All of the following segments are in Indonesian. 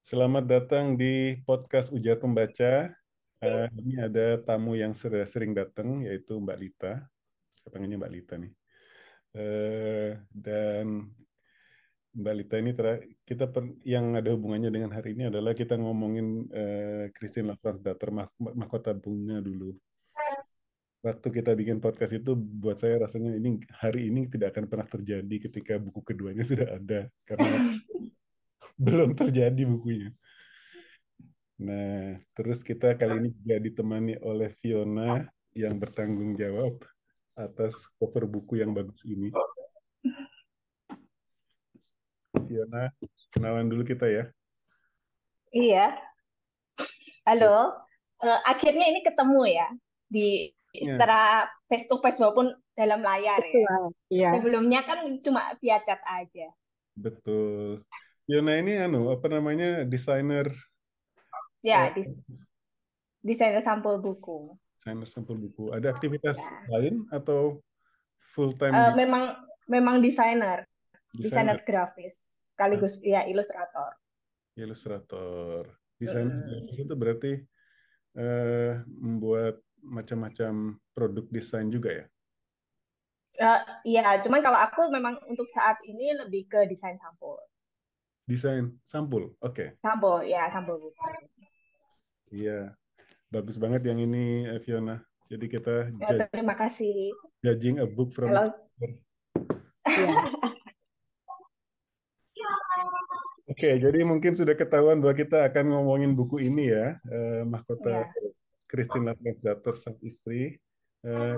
Selamat datang di podcast Ujar Pembaca. Ini ada tamu yang sudah sering datang, yaitu Mbak Lita. Saya panggilnya Mbak Lita nih. Dan Mbak Lita ini yang ada hubungannya dengan hari ini adalah kita ngomongin Christine Lavransdatter, Mahkota Bunga dulu. Waktu kita bikin podcast itu, buat saya rasanya hari ini tidak akan pernah terjadi ketika buku keduanya sudah ada, karena belum terjadi bukunya. Nah, terus kita kali ini juga ditemani oleh Fiona yang bertanggung jawab atas cover buku yang bagus ini. Fiona, kenalan dulu kita ya. Iya, halo. Akhirnya ini ketemu ya di Ya, secara face to face maupun dalam layar ya. Betul, iya, Sebelumnya kan cuma via chat aja. betul. Fiona ini apa namanya, desainer eh, Ya, desainer sampul buku. desainer sampul buku. Ada aktivitas Ya, lain atau full time di memang memang desainer, desainer desainer? grafis Ah, sekaligus ya ilustrator. ilustrator. Desainer Mm-mm. grafis itu berarti membuat macam-macam produk desain juga ya? Iya, cuman kalau aku memang untuk saat ini lebih ke desain sampul. Desain sampul, oke. Sampul, ya sampul buku. Iya, bagus banget yang ini, Fiona. Jadi kita Ya, terima kasih. judging a book from its Kalau cover. iya. Oke, jadi mungkin sudah ketahuan bahwa kita akan ngomongin buku ini ya, Mahkota ya, Christine Lavransdatter Sang Istri. Eh,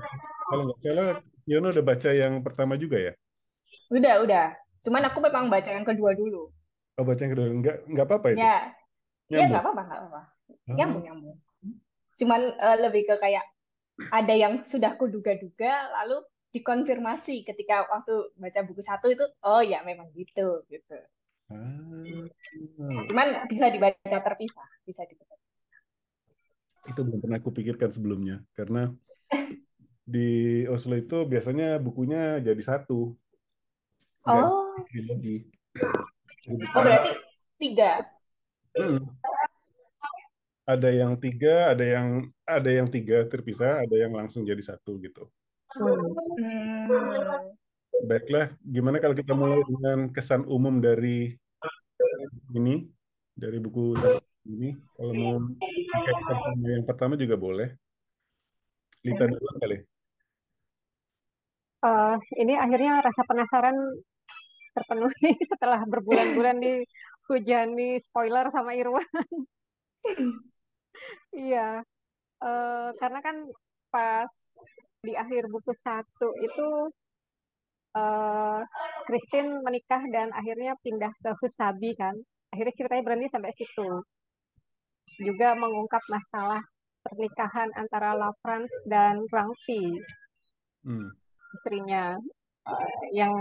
Kalau nggak salah, Fiona udah baca yang pertama juga ya? udah. Cuman aku memang baca yang kedua dulu. Oh, baca yang kedua. Nggak apa-apa itu? Ya, ya Nyambung? nggak apa-apa. Oh, Nyambung. Cuman lebih ke kayak ada yang sudah kuduga-duga, lalu dikonfirmasi ketika waktu baca buku satu itu, oh ya memang gitu. ah, Cuman bisa dibaca terpisah, bisa dibaca. itu belum pernah aku pikirkan sebelumnya. Karena di Oslo itu biasanya bukunya jadi satu, nggak di Oh, trilogi. Jadi oh bukunya berarti tiga. Hmm. Ada yang tiga, ada yang tiga terpisah, ada yang langsung jadi satu gitu. Hmm. Hmm. Baiklah, gimana kalau kita mulai dengan kesan umum dari ini, dari buku satu ini. Kalau mau dikaitkan sama yang pertama juga boleh. Lita dulu kali. Eh, ini akhirnya rasa penasaran terpenuhi setelah berbulan-bulan dihujani spoiler sama Irwan. Iya, karena kan pas di akhir buku satu itu eh, Christine menikah dan akhirnya pindah ke Husabi kan. Akhirnya ceritanya berhenti sampai situ. Juga mengungkap masalah pernikahan antara Lafrance dan Rangfi, Hmm. istrinya. Yang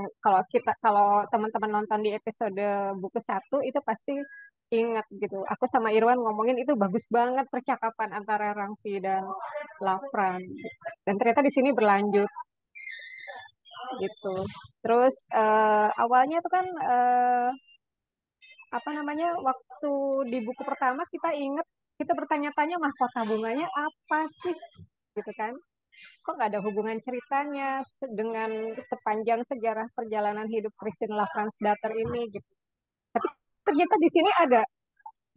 kalau teman-teman nonton di episode buku satu itu pasti ingat gitu. Aku sama Irwan ngomongin itu bagus banget percakapan antara Rangfi dan Lafran. Dan ternyata di sini berlanjut gitu. Terus awalnya itu kan apa namanya waktu di buku pertama kita bertanya-tanya mahkota bunganya apa sih gitu kan. Kok nggak ada hubungan ceritanya dengan sepanjang sejarah perjalanan hidup Christine Lavransdatter ini gitu. Tapi ternyata di sini ada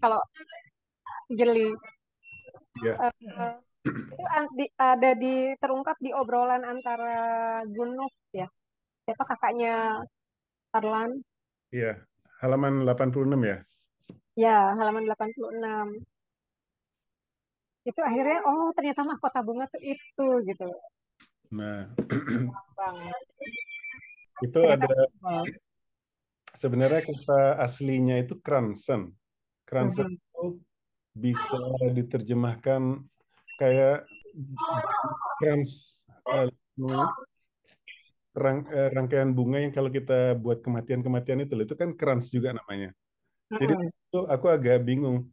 kalau jeli Ya, eh, itu ada terungkap di obrolan antara Gunov ya. Siapa kakaknya Tarlan? iya. Halaman 86 ya. Ya, halaman 86. Itu akhirnya oh ternyata mahkota bunga tuh itu gitu. Nah, Bang. itu Ternyata ada oh, sebenarnya kata aslinya itu Kransen. Kransen mhm. itu bisa diterjemahkan kayak krans, namanya rangkaian bunga yang kalau kita buat kematian-kematian itu kan krans juga namanya. Jadi Mhm. itu aku agak bingung.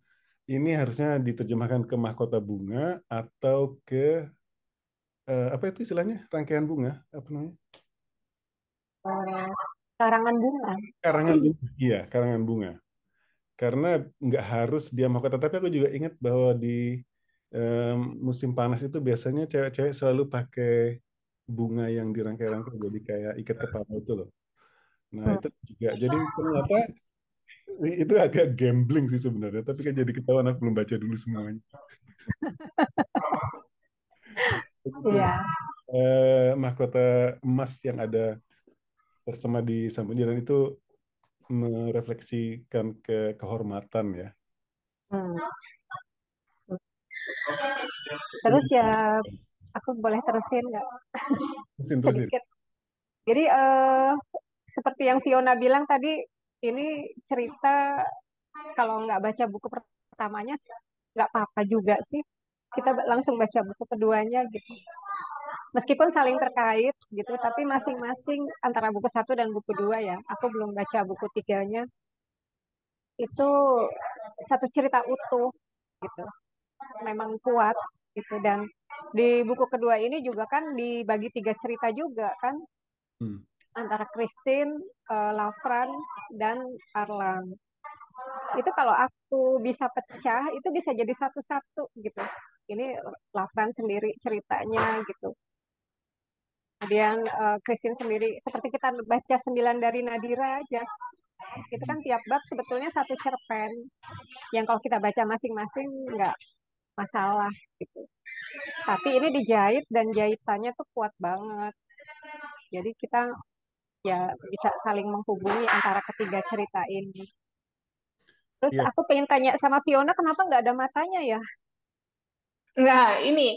Ini harusnya diterjemahkan ke mahkota bunga atau ke apa itu istilahnya? Rangkaian bunga, apa namanya? Eh, karangan bunga. Karangan bunga. Iya, karangan bunga. karena nggak harus dia mahkota. Tapi aku juga ingat bahwa di musim panas itu biasanya cewek-cewek selalu pakai bunga yang dirangkai-rangkai jadi kayak ikat kepala itu loh. Nah Hmm. itu juga. Jadi ternyata itu agak gambling sih sebenarnya. Tapi kan jadi ketahuan aku belum baca dulu semuanya. Itu Iya. mahkota emas yang ada bersama di samping jalan itu merefleksikan kehormatan ya. Hmm. Terus ya aku boleh terusin nggak Terusin. sedikit? Jadi seperti yang Fiona bilang tadi, ini cerita kalau nggak baca buku pertamanya nggak apa-apa juga sih. Kita langsung baca buku keduanya gitu. Meskipun saling terkait gitu, tapi masing-masing antara buku satu dan buku dua ya. Aku belum baca buku tiganya. Itu satu cerita utuh gitu. Memang kuat gitu, dan di buku kedua ini juga kan dibagi tiga cerita juga kan, Hmm. antara Christine, Lavran, dan Arlan. Itu kalau aku bisa pecah itu bisa jadi satu-satu gitu. Ini Lavran sendiri ceritanya gitu. Kemudian Christine sendiri seperti kita baca Sembilan dari Nadira aja. Itu kan tiap bab sebetulnya satu cerpen yang kalau kita baca masing-masing nggak masalah gitu. Tapi ini dijahit dan jahitannya tuh kuat banget. Jadi kita ya bisa saling menghubungi antara ketiga cerita ini. Terus Iya, aku pengen tanya sama Fiona, kenapa nggak ada matanya ya? Nah, ini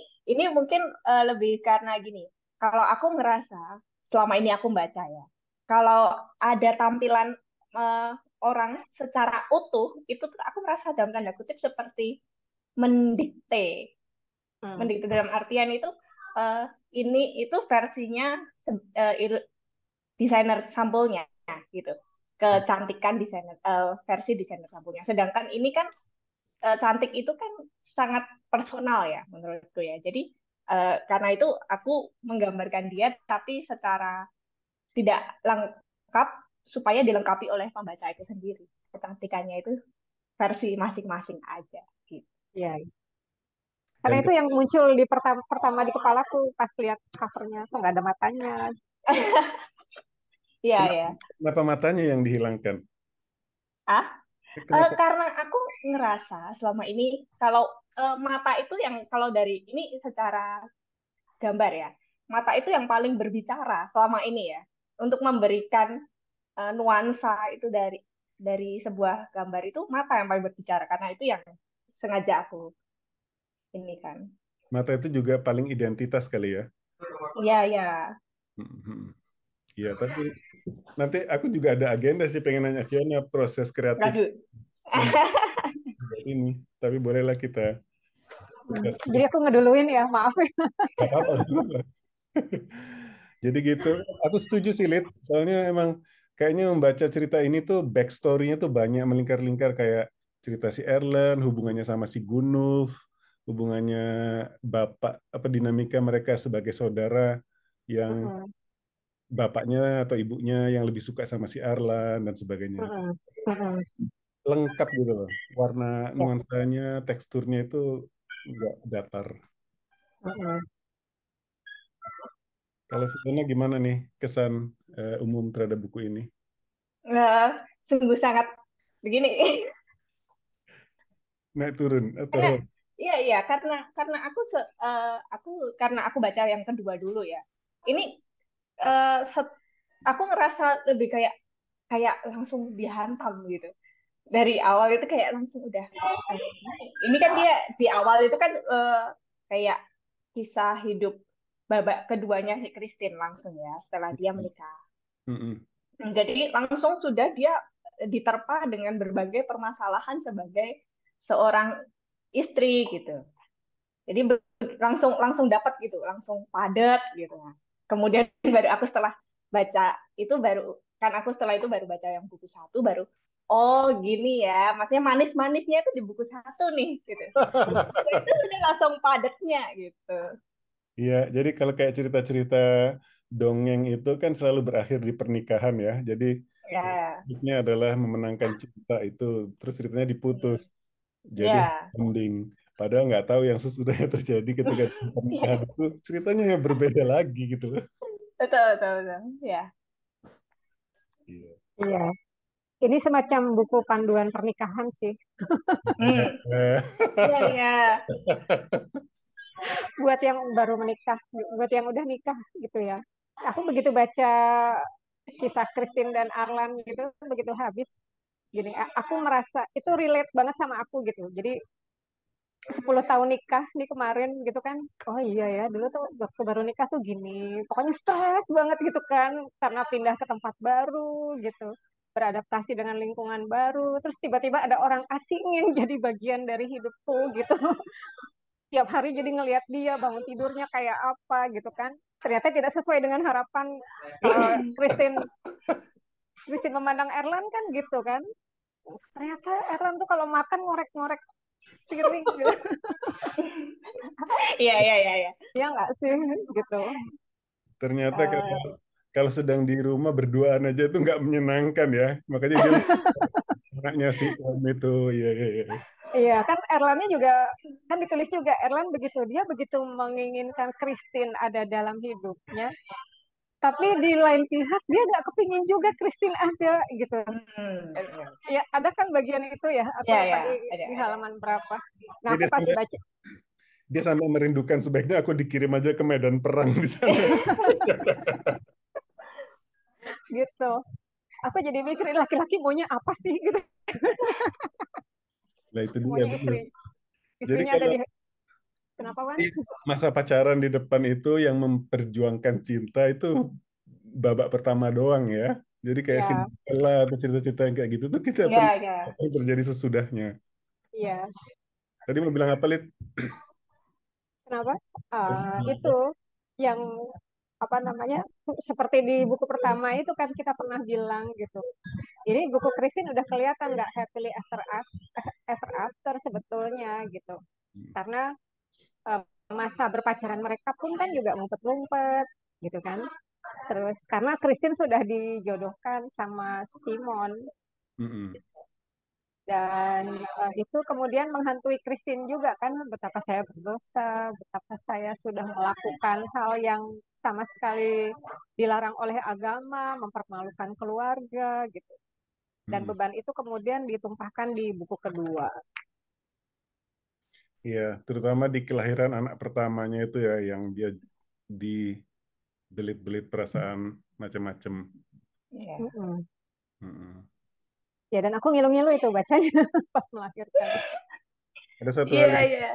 mungkin lebih karena gini. Kalau aku ngerasa selama ini aku baca ya, kalau ada tampilan eh, orang secara utuh, itu tuh aku merasa dalam tanda kutip seperti mendikte. Hmm. Mendikte dalam artian itu eh, ini itu versinya desainer sampulnya gitu. Kecantikan desainer versi desainer sampulnya. Sedangkan ini kan cantik itu kan sangat personal ya menurutku ya. Jadi karena itu aku menggambarkan dia tapi secara tidak lengkap supaya dilengkapi oleh pembaca itu sendiri. Kecantikannya itu versi masing-masing aja gitu. Ya, karena dan itu yang muncul di pertama di kepalaku pas lihat covernya, kok nggak ada matanya. Iya kenapa, ya. kenapa matanya yang dihilangkan? Ah, Kenapa? karena aku ngerasa selama ini kalau mata itu yang kalau dari ini secara gambar ya, mata itu yang paling berbicara selama ini ya, untuk memberikan nuansa itu dari sebuah gambar itu mata yang paling berbicara karena itu yang sengaja aku ini kan. Mata itu juga paling identitas kali ya. Iya iya. Mhm. Iya, tapi nanti aku juga ada agenda sih pengen nanya Fiona proses kreatif Aduh. membuat ini. Tapi bolehlah kita Hmm. udah Jadi aku ngeduluin ya, maaf. nggak apa-apa. Jadi gitu, aku setuju sih, Lid. Soalnya emang kayaknya membaca cerita ini tuh backstory-nya tuh banyak melingkar-lingkar kayak cerita si Erlen, hubungannya sama si Gunulf, hubungannya bapak, apa dinamika mereka sebagai saudara yang Mm-mm. bapaknya atau ibunya yang lebih suka sama si Arlan dan sebagainya. Itu Mm-mm. Mm-mm. lengkap gitu loh. Warna Ya. nuansanya, teksturnya itu nggak datar. Mm-mm. Kalau Fiona gimana nih kesan umum terhadap buku ini? Sungguh sangat begini. Naik turun Karena atau iya iya aku karena aku baca yang kedua dulu ya. Ini aku ngerasa lebih kayak kayak langsung dihantam gitu. Dari awal itu kayak langsung udah ini kan dia di awal itu kan kayak kisah hidup babak keduanya si Christine langsung ya setelah dia menikah. Mm-mm. Jadi langsung sudah dia diterpa dengan berbagai permasalahan sebagai seorang istri gitu. Jadi langsung langsung dapat gitu, langsung padat gitu. Kemudian baru aku setelah baca itu baru kan aku setelah itu baru baca yang buku satu baru oh gini ya, maksudnya manis-manisnya itu di buku satu nih gitu. Buku dua itu sudah langsung padatnya gitu. Iya, jadi kalau kayak cerita-cerita dongeng itu kan selalu berakhir di pernikahan ya. Jadi Ya, Hidupnya adalah memenangkan cinta itu, terus ceritanya diputus, jadi ya, ending. Padahal nggak tahu yang sesudahnya terjadi ketika pernikahan itu ceritanya yang berbeda lagi gitu loh. betul, betul, betul. Ya. Iya. Iya. Ini semacam buku panduan pernikahan sih. Hmm. Iya, iya. Buat yang baru menikah, buat yang udah nikah gitu ya. Aku begitu baca kisah Christine dan Arlan gitu, begitu habis, gini, aku merasa itu relate banget sama aku gitu. Jadi 10 tahun nikah nih kemarin gitu kan. Oh iya ya, dulu tuh waktu baru nikah tuh gini. Pokoknya stres banget gitu kan karena pindah ke tempat baru gitu. Beradaptasi dengan lingkungan baru, terus tiba-tiba ada orang asing yang jadi bagian dari hidupku gitu. Tiap hari jadi ngelihat dia bangun tidurnya kayak apa gitu kan. Ternyata tidak sesuai dengan harapan. Kalau Christine Christine memandang Erlan kan gitu kan. Ternyata Erlan tuh kalau makan ngorek-ngorek piring gitu. Iya, iya, iya, iya. Iya nggak sih gitu. Ternyata kalau Eh, kalau sedang di rumah berduaan aja itu nggak menyenangkan ya. Makanya dia anaknya si Om itu, iya, iya, iya. iya kan Erlannya juga kan ditulis juga Erlan begitu dia begitu menginginkan Christine ada dalam hidupnya, tapi di lain pihak dia nggak kepingin juga Christine ada gitu. Hmm. Ya ada kan bagian itu ya, aku Ya, lupa ya, di ada, ada. halaman berapa. Nah Jadi aku pas baca dia sampai merindukan sebaiknya aku dikirim aja ke medan perang di sana. gitu, aku jadi mikirin laki-laki maunya apa sih gitu, Nah itu dia maunya benar. Jadi istrinya ada kalau di kenapa Wan? di masa pacaran di depan itu yang memperjuangkan cinta itu babak pertama doang ya. Jadi kayak Ya, Cinderella atau cerita-cerita yang kayak gitu tuh kita Ya, ya. apa yang terjadi sesudahnya. iya. Tadi mau bilang apa, Lid? Kenapa? Tadi bilang Itu apa? yang apa namanya seperti di buku pertama itu kan kita pernah bilang gitu. Ini buku Christine udah kelihatan nggak happily ever after sebetulnya gitu. Karena eh, masa berpacaran mereka pun kan juga ngumpet-ngumpet gitu kan. Terus karena Christine sudah dijodohkan sama Simon Mm-mm. dan itu kemudian menghantui Christine juga kan, betapa saya berdosa, betapa saya sudah melakukan hal yang sama sekali dilarang oleh agama, mempermalukan keluarga gitu. Dan Mm-mm. beban itu kemudian ditumpahkan di buku kedua. Iya, terutama di kelahiran anak pertamanya itu ya, yang dia dibelit-belit perasaan macam-macam. Ya. Mm-mm. Mm-mm. Ya dan aku ngilu-ngilu itu bacanya pas melahirkan. Ada satu hal Iya, iya.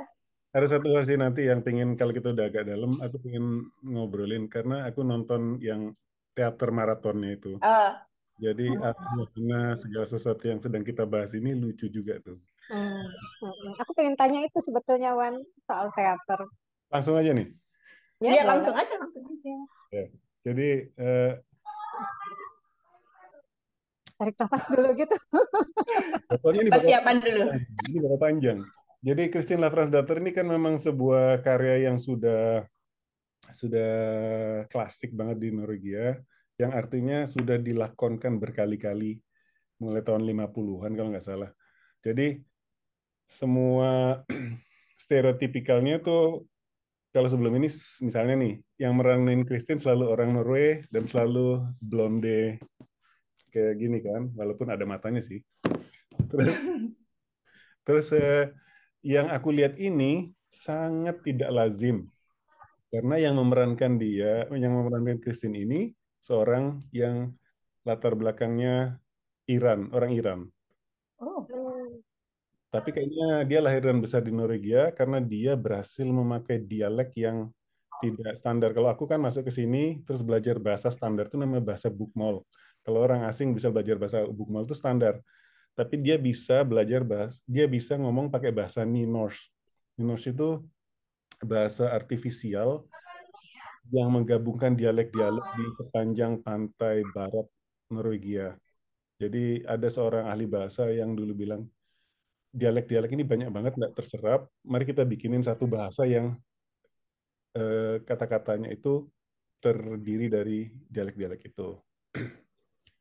Ada satu hal sih nanti yang pengen kalau kita udah agak dalam, aku pengen ngobrolin karena aku nonton yang teater maratonnya itu. Oh, Jadi artinya segala sesuatu yang sedang kita bahas ini lucu juga tuh. Hmm. Mm-mm. Aku pengen tanya itu sebetulnya Wan soal teater. Langsung aja nih. Ya iya, boleh. langsung aja, langsung aja. Ya. Jadi eh, Tarik nafas dulu gitu. pokoknya ini bakal Persiapan dulu. ini bakal panjang. Jadi Christine Lavransdatter ini kan memang sebuah karya yang sudah klasik banget di Norwegia, yang artinya sudah dilakonkan berkali-kali mulai tahun 50-an kalau nggak salah. Jadi semua stereotipikalnya tuh kalau sebelum ini misalnya nih yang meranin Christine selalu orang Norway dan selalu blonde kayak gini kan walaupun ada matanya sih. Terus terus yang aku lihat ini sangat tidak lazim karena yang memerankan Christine ini seorang yang latar belakangnya Iran, orang Iran. Oh. Hmm. Tapi kayaknya dia lahir dan besar di Norwegia karena dia berhasil memakai dialek yang tidak standar. Kalau aku kan masuk ke sini terus belajar bahasa standar itu namanya bahasa Bokmål. Kalau orang asing bisa belajar bahasa Bokmål itu standar. Tapi dia bisa ngomong pakai bahasa Nynorsk. Nynorsk itu bahasa artifisial yang menggabungkan dialek-dialek di sepanjang pantai barat Norwegia. Jadi ada seorang ahli bahasa yang dulu bilang, dialek-dialek ini banyak banget nggak terserap. Mari kita bikinin satu bahasa yang kata-katanya itu terdiri dari dialek-dialek itu.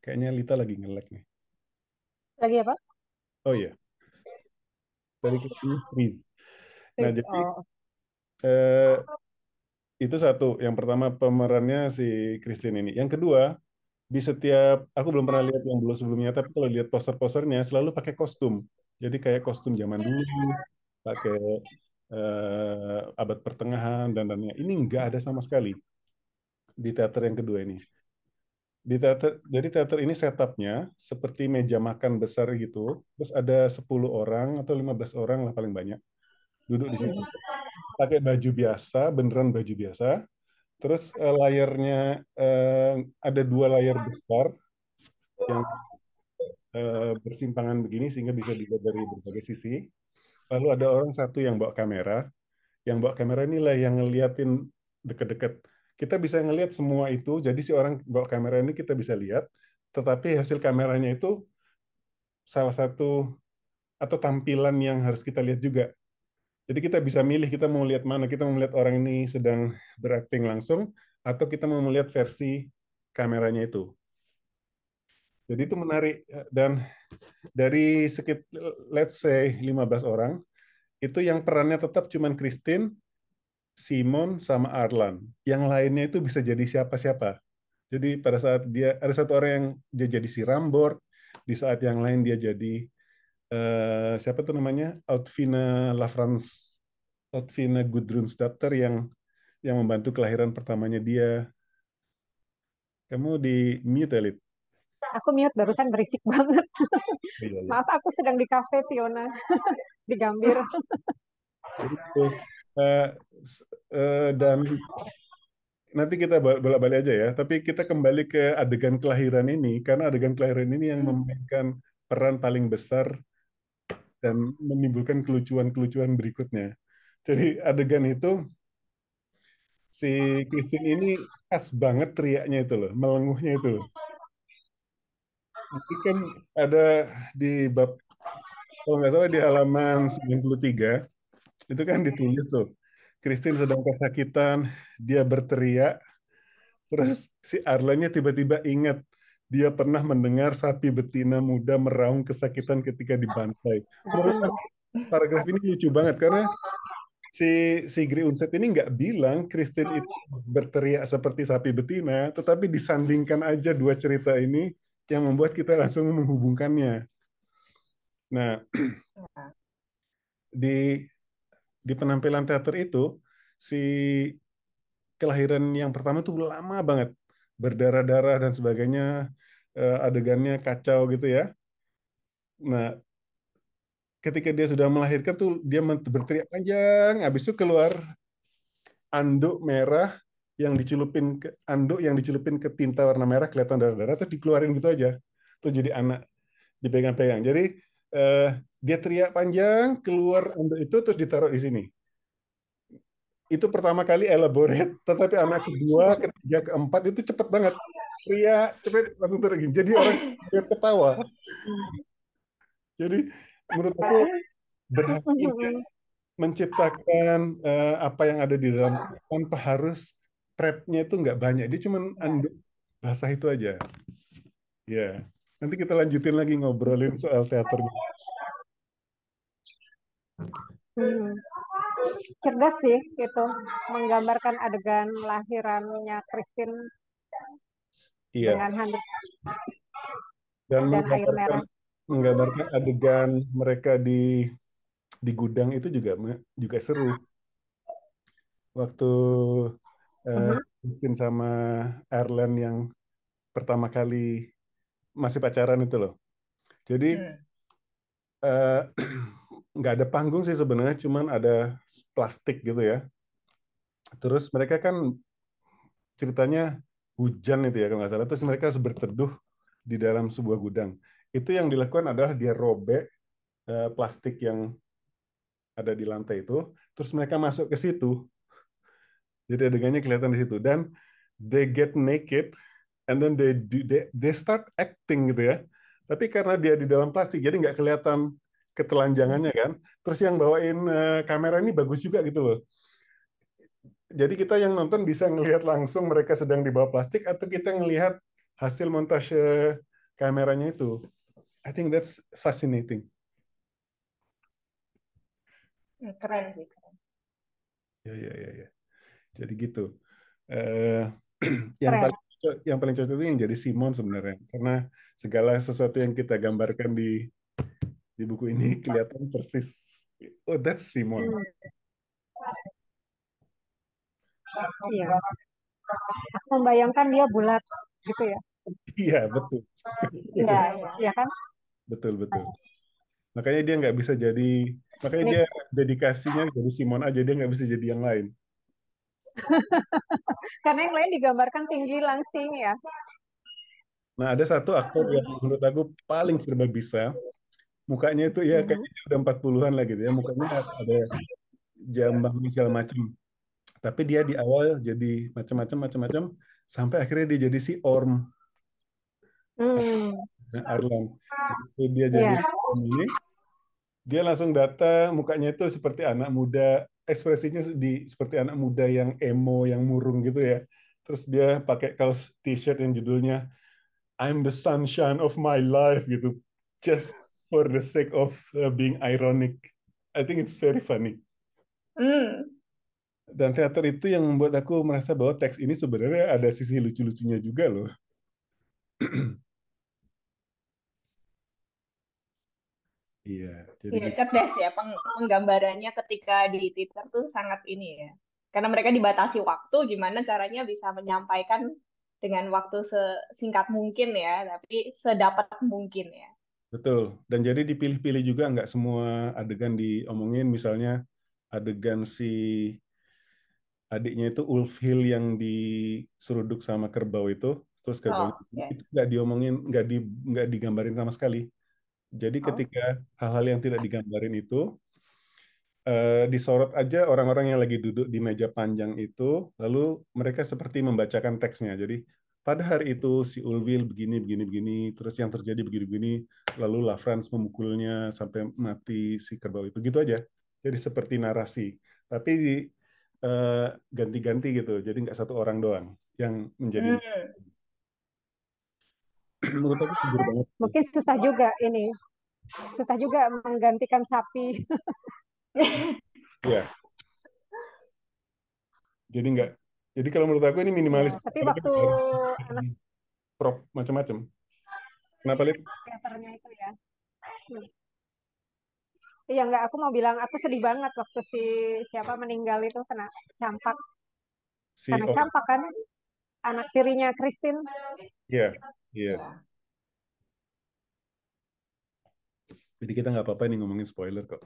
Kayaknya Lita lagi nge-lag nih. Lagi apa? Oh iya, tadi kita freeze. Nah, jadi Oh, eh, itu satu. Yang pertama pemerannya si Christine ini. Yang kedua, di setiap aku belum pernah lihat yang belum sebelumnya, tapi kalau lihat poster-posternya selalu pakai kostum. Jadi kayak kostum zaman dulu, pakai abad pertengahan dan dannya. Ini nggak ada sama sekali di teater yang kedua ini. Di teater, jadi teater ini setupnya seperti meja makan besar gitu. Terus ada 10 orang atau 15 orang lah paling banyak duduk di situ. Pakai baju biasa, beneran baju biasa. Terus layarnya ada 2 layar besar yang bersimpangan begini sehingga bisa dilihat dari berbagai sisi. Lalu ada orang satu yang bawa kamera. Yang bawa kamera inilah yang ngeliatin deket-deket. Kita bisa ngelihat semua itu, jadi si orang bawa kamera ini kita bisa lihat, tetapi hasil kameranya itu salah satu atau tampilan yang harus kita lihat juga. Jadi kita bisa milih kita mau lihat mana, kita mau melihat orang ini sedang berakting langsung, atau kita mau melihat versi kameranya itu. Jadi itu menarik, dan dari sekitar let's say 15 orang, itu yang perannya tetap cuman Christine, Simon, sama Arlan. Yang lainnya itu bisa jadi siapa-siapa. Jadi pada saat dia, ada satu orang yang dia jadi si Rambord, di saat yang lain dia jadi, siapa tuh namanya? Autvina Lafrance, Autvina Gudrunsdatter yang membantu kelahiran pertamanya dia. Kamu di mute, Elit. aku mute barusan berisik banget. Iya, iya. Maaf, aku sedang di kafe Fiona, di Gambir. Jadi itu. Eh, dan nanti kita bolak-balik aja ya. Tapi kita kembali ke adegan kelahiran ini, karena adegan kelahiran ini yang memainkan peran paling besar dan menimbulkan kelucuan-kelucuan berikutnya. Jadi adegan itu, si Christine ini khas banget teriaknya itu loh, melenguhnya itu loh. Jadi kan ada di bab, kalau nggak salah di halaman 93, itu kan ditulis tuh, Christine sedang kesakitan, dia berteriak. Terus si Arlennya tiba-tiba ingat dia pernah mendengar sapi betina muda meraung kesakitan ketika dibantai. Menurut aku paragraf ini lucu banget karena si Sigri Unset ini nggak bilang Christine itu berteriak seperti sapi betina, tetapi disandingkan aja dua cerita ini yang membuat kita langsung menghubungkannya. Nah, di di penampilan teater itu si kelahiran yang pertama tuh lama banget, berdarah-darah dan sebagainya, adegannya kacau gitu ya. Nah, ketika dia sudah melahirkan tuh dia berteriak panjang, habis itu keluar anduk merah yang dicelupin ke anduk yang dicelupin ke tinta warna merah kelihatan darah-darah terus dikeluarin gitu aja. Terus jadi anak dipegang-pegang. Jadi eh, dia teriak panjang keluar anduk itu terus ditaruh di sini. Itu pertama kali elaborate, tetapi anak kedua, ketiga, keempat itu cepet banget. Teriak, cepet langsung tergin. Jadi orang ketawa. Jadi menurut aku berhasil menciptakan apa yang ada di dalam tanpa harus prepnya itu nggak banyak. Dia cuma anduk basah itu aja. Ya, nanti kita lanjutin lagi ngobrolin soal teaternya. Hmm. Cerdas sih gitu, menggambarkan adegan lahirannya Christine Iya, dengan handuk dan dan air menggambarkan merah. menggambarkan adegan mereka di gudang itu juga juga seru. Waktu eh, Mhm. Christine sama Erlen yang pertama kali masih pacaran itu loh. Jadi Hmm. eh, nggak ada panggung sih sebenarnya, cuman ada plastik gitu ya. Terus mereka kan ceritanya hujan itu ya kalau nggak salah. Terus mereka harus berteduh di dalam sebuah gudang. Itu yang dilakukan adalah dia robek plastik yang ada di lantai itu. Terus mereka masuk ke situ. Jadi adegannya kelihatan di situ. Dan they get naked and then they start acting gitu ya. Tapi karena dia di dalam plastik, jadi nggak kelihatan ketelanjangannya kan. Terus yang bawain kamera ini bagus juga gitu loh. Jadi kita yang nonton bisa ngelihat langsung mereka sedang di bawah plastik atau kita ngelihat hasil montase kameranya itu. I think that's fascinating. Keren sih. Ya, ya, ya, ya. Jadi gitu. Eh, yang Keren. paling cocok itu yang jadi Simon sebenarnya, karena segala sesuatu yang kita gambarkan di buku ini kelihatan persis. Oh, that's Simon. Hmm, iya. Aku membayangkan dia bulat gitu ya. Iya, betul. Iya, iya. Iya kan? Betul, betul. Makanya dia nggak bisa jadi, makanya Ini dia dedikasinya jadi Simon aja, dia nggak bisa jadi yang lain. karena yang lain digambarkan tinggi langsing ya. Nah, ada satu aktor yang menurut aku paling serba bisa. Mukanya itu ya Mhm. kayaknya dia udah 40-an lah gitu ya. Mukanya ada jambang segala macam. Tapi dia di awal jadi macam-macam sampai akhirnya dia jadi si Orm, Hmm, Arlan. Begitu dia jadi iya. Orm ini, dia langsung datang, mukanya itu seperti anak muda, ekspresinya seperti anak muda yang emo, yang murung gitu ya. Terus dia pakai kaos t-shirt yang judulnya I'm the sunshine of my life gitu. Just for the sake of being ironic. I think it's very funny. Hmm. Dan teater itu yang membuat aku merasa bahwa teks ini sebenarnya ada sisi lucu-lucunya juga loh. Iya, jadi Iya, gitu. cerdas ya penggambarannya ketika di Twitter tuh sangat ini ya. Karena mereka dibatasi waktu, gimana caranya bisa menyampaikan dengan waktu sesingkat mungkin ya, tapi sedapat mungkin ya. Betul. Dan jadi dipilih-pilih juga, nggak semua adegan diomongin. Misalnya adegan si adiknya itu Ulfhill yang diseruduk sama kerbau itu, terus kerbaunya Oh, ya. itu nggak diomongin, nggak digambarin sama sekali. Jadi Oh. ketika hal-hal yang tidak digambarin itu disorot aja orang-orang yang lagi duduk di meja panjang itu, lalu mereka seperti membacakan teksnya. Jadi pada hari itu si Ulwil begini, begini, begini, terus yang terjadi begini-begini, lalu Lafrance memukulnya sampai mati si kerbau itu, gitu aja. Jadi seperti narasi, tapi ganti-ganti gitu. Jadi nggak satu orang doang yang menjadi. Hmm. Menurut aku figur banget. Mungkin susah juga ini. Susah juga menggantikan sapi. Iya, jadi nggak. Jadi kalau menurut aku ini Ya, minimalis. tapi Karena kan waktu harus anak prop macam-macam. Kenapa, Lip? teaternya itu ya. Hmm. Iya enggak, aku mau bilang aku sedih banget waktu si siapa meninggal itu kena campak. Si Karena Oh, campak kan anak tirinya Christine. iya, iya. Ya. Jadi kita nggak apa-apa nih ngomongin spoiler kok.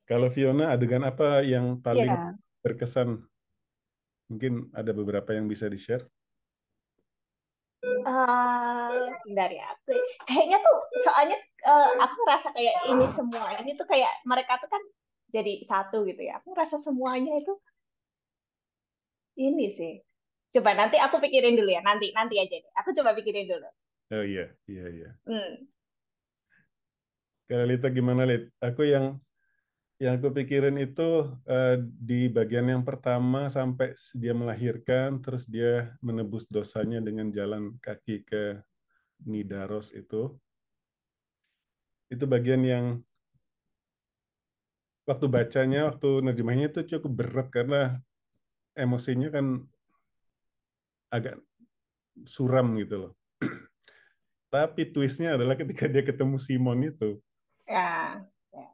Kalau Fiona, adegan apa yang paling Iya. berkesan? Mungkin ada beberapa yang bisa di-share. Sebentar ya. Kayaknya tuh soalnya aku ngerasa kayak ini semua ini tuh kayak mereka tuh kan jadi satu gitu ya. Aku ngerasa semuanya itu ini sih. Coba nanti aku pikirin dulu ya. Nanti nanti aja deh. Aku coba pikirin dulu. Oh iya, iya, iya. Hmm. Kalau Lita gimana, Lit? Aku yang aku pikirin itu di bagian yang pertama sampai dia melahirkan, terus dia menebus dosanya dengan jalan kaki ke Nidaros itu. Itu bagian yang waktu bacanya, waktu nerjemahnya itu cukup berat karena emosinya kan agak suram gitu loh. Tapi twistnya adalah ketika dia ketemu Simon itu. Ya. Ya.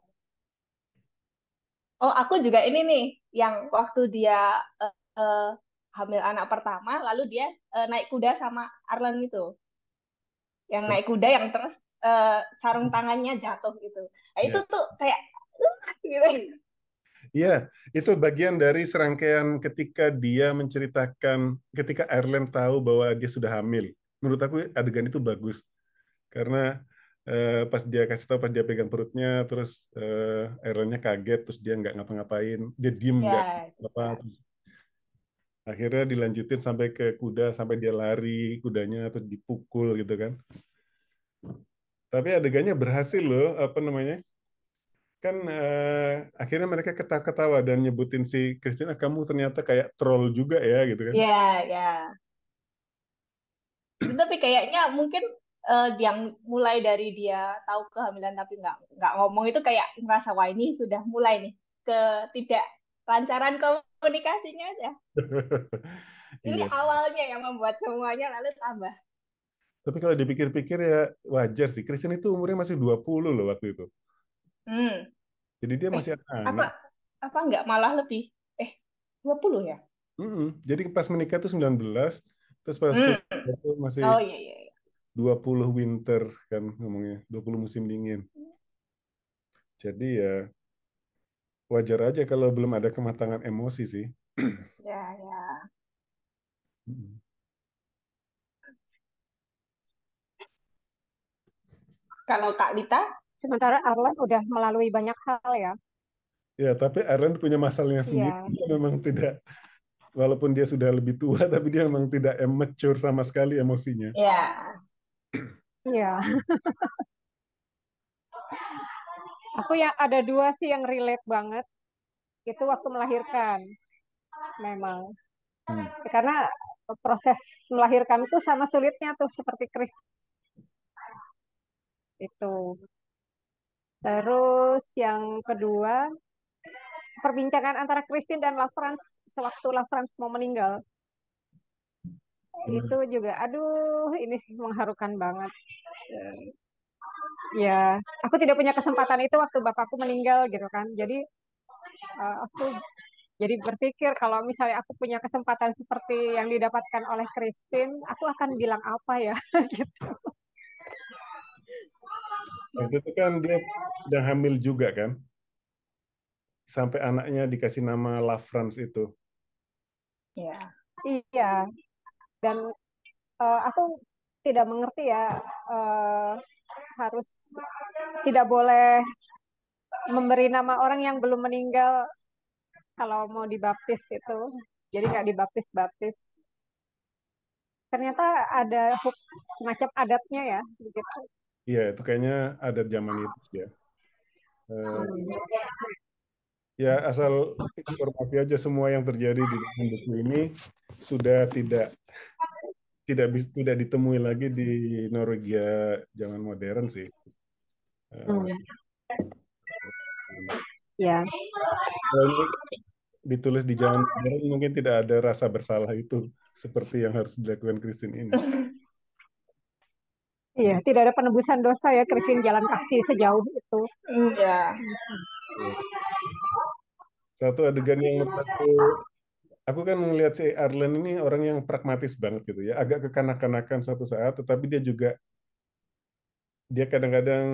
Oh, aku juga ini nih yang waktu dia eh, hamil anak pertama, lalu dia naik kuda sama Arlan itu. Yang naik kuda yang terus sarung tangannya jatuh gitu. Nah, itu Ya, tuh kayak gitu. iya, itu bagian dari serangkaian ketika dia menceritakan, ketika Ireland tahu bahwa dia sudah hamil. Menurut aku adegan itu bagus karena pas dia kasih tahu, pas dia pegang perutnya, terus Irelandnya kaget, terus dia nggak ngapa-ngapain, dia diem nggak Ya, itu apa. dia. Akhirnya dilanjutin sampai ke kuda, sampai dia lari kudanya terus dipukul gitu kan. Tapi adegannya berhasil loh, apa namanya? kan akhirnya mereka ketawa-ketawa dan nyebutin si Christina, kamu ternyata kayak troll juga ya gitu kan. Ya, ya. Tapi kayaknya mungkin yang mulai dari dia tahu kehamilan tapi nggak ngomong itu kayak merasa wah ini sudah mulai nih ketidak lancaran komunikasinya aja. Ini Iya. awalnya yang membuat semuanya lalu tambah. Tapi kalau dipikir-pikir ya wajar sih. Christine itu umurnya masih 20 loh waktu itu. Hmm. Jadi dia Eh, masih apa anak. apa nggak malah lebih? Eh, 20 ya? Mm-mm. Jadi pas menikah tuh 19, terus pas Hmm. kuliah itu masih Oh iya iya, iya. 20 winter kan ngomongnya, 20 musim dingin. Jadi ya wajar aja kalau belum ada kematangan emosi sih. Ya, ya. Mm-mm. Kalau Kak Lita, Sementara Arlan udah melalui banyak hal ya. Ya, tapi Ireland punya masalahnya sendiri. Iya, Dia memang tidak, walaupun dia sudah lebih tua, tapi dia memang tidak mature sama sekali emosinya. ya, iya. Aku yang ada dua sih yang relate banget. Itu waktu melahirkan, memang. Hmm. Karena proses melahirkan itu sama sulitnya tuh seperti Chris itu. Terus yang kedua, perbincangan antara Christine dan Lafrance sewaktu Lafrance mau meninggal. Itu Gimana? juga, aduh, ini sih mengharukan banget. Ya, aku tidak punya kesempatan itu waktu bapakku meninggal gitu kan. Jadi aku jadi berpikir kalau misalnya aku punya kesempatan seperti yang didapatkan oleh Christine, aku akan bilang apa ya? Gitu. Waktu itu kan dia sedang hamil juga kan, sampai anaknya dikasih nama La France itu. ya. Iya, dan aku tidak mengerti ya, eh, harus tidak boleh memberi nama orang yang belum meninggal kalau mau dibaptis itu. Jadi nggak dibaptis-baptis. Ternyata ada semacam adatnya ya, begitu. Iya, itu kayaknya adat zaman itu ya. Eh, Ya asal informasi aja semua yang terjadi di dalam buku ini sudah tidak ditemui lagi di Norwegia zaman modern sih. Hmm, Eh, ya, Kalau ini ditulis di zaman modern mungkin tidak ada rasa bersalah itu seperti yang harus dilakukan Christine ini. iya, tidak ada penebusan dosa ya, Christine jalan kaki sejauh itu. Iya. Ya. Satu adegan yang menurut aku kan melihat si Arlen ini orang yang pragmatis banget gitu ya, agak kekanak-kanakan suatu saat, tetapi dia kadang-kadang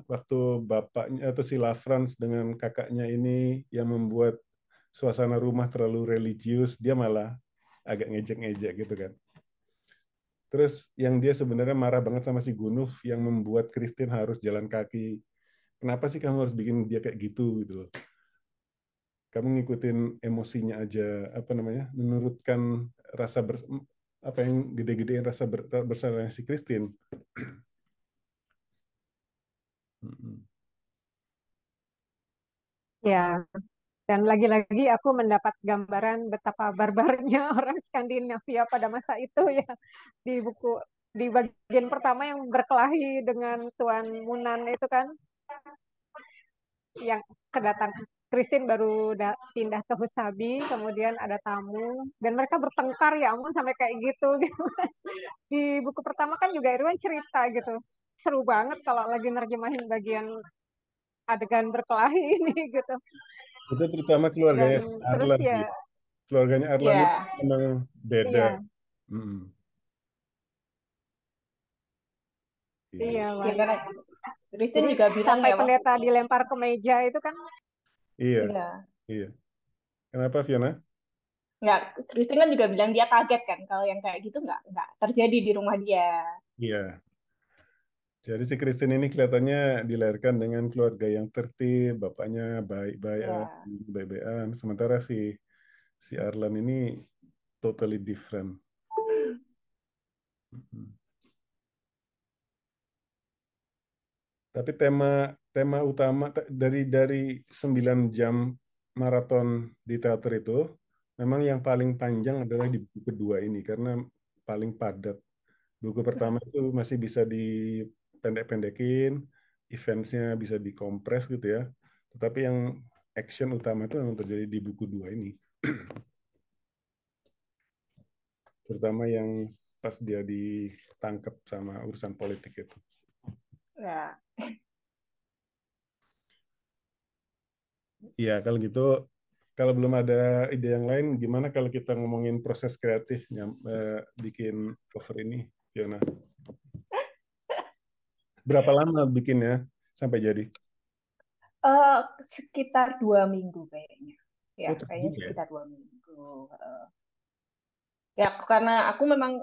waktu bapaknya atau si Lafrance dengan kakaknya ini yang membuat suasana rumah terlalu religius, dia malah agak ngejek-ngejek gitu kan. Terus yang dia sebenarnya marah banget sama si Gunuf yang membuat Christine harus jalan kaki. Kenapa sih kamu harus bikin dia kayak gitu gitu loh. Kamu ngikutin emosinya aja, apa namanya, menurutkan rasa apa yang gede-gedein rasa bersalahnya si Christine. Mm-mm. Ya, dan lagi-lagi aku mendapat gambaran betapa barbarnya orang Skandinavia pada masa itu ya, di buku di bagian pertama yang berkelahi dengan Tuan Munan itu kan, yang kedatangan Christine baru pindah ke Husabi, kemudian ada tamu dan mereka bertengkar ya ampun sampai kayak gitu, gitu. Di buku pertama kan juga Irwan cerita gitu, seru banget kalau lagi nerjemahin bagian adegan berkelahi ini gitu. Itu terutama Dan keluarganya terus Arlan sih. ya, Keluarganya Arlan itu Ya. memang beda. iya, Mm-mm. Iya, iya, Ya Wan. karena Christine Jadi juga bilang sampai ya waktu pendeta itu. dilempar ke meja itu kan, iya, Iya. iya. Kenapa Fiona? Nggak, Christine kan juga bilang dia kaget kan kalau yang kayak gitu nggak terjadi di rumah dia. Iya. Jadi si Christine ini kelihatannya dilahirkan dengan keluarga yang tertib, bapaknya baik-baikan, Ya. baik-baikan. Sementara si Arlan ini totally different. Mm-mm. Tapi tema tema utama dari 9 jam maraton di teater itu, memang yang paling panjang adalah di buku kedua ini karena paling padat. Buku pertama itu masih bisa dipendek-pendekin, events-nya bisa dikompres gitu ya. Tetapi yang action utama itu memang terjadi di buku dua ini. Terutama yang pas dia ditangkap sama urusan politik itu. Ya. Iya, kalau gitu, kalau belum ada ide yang lain, gimana kalau kita ngomongin proses kreatifnya bikin cover ini, Fiona? Berapa lama bikinnya sampai jadi? Sekitar 2 minggu kayaknya. Ya, Oh, cepet kayaknya juga ya. sekitar 2 minggu. Ya, karena aku memang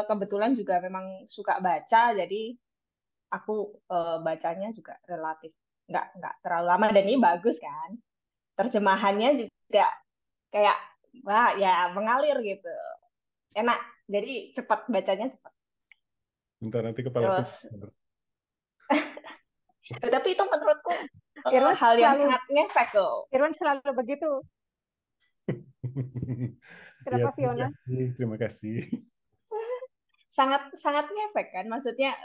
kebetulan juga memang suka baca, jadi aku bacanya juga relatif nggak terlalu lama dan ini bagus kan. Terjemahannya juga kayak wah ya mengalir gitu, enak. Jadi cepat bacanya cepat. Bentar nanti kepalaku. Terus, tapi itu menurutku Irwan hal yang selalu sangat ngefek loh. Irwan selalu begitu. Ya, Kenapa terima Fiona? kasih. Terima kasih. Sangat sangat ngefek kan, maksudnya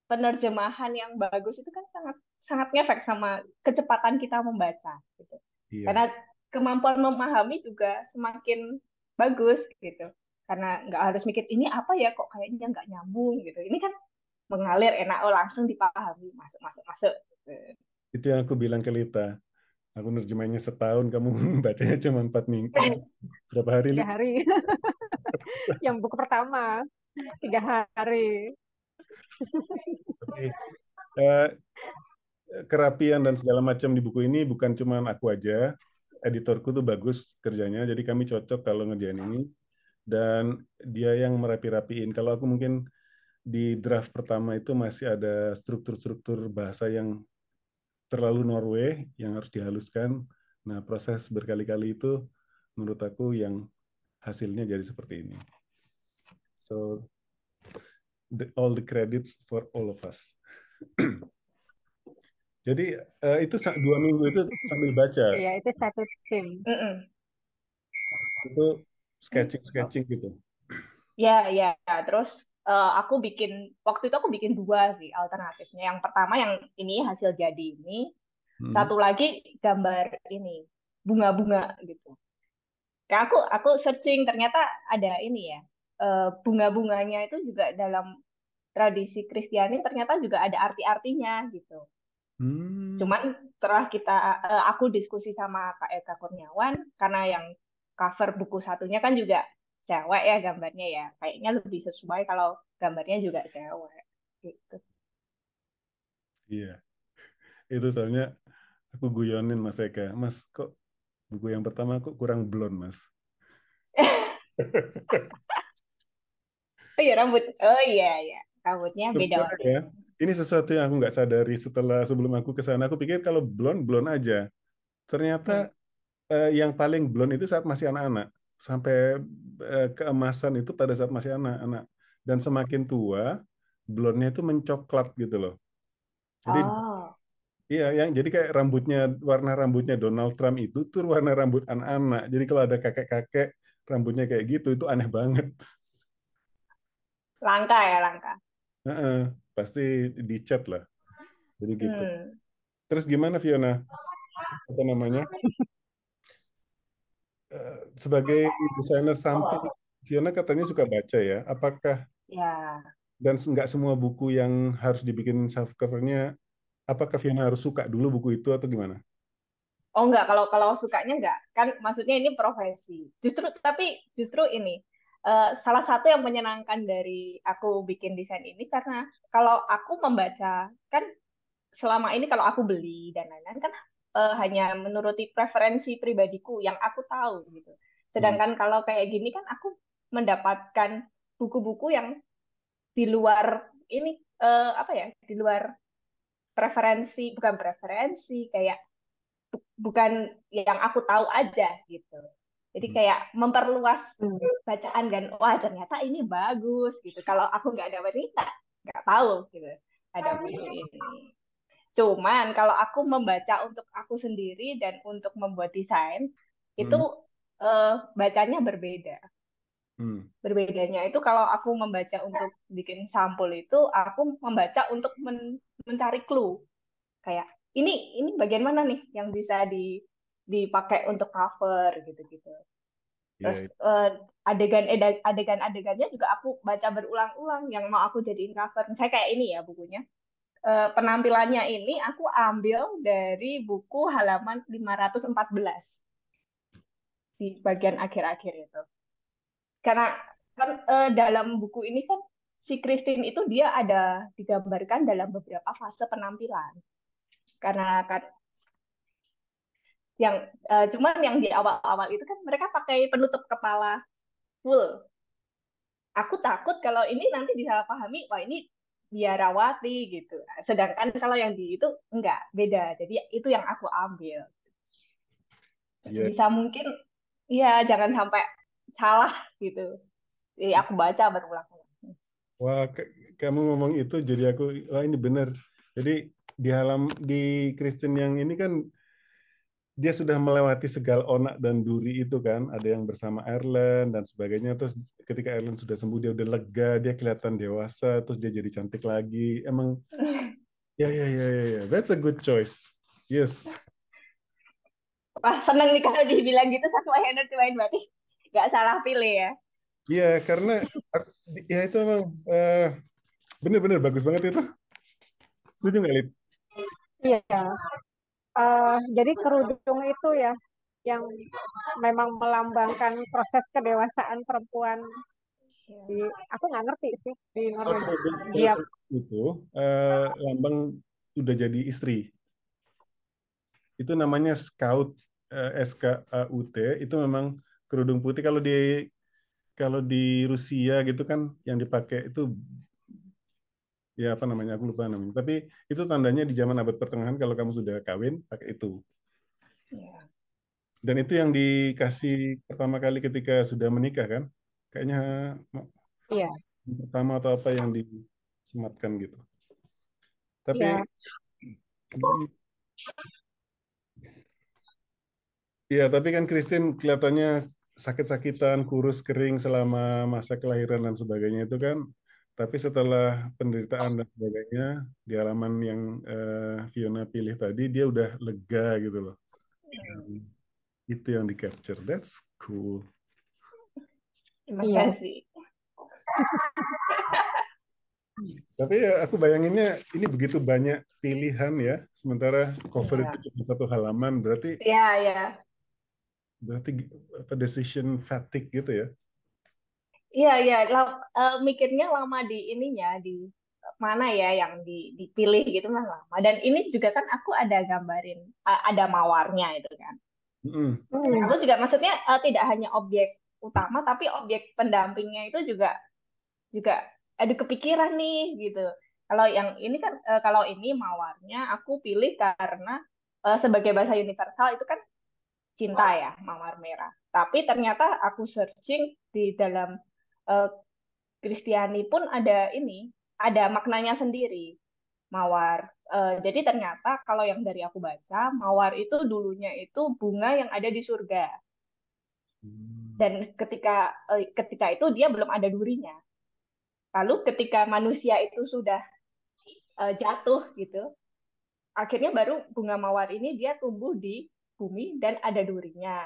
penerjemahan yang bagus itu kan sangat sangat ngefek sama kecepatan kita membaca gitu. Iya, Karena kemampuan memahami juga semakin bagus gitu. Karena nggak harus mikir ini apa ya kok kayaknya nggak nyambung gitu. Ini kan mengalir enak, oh langsung dipahami, masuk masuk masuk gitu. itu yang aku bilang ke Lita. Aku nerjemahnya setahun, kamu bacanya cuma 4 minggu. Berapa hari, Tiga Lit? hari. Yang buku pertama 3 hari. Tapi eh, kerapian dan segala macam di buku ini bukan cuma aku aja. Editorku tuh bagus kerjanya, jadi kami cocok kalau ngerjain ini. Dan dia yang merapi-rapiin. Kalau aku mungkin di draft pertama itu masih ada struktur-struktur bahasa yang terlalu Norway yang harus dihaluskan. Nah, proses berkali-kali itu menurut aku yang hasilnya jadi seperti ini. So, all the credits for all of us. Jadi itu 2 minggu itu sambil baca, Iya, itu satu tim. Mm-mm. itu sketching-sketching gitu. Ya, ya. Terus aku bikin waktu itu aku bikin dua sih alternatifnya. Yang pertama yang ini hasil jadi ini, Hmm. satu lagi gambar ini bunga-bunga gitu. Kayak aku searching ternyata ada ini ya bunga-bunganya itu juga dalam tradisi Kristiani ternyata juga ada arti-artinya gitu. Hmm. Cuman setelah aku diskusi sama Kak Eka Kurniawan karena yang cover buku satunya kan juga cewek ya gambarnya ya. Kayaknya lebih sesuai kalau gambarnya juga cewek gitu. Iya, itu soalnya aku guyonin Mas Eka. Mas, kok buku yang pertama kok kurang blond, Mas? Oh iya rambut. Oh iya iya. Rambutnya beda Sebetulnya warna. ya, ini sesuatu yang aku nggak sadari setelah sebelum aku ke sana. Aku pikir kalau blond, blond aja. Ternyata Hmm. yang paling blond itu saat masih anak-anak. Sampai keemasan itu pada saat masih anak-anak. Dan semakin tua, blondnya itu mencoklat gitu loh. Jadi Oh, iya, yang jadi kayak warna rambutnya Donald Trump itu tuh warna rambut anak-anak. Jadi kalau ada kakek-kakek rambutnya kayak gitu, itu aneh banget. langka ya langka. Heeh, pasti dicat lah. Jadi gitu. Hmm. Terus gimana Fiona? Apa namanya? Sebagai desainer samping, Fiona katanya suka baca ya. Apakah Ya. dan nggak semua buku yang harus dibikin soft covernya, apakah Fiona harus suka dulu buku itu atau gimana? Oh enggak, kalau kalau sukanya enggak. Kan maksudnya ini profesi. Justru ini salah satu yang menyenangkan dari aku bikin desain ini karena kalau aku membaca kan selama ini kalau aku beli dan lain-lain kan hanya menuruti preferensi pribadiku yang aku tahu gitu. Hmm. Sedangkan kalau kayak gini kan aku mendapatkan buku-buku yang di luar ini apa ya? Di luar bukan preferensi kayak bukan yang aku tahu aja gitu. Jadi Hmm. kayak memperluas Hmm. bacaan dan wah ternyata ini bagus gitu. Kalau aku nggak dapat ini nggak tahu gitu. ada buku ini. Cuman kalau aku membaca untuk aku sendiri dan untuk membuat desain, itu bacanya berbeda. Berbedanya itu kalau aku membaca untuk bikin sampul itu, aku membaca untuk mencari clue. Kayak ini bagian mana nih yang bisa dipakai untuk cover gitu-gitu. Terus adegan-adegannya juga aku baca berulang-ulang yang mau aku jadiin cover. Misalnya kayak ini ya bukunya. Penampilannya ini aku ambil dari buku halaman 514 di bagian akhir-akhir itu. Karena kan dalam buku ini kan si Christine itu dia ada digambarkan dalam beberapa fase penampilan. Karena kan yang cuman yang di awal-awal itu kan mereka pakai penutup kepala full. Aku takut kalau ini nanti disalahpahami, wah ini biarawati gitu. Sedangkan kalau yang di itu enggak, beda. Jadi itu yang aku ambil. Sebisa mungkin ya jangan sampai salah gitu. Jadi aku baca berulang-ulang. Wah, kamu ngomong itu jadi aku, wah ini benar. Jadi di Kristen yang ini kan dia sudah melewati segala onak dan duri itu kan, ada yang bersama Erlen dan sebagainya. Terus ketika Erlen sudah sembuh, dia udah lega, dia kelihatan dewasa, terus dia jadi cantik lagi. Emang, ya, that's a good choice. Yes. Wah, seneng nih kalau dibilang gitu sama Henry Tuain, berarti nggak salah pilih ya. Iya, karena ya itu emang bener-bener bagus banget itu. Setuju nggak, Lip? Iya. Jadi kerudung itu ya yang memang melambangkan proses kedewasaan perempuan. Aku nggak ngerti sih di Norwegia. Itu lambang udah jadi istri. Itu namanya Scout, SKAUT. Itu memang kerudung putih. Kalau di Rusia gitu kan yang dipakai itu ya apa namanya, aku lupa namanya. Tapi itu tandanya di zaman abad pertengahan kalau kamu sudah kawin pakai itu. Dan itu yang dikasih pertama kali ketika sudah menikah kan? Kayaknya Iya. pertama atau apa yang disematkan gitu. Tapi Iya. ya, tapi kan Christine kelihatannya sakit-sakitan, kurus, kering selama masa kelahiran dan sebagainya itu kan. Tapi setelah penderitaan dan sebagainya, di halaman yang Fiona pilih tadi, dia udah lega gitu loh. Itu yang di-capture. That's cool. Terima kasih. Tapi ya aku bayanginnya ini begitu banyak pilihan ya, sementara cover itu cuma satu halaman, berarti apa decision fatigue gitu ya? Iya, mikirnya lama di ininya, di mana ya yang dipilih gitu mah lama. Dan ini juga kan aku ada gambarin, ada mawarnya itu kan. Aku juga maksudnya tidak hanya objek utama, tapi objek pendampingnya itu juga ada kepikiran nih gitu. Kalau yang ini kan kalau ini mawarnya aku pilih karena sebagai bahasa universal itu kan cinta ya, mawar merah. Tapi ternyata aku searching di dalam Kristiani pun ada maknanya sendiri, mawar. Jadi ternyata kalau yang dari aku baca, mawar itu dulunya itu bunga yang ada di surga. Dan ketika itu dia belum ada durinya. Lalu ketika manusia itu sudah jatuh gitu, akhirnya baru bunga mawar ini dia tumbuh di bumi dan ada durinya.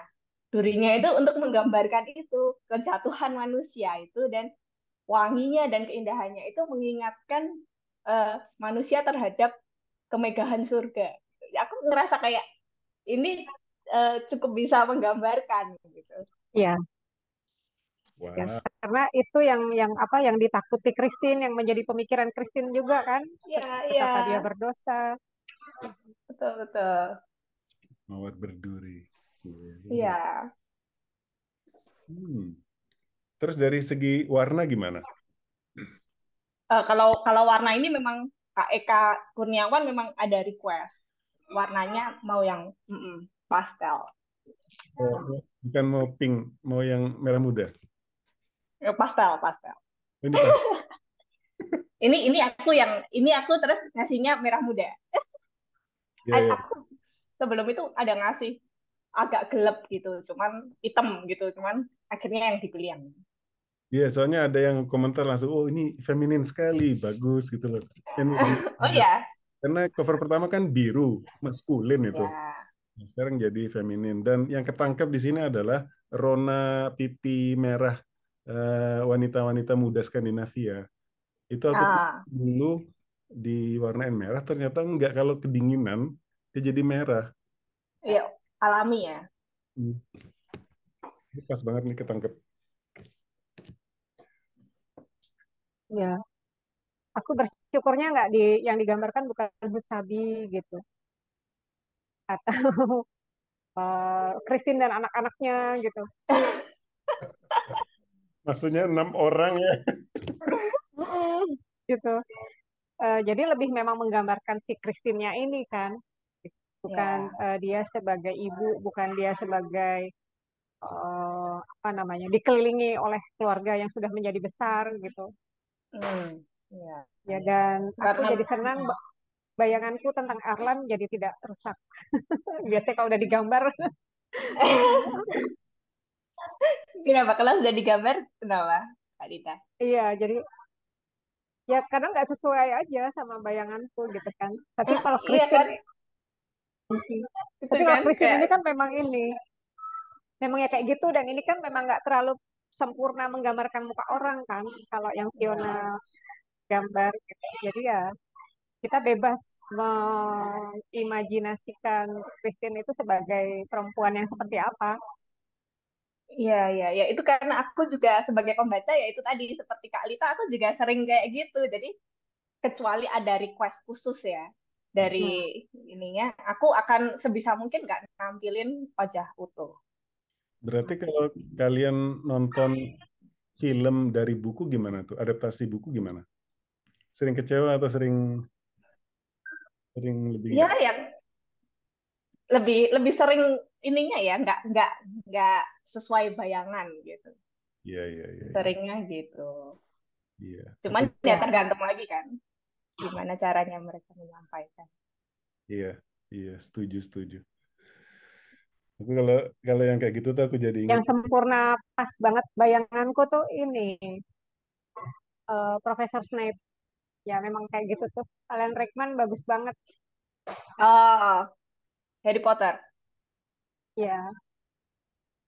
Durinya itu untuk menggambarkan itu kejatuhan manusia itu, dan wanginya dan keindahannya itu mengingatkan manusia terhadap kemegahan surga. Aku ngerasa kayak ini cukup bisa menggambarkan gitu. Iya. Wow. Ya, karena itu yang apa yang ditakuti Christine, yang menjadi pemikiran Christine juga kan, ketika dia berdosa. Betul. Mawar berduri. Iya. Terus dari segi warna gimana? Kalau warna ini memang Kak Eka Kurniawan memang ada request warnanya mau yang pastel. Bukan mau pink, mau yang merah muda. Pastel. Ini pastel. Ini aku terus ngasihnya merah muda. Iya, iya. Aku sebelum itu ada ngasih agak gelap gitu, cuman hitam gitu, cuman akhirnya yang dipilih yang Iya, soalnya ada yang komentar langsung, oh ini feminin sekali, bagus gitu loh. Ini lebih oh ada. ya, Karena cover pertama kan biru, maskulin itu. ya, Nah, sekarang jadi feminin. Dan yang ketangkep di sini adalah Rona pipi merah, wanita-wanita muda Skandinavia. Itu aku ah, dulu diwarnain merah, ternyata enggak, kalau kedinginan dia jadi merah. ya alami ya. Hmm, Pas banget nih ketangkep. Ya, aku bersyukurnya nggak yang digambarkan bukan Husabi gitu, atau Christine dan anak-anaknya gitu. Maksudnya 6 orang ya. Gitu. Jadi lebih memang menggambarkan si Christine-nya ini kan, bukan Ya, dia sebagai ibu, bukan dia sebagai apa namanya, dikelilingi oleh keluarga yang sudah menjadi besar gitu. hmm, ya, Ya, ya. dan aku Karena jadi senang bayanganku tentang Erlan jadi tidak rusak. Biasanya kalau udah digambar, kenapa kalau sudah digambar, kenapa, Kak Dita? iya, jadi ya kadang nggak sesuai aja sama bayanganku gitu kan. Tapi kalau Iya Christine, kan, itu tapi kalau kan Christine kayak ini kan memang memang ya kayak gitu, dan ini kan memang nggak terlalu sempurna menggambarkan muka orang kan. Kalau yang ya, Fiona gambar gitu. Jadi ya kita bebas mengimajinasikan Christine itu sebagai perempuan yang seperti apa. iya, iya, ya. Itu karena aku juga sebagai pembaca ya itu tadi seperti Kak Lita, aku juga sering kayak gitu. Jadi kecuali ada request khusus ya dari Hmm. ininya, aku akan sebisa mungkin nggak nampilin wajah utuh. Berarti kalau kalian nonton film dari buku gimana tuh? Adaptasi buku gimana? Sering kecewa atau sering sering lebih Ya, enggak? yang lebih lebih sering ininya ya nggak sesuai bayangan gitu. Iya, iya, iya, iya. Seringnya gitu. Iya. Aku Cuman ya Ya, tergantung lagi kan gimana caranya mereka menyampaikan. iya, iya, setuju, setuju. Aku kalau kalau yang kayak gitu tuh aku jadi inget. yang sempurna pas banget bayanganku tuh ini Profesor Snape. Ya memang kayak gitu tuh. Alan Rickman bagus banget. Oh, Harry Potter. Ya,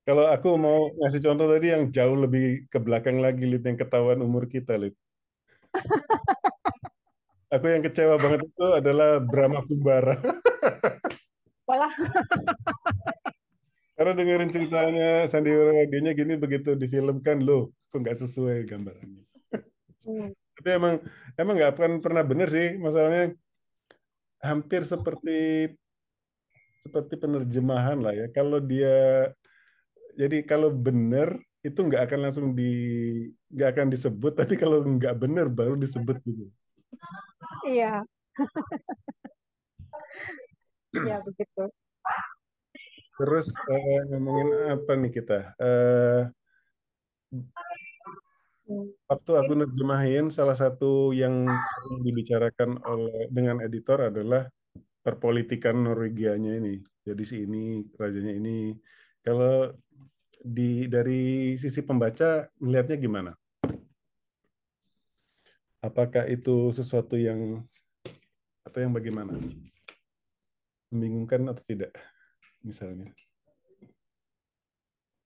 Kalau aku mau ngasih contoh tadi yang jauh lebih ke belakang lagi, Lid, yang ketahuan umur kita, Lid. Aku yang kecewa banget itu adalah Brahma Kumbara. walah. Karena dengerin ceritanya Sandiwara Wadinya gini, begitu difilmkan, loh, kok nggak sesuai gambarannya. Hmm, Tapi emang emang nggak akan pernah bener sih, masalahnya hampir seperti seperti penerjemahan lah ya. Kalau dia jadi kalau bener itu nggak akan disebut, tapi kalau nggak bener baru disebut gitu. iya, ya begitu. Terus ngomongin apa nih kita? Hmm. Waktu aku nerjemahin, salah satu yang sering dibicarakan dengan editor adalah perpolitikan Norwegianya ini. Jadi si ini, rajanya ini. Kalau dari sisi pembaca, melihatnya gimana? Apakah itu sesuatu yang atau yang bagaimana? Membingungkan atau tidak, misalnya?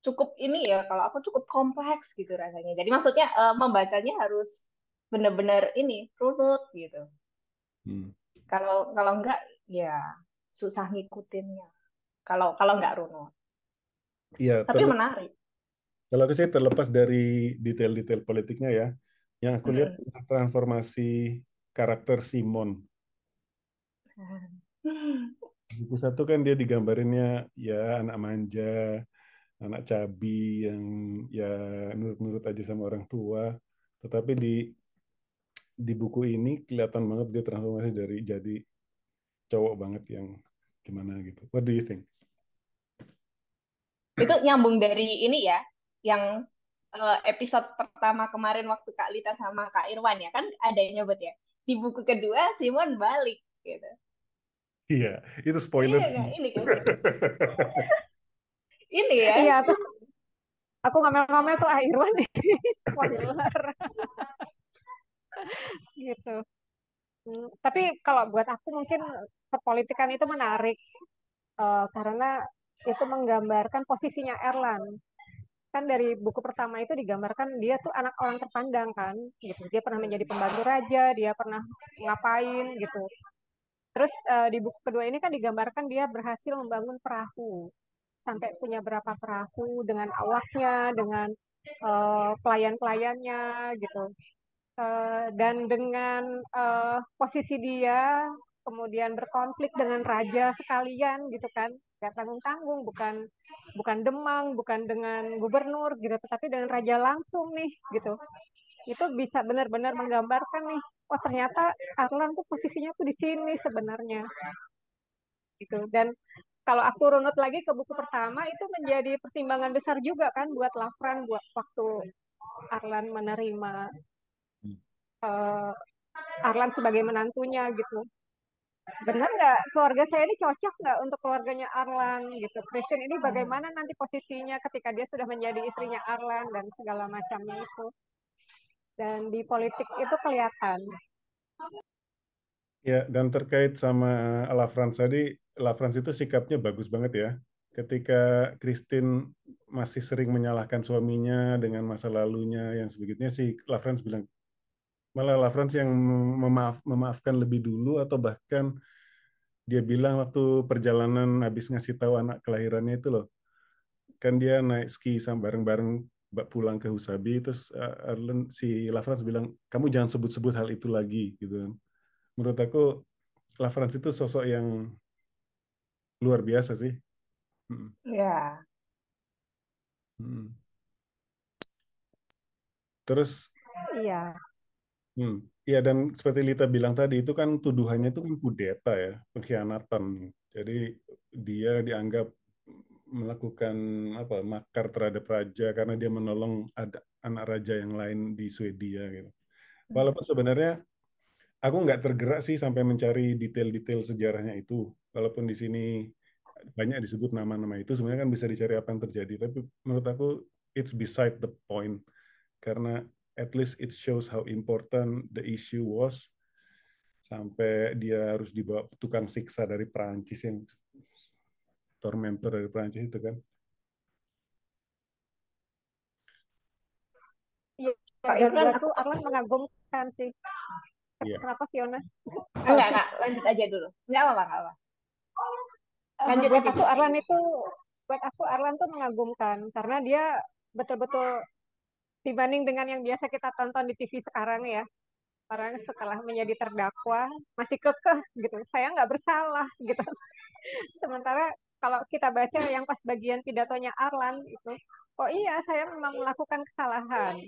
Cukup ini ya, kalau aku cukup kompleks gitu rasanya. Jadi maksudnya membacanya harus benar-benar ini runut gitu. Hmm. Kalau kalau enggak ya susah ngikutinnya. Kalau kalau enggak runut. Iya, Tapi menarik. kalau aku sih terlepas dari detail-detail politiknya ya, yang aku lihat Mm-mm. transformasi karakter Simon. Buku satu kan dia digambarinnya ya anak manja, anak cabi yang ya nurut-nurut aja sama orang tua. Tetapi di buku ini kelihatan banget dia transformasi dari jadi cowok banget yang gimana gitu. What do you think? Itu nyambung dari ini ya, yang episode pertama kemarin waktu Kak Lita sama Kak Irwan ya kan ada yang nyebut ya. Di buku kedua Simon balik gitu. Iya, itu spoiler. Iya nggak ini kan ini ya. Iya, terus aku ngomel-ngomel tuh Irwan nih, spoiler gitu. Tapi kalau buat aku mungkin perpolitikan itu menarik karena itu menggambarkan posisinya Erland. Kan dari buku pertama itu digambarkan dia tuh anak orang terpandang kan, gitu. Dia pernah menjadi pembantu raja, dia pernah ngapain gitu. Terus di buku kedua ini kan digambarkan dia berhasil membangun perahu. Sampai punya berapa perahu dengan awaknya, dengan pelayan-pelayannya gitu. Dan dengan posisi dia kemudian berkonflik dengan raja sekalian gitu kan, gak tanggung-tanggung, bukan bukan Demang, bukan dengan gubernur gitu, tetapi dengan raja langsung nih gitu. Itu bisa benar-benar menggambarkan nih, oh ternyata Arlan tuh posisinya tuh di sini sebenarnya gitu. Dan kalau aku runut lagi ke buku pertama itu menjadi pertimbangan besar juga kan buat Lafran buat waktu Arlan menerima uh, Arlan sebagai menantunya gitu. Benar nggak keluarga saya ini cocok nggak untuk keluarganya Arlan gitu. Christine ini bagaimana nanti posisinya ketika dia sudah menjadi istrinya Arlan dan segala macamnya itu. Dan di politik itu kelihatan. Ya, dan terkait sama La France tadi, La France itu sikapnya bagus banget ya. Ketika Christine masih sering menyalahkan suaminya dengan masa lalunya yang sebegitunya sih, La France bilang, malah La France yang memaafkan lebih dulu atau bahkan dia bilang waktu perjalanan habis ngasih tahu anak kelahirannya itu loh, kan dia naik ski sama bareng-bareng pulang ke Husabi, terus si La France bilang, kamu jangan sebut-sebut hal itu lagi gitu kan. Menurut aku La France itu sosok yang luar biasa sih. Hmm. Ya. Hmm. Terus, Iya. ya dan seperti Lita bilang tadi itu kan tuduhannya itu kan kudeta ya, pengkhianatan. Jadi dia dianggap melakukan apa makar terhadap raja karena dia menolong ada anak raja yang lain di Swedia gitu. Walaupun sebenarnya aku nggak tergerak sih sampai mencari detail-detail sejarahnya itu. Walaupun di sini banyak disebut nama-nama itu, sebenarnya kan bisa dicari apa yang terjadi. Tapi menurut aku it's beside the point karena at least it shows how important the issue was sampai dia harus dibawa tukang siksa dari Perancis yang tormentor dari Perancis itu kan. Iya, Kak dan Irwan buatku aku Arlan mengagumkan sih. Iya. Kenapa Fiona? enggak lanjut aja dulu. Enggak apa-apa, enggak apa. Lanjut buat aja aku dulu. Arlan itu buat aku Arlan tuh mengagumkan karena dia betul-betul dibanding dengan yang biasa kita tonton di TV sekarang ya, orang setelah menjadi terdakwa masih kekeh gitu, saya nggak bersalah gitu. Sementara kalau kita baca yang pas bagian pidatonya Arlan itu, oh iya saya memang melakukan kesalahan,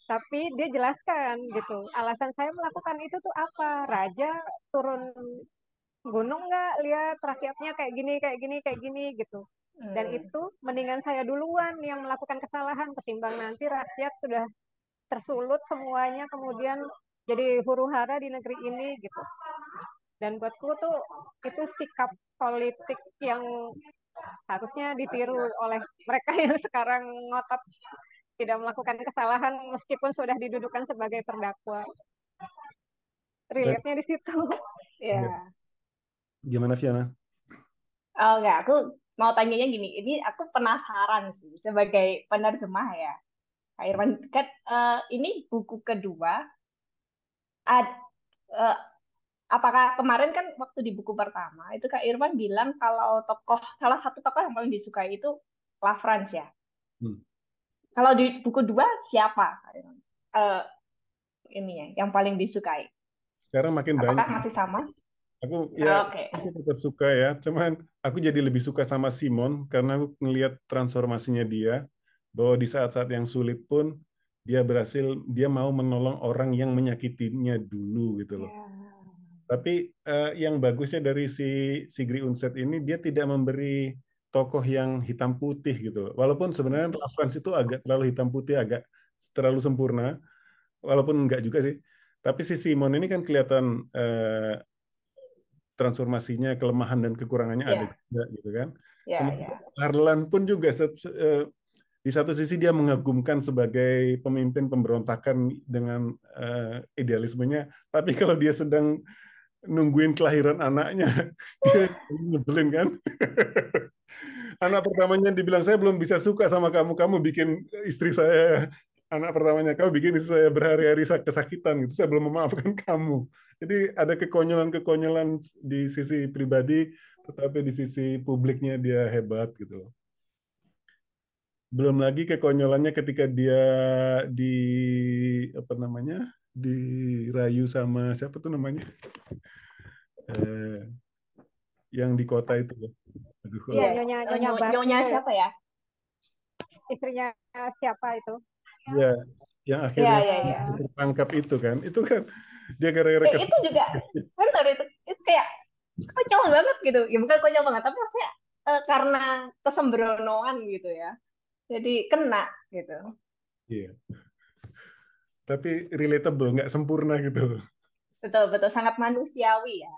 tapi dia jelaskan gitu alasan saya melakukan itu tuh apa, raja turun gunung nggak lihat rakyatnya kayak gini kayak gini kayak gini gitu, dan itu mendingan saya duluan yang melakukan kesalahan ketimbang nanti rakyat sudah tersulut semuanya kemudian jadi huru hara di negeri ini gitu. Dan buatku tuh itu sikap politik yang harusnya ditiru oleh mereka yang sekarang ngotot tidak melakukan kesalahan meskipun sudah didudukan sebagai terdakwa. Dan, Relate-nya di situ. ya. Ya. Gimana Fiona? Oh enggak, aku mau tanyanya gini. Ini aku penasaran sih sebagai penerjemah ya. Kak Irwan kan ini buku kedua ad, eh, apakah kemarin kan waktu di buku pertama itu Kak Irwan bilang kalau tokoh salah satu tokoh yang paling disukai itu La France ya. Hmm. Kalau di buku dua siapa Kak Irwan? Eh, ini ya yang paling disukai. Sekarang makin banyak. Apakah masih sama? Aku ya Oke. masih tetap suka ya, cuman aku jadi lebih suka sama Simon karena aku ngelihat transformasinya dia bahwa di saat-saat yang sulit pun dia berhasil, dia mau menolong orang yang menyakitinya dulu gitu loh. Ya. Tapi yang bagusnya dari si Sigrid Undset ini dia tidak memberi tokoh yang hitam putih gitu loh. Walaupun sebenarnya Lafrance itu agak terlalu hitam putih, agak terlalu sempurna, walaupun enggak juga sih. Tapi si Simon ini kan kelihatan transformasinya, kelemahan dan kekurangannya ada Ya, juga gitu kan. ya, Sementara ya. Harlan pun juga di satu sisi dia mengagumkan sebagai pemimpin pemberontakan dengan idealismenya, tapi kalau dia sedang nungguin kelahiran anaknya, dia nyebelin kan. Anak pertamanya dibilang saya belum bisa suka sama kamu, kamu bikin istri saya, anak pertamanya kamu bikin istri saya berhari-hari kesakitan gitu, saya belum memaafkan kamu. Jadi ada kekonyolan-kekonyolan di sisi pribadi, tetapi di sisi publiknya dia hebat gitu loh. Belum lagi kekonyolannya ketika dia di apa namanya, dirayu sama siapa tuh namanya, eh, yang di kota itu loh. Aduh, Iya, Iya, Nyonya Nyonya Bar nyonya itu ya, siapa ya? istrinya siapa itu? ya, yang Iya, akhirnya iya, iya. tertangkap itu kan dia gara-gara Itu juga benar itu kayak konyol banget gitu. Ya bukan konyol banget, tapi maksudnya karena kesembronoan gitu ya. Jadi kena gitu. iya, tapi relatable, nggak sempurna gitu. Betul, betul sangat manusiawi ya.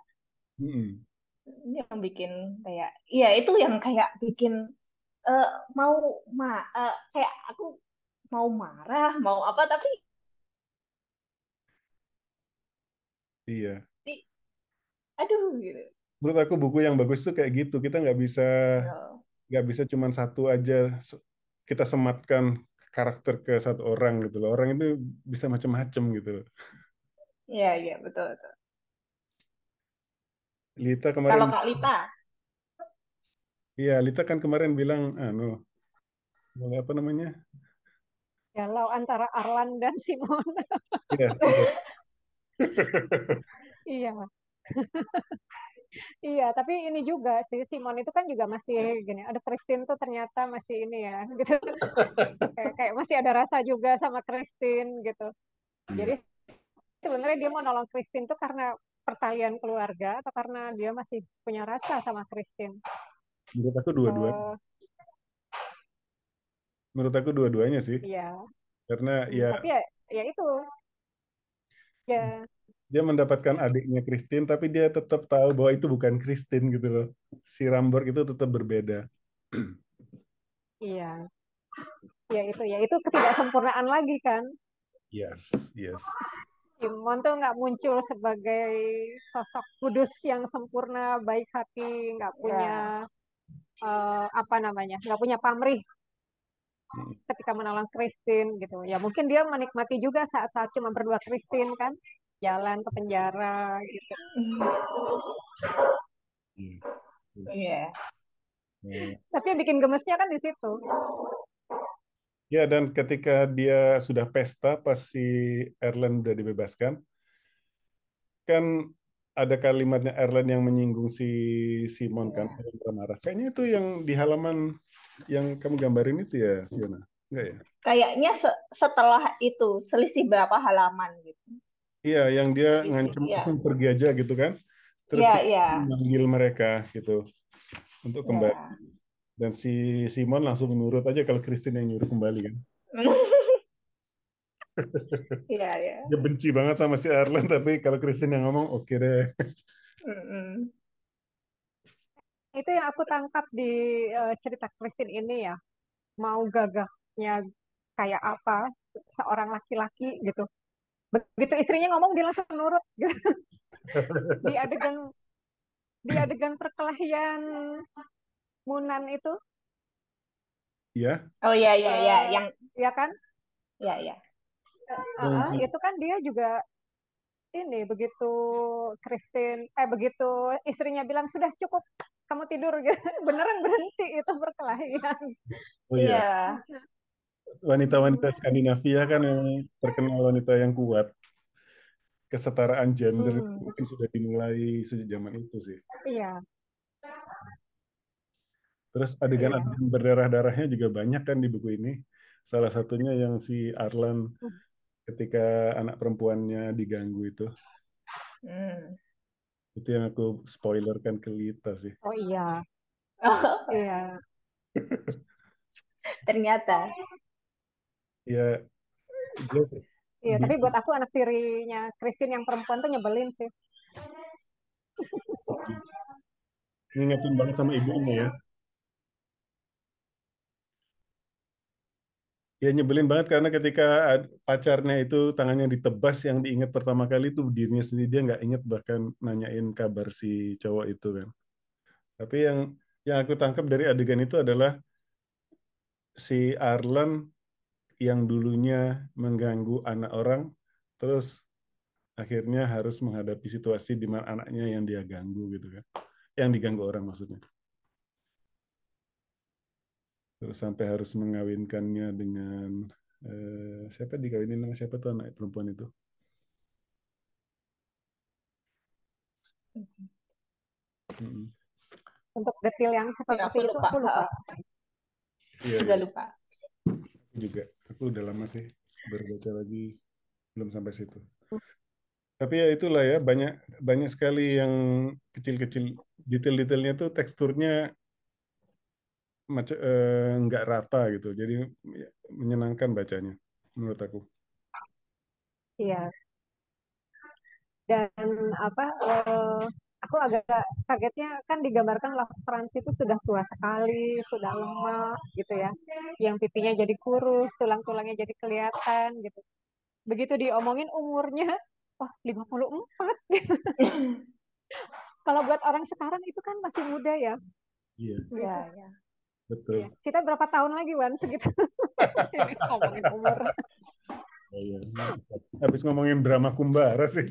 Mm-mm. Ini yang bikin kayak, iya itu yang kayak bikin eh, mau kayak aku mau marah, mau apa, tapi Iya, aduh gitu. menurut aku buku yang bagus tuh kayak gitu, kita Betul. nggak bisa cuman satu aja kita sematkan karakter ke satu orang gitu loh. Orang itu bisa macam-macam gitu loh. Iya, iya, betul, betul. Lita kemarin, Kalau Kak Lita, iya Lita kan kemarin bilang, anu, apa namanya? Galau antara Arlan dan Simon. Iya, iya. Iya, iya. Tapi ini juga sih Simon itu kan juga masih gini. Ada Christine tuh ternyata masih ini ya, gitu. Kayak masih ada rasa juga sama Christine gitu. Jadi Iya. sebenarnya dia mau nolong Christine tuh karena pertalian keluarga atau karena dia masih punya rasa sama Christine. Menurut aku dua-duanya. Oh, Menurut aku dua-duanya sih. iya. Karena ya Tapi ya, ya itu ya, dia mendapatkan adiknya Christine, tapi dia tetap tahu bahwa itu bukan Christine gitu loh. Si Ramborg itu tetap berbeda. iya, ya itu ketidaksempurnaan lagi kan. Yes, yes. Simon tuh nggak muncul sebagai sosok kudus yang sempurna, baik hati, nggak punya ya. apa namanya, nggak punya pamrih Hmm. ketika menolong Christine gitu. Ya mungkin dia menikmati juga saat-saat cuma berdua Christine kan, jalan ke penjara gitu. Iya. Iya. Iya. Tapi yang bikin gemesnya kan di situ. Ya, dan ketika dia sudah pesta, pas si Erland udah dibebaskan, kan ada kalimatnya Erland yang menyinggung si Simon kan, Iya. Erland marah. Kayaknya itu yang di halaman yang kamu gambarin itu ya, Fiona? Enggak ya? Kayaknya setelah itu selisih berapa halaman gitu. Iya, yang dia Selisih. ngancem Iya. pergi aja gitu kan. Terus Iya, si iya. manggil mereka gitu untuk kembali. Iya. Dan si Simon langsung nurut aja kalau Christine yang nyuruh kembali kan. Iya, iya. Dia benci banget sama si Erland, tapi kalau Christine yang ngomong, oke deh. Mm-mm. Itu yang aku tangkap di cerita Christine ini ya. Mau gagahnya kayak apa seorang laki-laki gitu. Begitu istrinya ngomong dia langsung nurut gitu. Di adegan di adegan perkelahian Munan itu Ya, Oh iya, iya, iya. eh, Yang, ya kan. iya, iya. yang Itu kan dia juga ini begitu begitu istrinya bilang sudah cukup kamu tidur gitu. Beneran berhenti itu perkelahian. oh Iya. iya, wanita-wanita Skandinavia kan memang terkenal wanita yang kuat. Kesetaraan gender itu Hmm, mungkin sudah dimulai sejak zaman itu sih. iya, Terus iya. adegan-adegan berdarah-darahnya juga banyak kan di buku ini. Salah satunya yang si Arlan ketika anak perempuannya diganggu itu. Hmm. Itu yang aku spoilerkan ke Lita sih. Oh iya. Oh, Iya. ternyata. Ya, dia Iya, di tapi buat aku anak tirinya Christine yang perempuan tuh nyebelin sih. ngingetin banget sama ibunya ya. Ya nyebelin banget karena ketika pacarnya itu tangannya ditebas, yang diingat pertama kali itu dirinya sendiri, dia nggak inget bahkan nanyain kabar si cowok itu kan. Tapi yang aku tangkap dari adegan itu adalah si Arlan yang dulunya mengganggu anak orang, terus akhirnya harus menghadapi situasi di mana anaknya yang dia ganggu gitu kan, yang diganggu orang maksudnya. Terus sampai harus mengawinkannya dengan siapa, dikawinin sama siapa tuh anak perempuan itu? Mm-mm. Untuk detail yang Ya, seperti aku itu lupa. aku lupa. Iya, Juga iya. lupa. Aku juga. Aku udah lama sih berbaca lagi, belum sampai situ. Tapi ya itulah ya, banyak banyak sekali yang kecil-kecil, detail-detailnya tuh teksturnya macam nggak rata gitu. Jadi ya, menyenangkan bacanya menurut aku. Iya. Dan apa aku agak kagetnya kan digambarkan Lafrance itu sudah tua sekali, sudah lemah gitu ya. Yang pipinya jadi kurus, tulang-tulangnya jadi kelihatan gitu. Begitu diomongin umurnya, wah 54. Kalau buat orang sekarang itu kan masih muda ya, Iya, gitu. Ya, ya. Ya. betul. Kita berapa tahun lagi, Wan, segitu? Ini ngomongin umur. Oh, iya. Habis ngomongin drama Kumbara sih.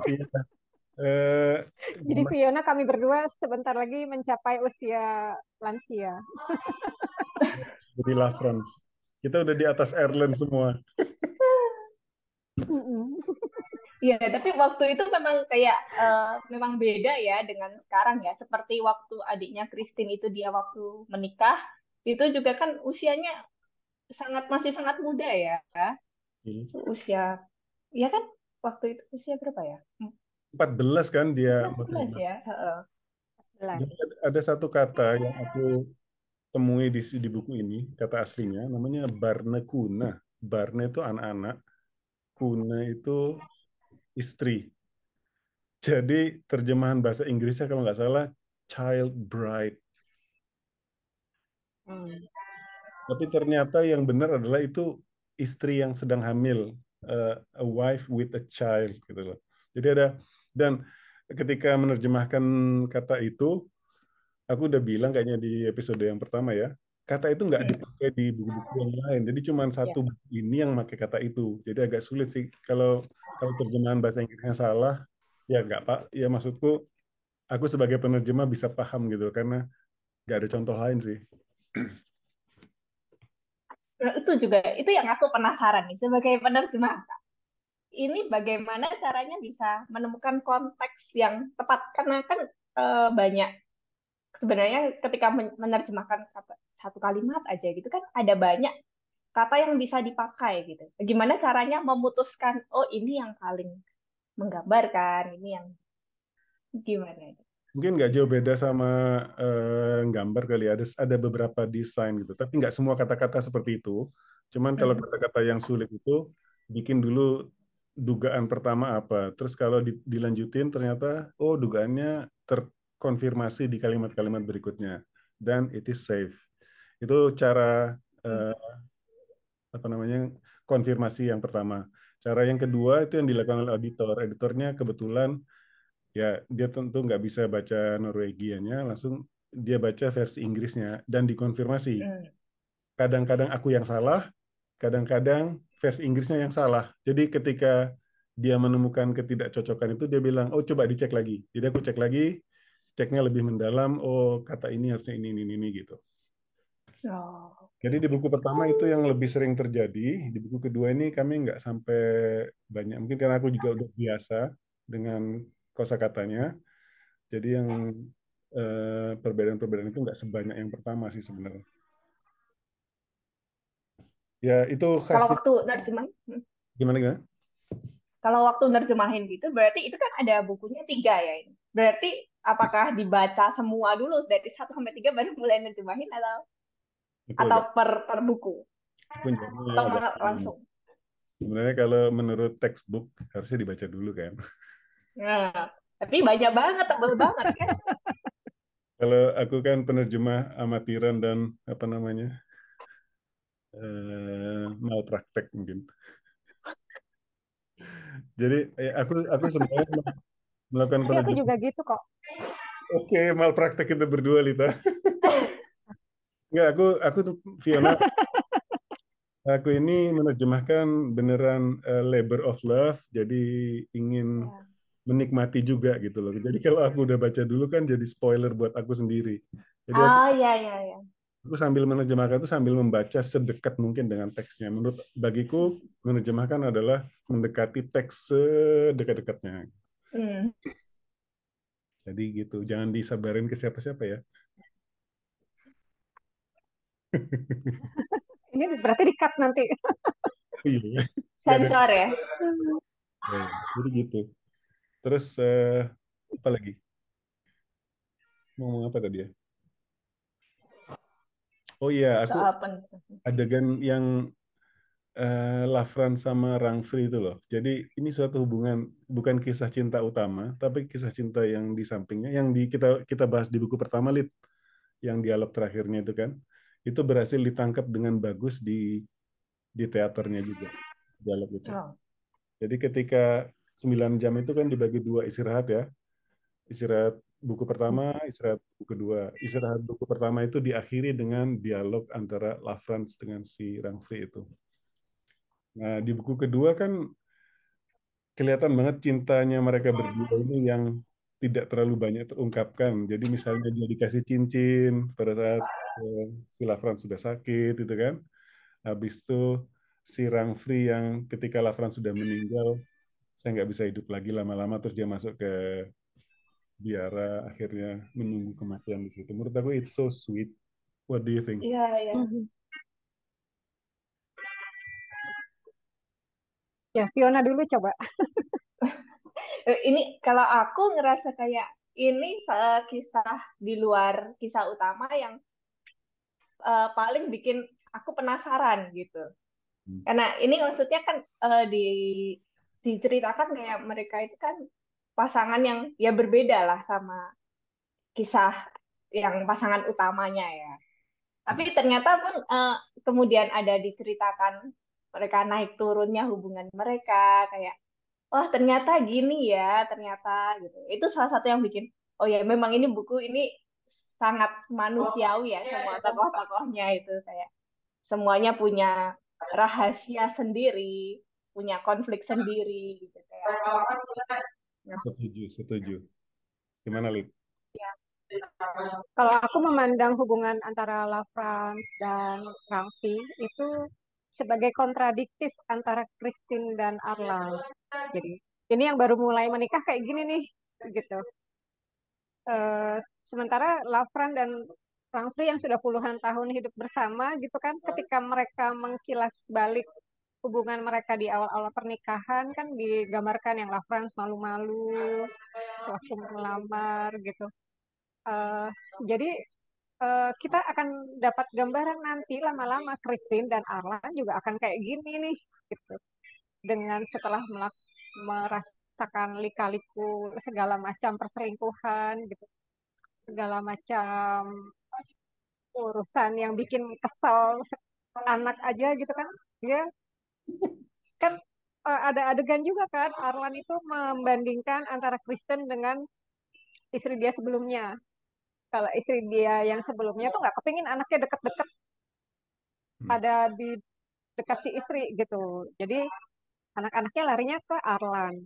Iya. Eh, Jadi Fiona kami berdua sebentar lagi mencapai usia lansia. jadi La France. Kita udah di atas Ireland semua. Iya, tapi waktu itu memang kayak memang beda ya dengan sekarang ya. Seperti waktu adiknya Christine itu dia waktu menikah, itu juga kan usianya masih sangat muda ya. Usia, ya kan waktu itu usia berapa ya? 14 kan dia 14 menerima. ya. Heeh. Jadi ada satu kata yang aku temui di buku ini, kata aslinya, namanya Barne Kuna. Barne itu anak-anak, Kuna itu istri. Jadi terjemahan bahasa Inggrisnya kalau nggak salah child bride. Hmm. Tapi ternyata yang benar adalah itu istri yang sedang hamil, a wife with a child gitu loh. Jadi ada, dan ketika menerjemahkan kata itu, aku udah bilang kayaknya di episode yang pertama ya, kata itu nggak dipakai di buku-buku yang lain. Jadi cuma Ya. satu buku ini yang pakai kata itu. Jadi agak sulit sih kalau kalau terjemahan bahasa Inggrisnya salah, ya nggak Pak. Ya maksudku, aku sebagai penerjemah bisa paham gitu karena nggak ada contoh lain sih. Nah, itu juga itu yang aku penasaran nih sebagai penerjemah. Ini bagaimana caranya bisa menemukan konteks yang tepat karena kan banyak sebenarnya ketika menerjemahkan satu kalimat aja gitu kan ada banyak kata yang bisa dipakai gitu. Gimana caranya memutuskan oh ini yang paling menggambarkan, ini yang gimana? Mungkin nggak jauh beda sama gambar kali ya. Ada beberapa desain gitu, tapi nggak semua kata-kata seperti itu. Cuman kalau Hmm. kata-kata yang sulit itu bikin dulu dugaan pertama apa, terus kalau dilanjutin ternyata oh dugaannya terkonfirmasi di kalimat-kalimat berikutnya, dan it is safe. Itu cara eh, apa namanya, konfirmasi yang pertama. Cara yang kedua itu yang dilakukan oleh auditor. Editornya kebetulan ya dia tentu nggak bisa baca Norwegianya, langsung dia baca versi Inggrisnya dan dikonfirmasi. Hmm. Kadang-kadang aku yang salah, kadang-kadang versi Inggrisnya yang salah. Jadi ketika dia menemukan ketidakcocokan itu dia bilang, oh coba dicek lagi. Jadi aku cek lagi, ceknya lebih mendalam, oh kata ini harusnya ini gitu. Oh, Jadi di oke. buku pertama itu yang lebih sering terjadi, di buku kedua ini kami nggak sampai banyak. Mungkin karena aku juga udah biasa dengan kosakatanya. Jadi yang perbedaan-perbedaan itu nggak sebanyak yang pertama sih sebenarnya. Ya itu Kalau khasnya waktu nerjemah, gimana gimana? kalau waktu nerjemahin gitu, berarti itu kan ada bukunya tiga ya ini. Berarti apakah dibaca semua dulu dari 1 sampai 3 baru mulai nerjemahin Aku atau agak per buku aku jawabnya atau agak langsung? sebenarnya kalau menurut textbook harusnya dibaca dulu kan. Nah, tapi banyak banget, tebel banget kan? Kalau aku kan penerjemah amatiran dan apa namanya malpraktek mungkin. Jadi aku sebenarnya melakukan Tapi aku juga penerjemah. gitu kok. Oke, malpraktek kita berdua Lita. Enggak, aku tuh Fiona, aku ini menerjemahkan beneran labor of love, jadi ingin Ya. menikmati juga gitu loh. Jadi kalau aku udah baca dulu kan jadi spoiler buat aku sendiri. Jadi Ah, ya, ya, ya. aku sambil menerjemahkan itu sambil membaca sedekat mungkin dengan teksnya. Bagiku menerjemahkan adalah mendekati teks sedekat-dekatnya. Hmm. Jadi gitu, jangan disabarin ke siapa-siapa ya. Ini berarti di-cut nanti. Iya, nggak ada. Sensor ya. Ya, ya. Jadi gitu. Terus apa lagi? Mau ngomong apa tadi ya? Oh iya, aku Soal pen. adegan yang Lafran sama Rangfri itu loh. Jadi ini suatu hubungan bukan kisah cinta utama, tapi kisah cinta yang di sampingnya, yang kita kita bahas di buku pertama, Lid, yang dialog terakhirnya itu kan, itu berhasil ditangkap dengan bagus di teaternya juga dialog itu. Oh. Jadi ketika 9 jam itu kan dibagi dua istirahat ya, istirahat buku pertama, istirahat buku kedua. Istirahat buku pertama itu diakhiri dengan dialog antara Lafrance dengan si Rangfri itu. Nah, di buku kedua kan kelihatan banget cintanya mereka berdua ini yang tidak terlalu banyak terungkapkan. Jadi misalnya dia dikasih cincin pada saat si Lafrance sudah sakit, itu kan. Habis itu si Rangfri yang ketika Lafrance sudah meninggal, saya nggak bisa hidup lagi lama-lama, terus dia masuk ke biara, akhirnya menunggu kematian di situ. Menurut aku it's so sweet. What do you think? Iya, ya. Ya, Fiona dulu coba. Ini kalau aku ngerasa kayak ini kisah di luar kisah utama yang paling bikin aku penasaran gitu. Hmm. Karena ini maksudnya kan diceritakan kayak mereka itu kan pasangan yang ya berbeda lah sama kisah yang pasangan utamanya ya. Tapi ternyata pun kemudian ada diceritakan mereka naik turunnya hubungan mereka kayak oh ternyata gini ya ternyata gitu. Itu salah satu yang bikin oh ya memang ini buku ini sangat manusiawi ya semua tokoh-tokohnya itu kayak semuanya punya rahasia sendiri, punya konflik sendiri gitu kayak. Setuju, setuju. Gimana, Lid? Kalau aku memandang hubungan antara Lafrance dan Rangfi itu sebagai kontradiktif antara Christine dan Arlan. Jadi ini yang baru mulai menikah kayak gini nih, gitu. Eh, Sementara Lafran dan Rangfri yang sudah puluhan tahun hidup bersama, gitu kan, ketika mereka mengkilas balik hubungan mereka di awal-awal pernikahan kan digambarkan yang Lafran malu-malu sewaktu melamar gitu. Eh, jadi kita akan dapat gambaran nanti lama-lama Christine dan Arlan juga akan kayak gini nih gitu. Dengan setelah merasakan lika-liku segala macam perselingkuhan gitu, segala macam urusan yang bikin kesel anak aja gitu kan. Dia kan ada adegan juga kan Arlan itu membandingkan antara Kristen dengan istri dia sebelumnya. Kalau istri dia yang sebelumnya tuh nggak kepingin anaknya deket-deket Hmm. pada di dekat si istri gitu. Jadi anak-anaknya larinya ke Arlan.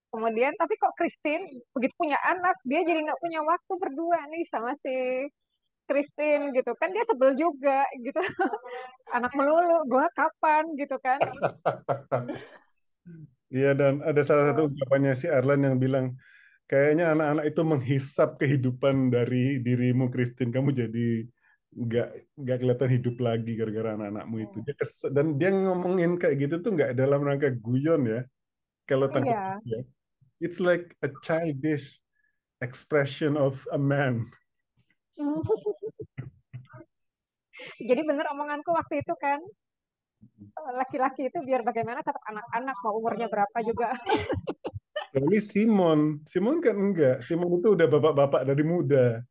Kemudian tapi kok Christine begitu punya anak dia jadi nggak punya waktu berdua nih sama si Christine gitu kan dia sebel juga gitu. Anak melulu gue kapan gitu kan. Iya, dan ada salah satu ungkapannya si Arlan yang bilang, kayaknya anak-anak itu menghisap kehidupan dari dirimu, Christine. Kamu jadi nggak nggak kelihatan hidup lagi gara-gara anak-anakmu itu. Dan dia ngomongin kayak gitu tuh nggak dalam rangka guyon ya. Kalau tangkap Iya, ya, it's like a childish. expression of a man. Jadi bener omonganku waktu itu kan, laki-laki itu biar bagaimana tetap anak-anak, mau umurnya berapa juga. Kecuali Simon kan enggak. Simon itu udah bapak-bapak dari muda.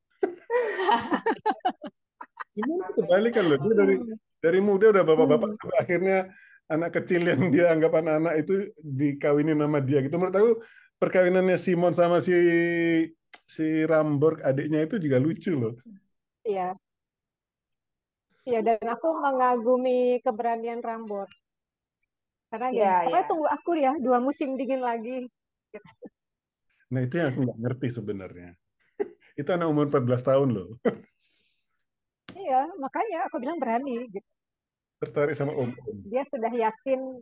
Simon itu kebalikan loh. Dia dari muda udah bapak-bapak sampai akhirnya anak kecil yang dia anggap anak-anak itu dikawinin sama dia gitu. Menurut aku perkawinannya Simon sama si Ramborg adiknya itu juga lucu loh. Iya, iya, dan aku mengagumi keberanian Rambut. Karena gini, Ya, pokoknya ya. tunggu aku ya 2 musim dingin lagi. Nah itu yang aku nggak ngerti sebenarnya. Itu anak umur 14 tahun loh. Iya, makanya aku bilang berani gitu. Tertarik sama om-om. Dia sudah yakin.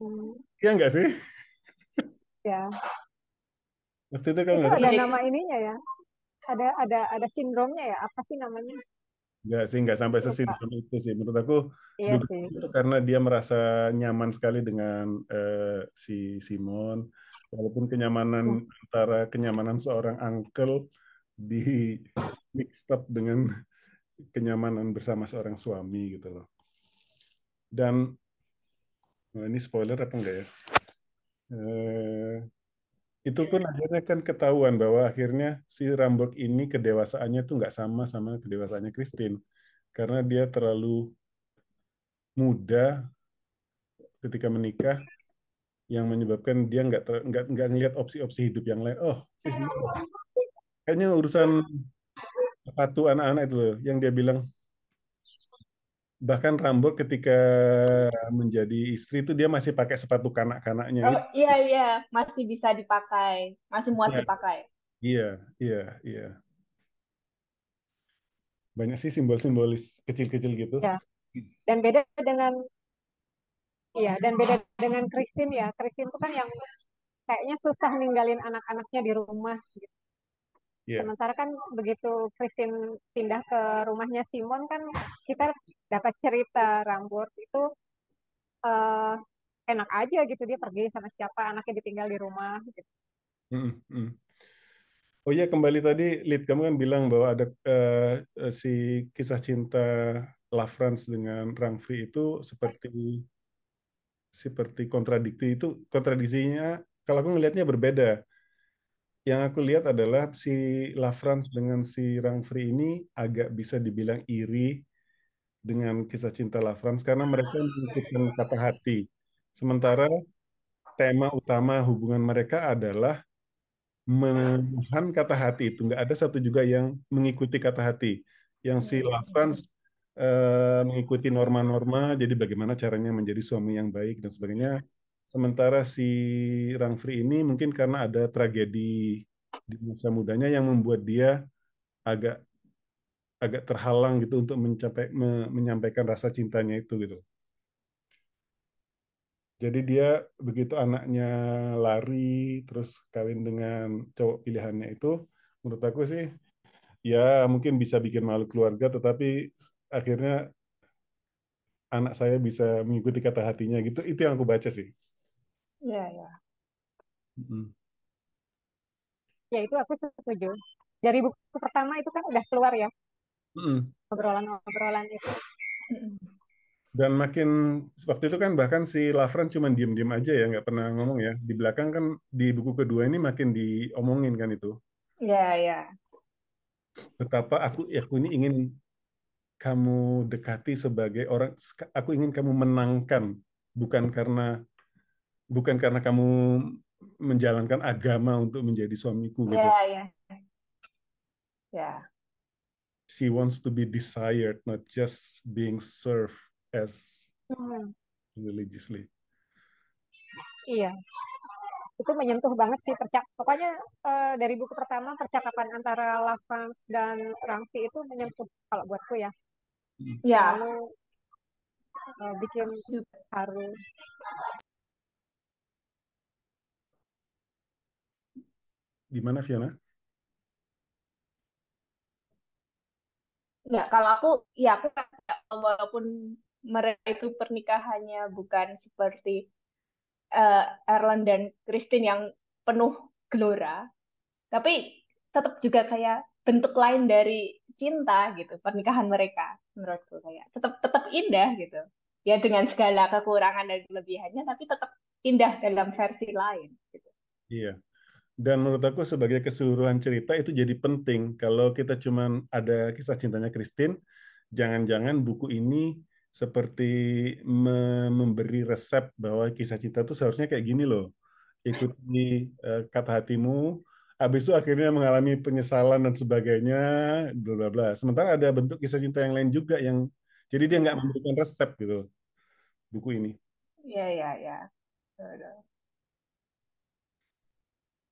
Hmm, Iya nggak sih? ya, Waktu itu kan itu nggak ada Iya, nama ininya ya. Ada sindromnya ya. Apa sih namanya? nggak sampai Lupa. sesindrom itu sih. Menurut aku Iya dugaan sih. itu karena dia merasa nyaman sekali dengan si Simon, walaupun kenyamanan Hmm. antara kenyamanan seorang uncle di mixed up dengan kenyamanan bersama seorang suami gitu loh. Dan ini spoiler apa enggak ya? Eh, itu pun akhirnya kan ketahuan bahwa akhirnya si Ramborg ini kedewasaannya tuh nggak sama sama kedewasaannya Christine karena dia terlalu muda ketika menikah yang menyebabkan dia nggak ngelihat opsi-opsi hidup yang lain. Oh, kayaknya urusan sepatu anak-anak itu loh yang dia bilang bahkan Rambo ketika menjadi istri itu dia masih pakai sepatu kanak-kanaknya Oh, itu. iya, iya. Masih bisa dipakai. Masih muat Iya, dipakai. iya, iya, iya. Banyak sih simbol-simbolis kecil-kecil gitu. Ya. Dan beda dengan dan beda dengan Christine ya. Christine itu kan yang kayaknya susah ninggalin anak-anaknya di rumah gitu. Iya. Sementara kan begitu Christine pindah ke rumahnya Simon kan kita dapat cerita Rambut itu eh, enak aja gitu dia pergi sama siapa anaknya ditinggal di rumah gitu. Mm, mm. Oh iya, kembali tadi Lid kamu kan bilang bahwa ada si kisah cinta Lafrance dengan Rangfri itu seperti seperti kontradiksinya kalau aku ngelihatnya berbeda. Yang aku lihat adalah si Lafrance dengan si Rangfri ini agak bisa dibilang iri dengan kisah cinta Lafrance karena mereka mengikutkan kata hati. Sementara tema utama hubungan mereka adalah menahan kata hati itu. Nggak ada satu juga yang mengikuti kata hati. Yang si Lafrance mengikuti norma-norma, jadi bagaimana caranya menjadi suami yang baik dan sebagainya. Sementara si Rangfri ini mungkin karena ada tragedi di masa mudanya yang membuat dia agak agak terhalang gitu untuk menyampaikan rasa cintanya itu gitu. Jadi dia begitu anaknya lari terus kawin dengan cowok pilihannya itu, menurut aku sih ya mungkin bisa bikin malu keluarga, tetapi akhirnya anak saya bisa mengikuti kata hatinya gitu. Itu yang aku baca sih. Iya, iya. Mm. Ya itu aku setuju. Dari buku pertama itu kan udah keluar ya Mm. obrolan-obrolan itu. Mm-mm. Dan makin waktu itu kan bahkan si Lafran cuma diem-diem aja ya, nggak pernah ngomong ya. Di belakang kan di buku kedua ini makin diomongin kan itu. Iya, iya. Betapa aku ini ingin kamu dekati sebagai orang, aku ingin kamu menangkan, bukan karena bukan karena kamu menjalankan agama untuk menjadi suamiku Iya, gitu. iya. Ya. She wants to be desired, not just being served as Hmm, religiously. iya, itu menyentuh banget sih pokoknya dari buku pertama percakapan antara Lavance dan Rangfi itu menyentuh kalau buatku ya Ya. selalu bikin haru. Gimana Fiona? Ya, kalau aku, ya aku rasa walaupun mereka itu pernikahannya bukan seperti Erland dan Christine yang penuh gelora, tapi tetap juga kayak bentuk lain dari cinta gitu pernikahan mereka, menurutku kayak tetap tetap indah gitu ya, dengan segala kekurangan dan kelebihannya, tapi tetap indah dalam versi lain gitu. Iya. Dan menurut aku sebagai keseluruhan cerita itu jadi penting. Kalau kita cuman ada kisah cintanya Christine, jangan-jangan buku ini seperti memberi resep bahwa kisah cinta itu seharusnya kayak gini loh. Ikuti kata hatimu, habis itu akhirnya mengalami penyesalan dan sebagainya, bla bla bla. Sementara ada bentuk kisah cinta yang lain juga yang jadi dia nggak Iya, memberikan resep gitu buku ini. iya, iya, iya. Betul.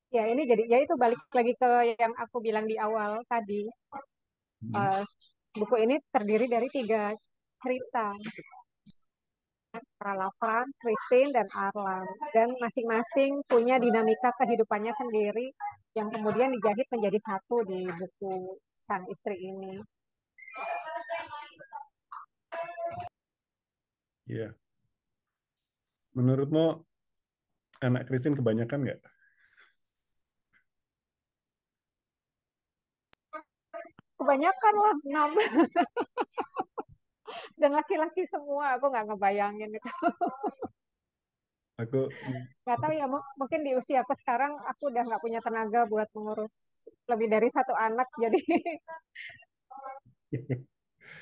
Ya, ini jadi ya itu balik lagi ke yang aku bilang di awal tadi. Hmm. Eh, buku ini terdiri dari 3 cerita. Lafran, Christine, dan Arlan. Dan masing-masing punya dinamika kehidupannya sendiri yang kemudian dijahit menjadi satu di buku sang istri ini. Iya. Menurutmu anak Christine kebanyakan nggak? Kebanyakan lah, 6. Dan laki-laki semua, aku nggak ngebayangin itu. Aku Nggak tahu ya, mungkin di usia aku sekarang, aku udah nggak punya tenaga buat mengurus lebih dari 1 anak, jadi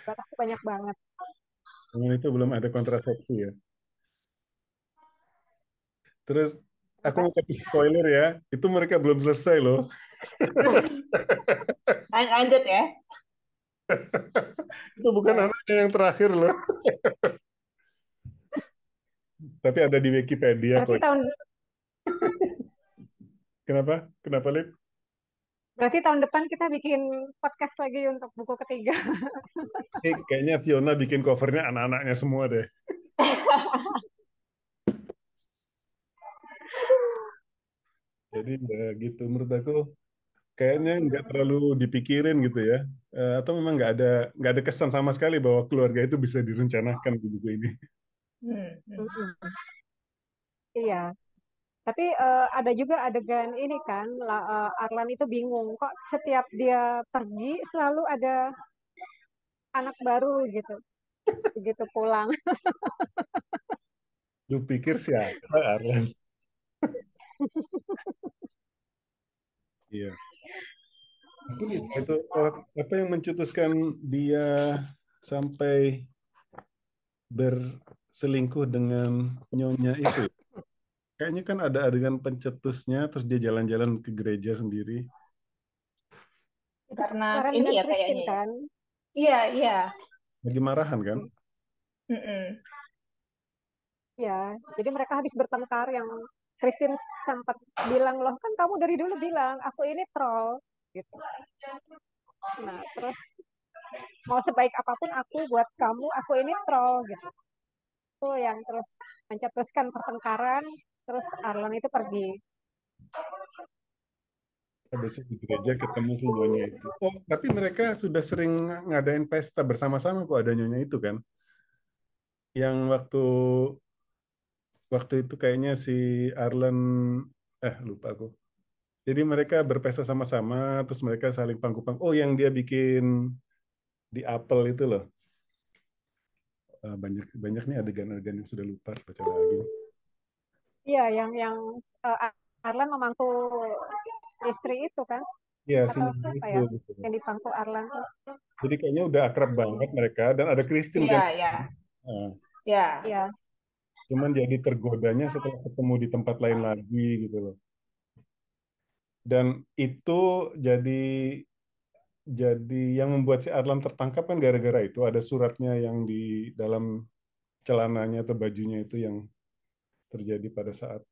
buat aku banyak banget. dengan itu belum ada kontrasepsi ya. Terus aku Apa? mau kasih spoiler ya, itu mereka belum selesai loh. Lanjut ya. Itu bukan Ya. anaknya yang terakhir loh. Tapi ada di Wikipedia Berarti kok. tahun Kenapa? Kenapa, Lip? berarti tahun depan kita bikin podcast lagi untuk buku ketiga. Kayaknya Fiona bikin covernya anak-anaknya semua deh. Jadi ya gitu menurut aku kayaknya nggak terlalu dipikirin gitu ya. Atau memang nggak ada kesan sama sekali bahwa keluarga itu bisa direncanakan di buku ini. Hmm, hmm. Mm-mm. Iya, tapi ada juga adegan ini kan, Arlan itu bingung kok setiap dia pergi selalu ada anak baru gitu, begitu pulang. Lu pikir siapa Arlan? Iya. Aku lupa itu apa yang mencetuskan dia sampai berselingkuh dengan nyonya itu ya? Kayaknya kan ada adegan pencetusnya, terus dia jalan-jalan ke gereja sendiri. Itu Karena pacaran ini dengan ya Christine kayaknya ya. kan. Iya, iya. Lagi marahan kan? Mm-mm. Ya, jadi mereka habis bertengkar yang Christine sempat bilang, loh kan kamu dari dulu bilang aku ini troll gitu. Nah, terus mau sebaik apapun aku buat kamu, aku ini troll gitu. Itu yang terus mencetuskan pertengkaran, terus Arlan itu pergi. Habis itu di gereja ketemu si nyonya itu. Oh, tapi mereka sudah sering ngadain pesta bersama-sama kok ada nyonya itu kan? Yang waktu waktu itu kayaknya si Arlen lupa aku. Jadi mereka berpesta sama-sama, terus mereka saling pangku-pangku. Oh, yang dia bikin di apel itu loh. Banyak banyak nih adegan-adegan yang sudah lupa baca lagi. Iya, yang uh, Arlan memangku istri itu kan, Iya, si atau nyonya siapa itu. ya Gitu. yang dipangku Arlan tuh. Jadi kayaknya udah akrab banget mereka dan ada Christine Iya, kan. iya. Nah, Iya. Iya, cuman jadi tergodanya setelah ketemu di tempat lain lagi gitu loh. Dan itu jadi yang membuat si Arlan tertangkap kan gara-gara itu ada suratnya yang di dalam celananya atau bajunya itu yang terjadi pada saat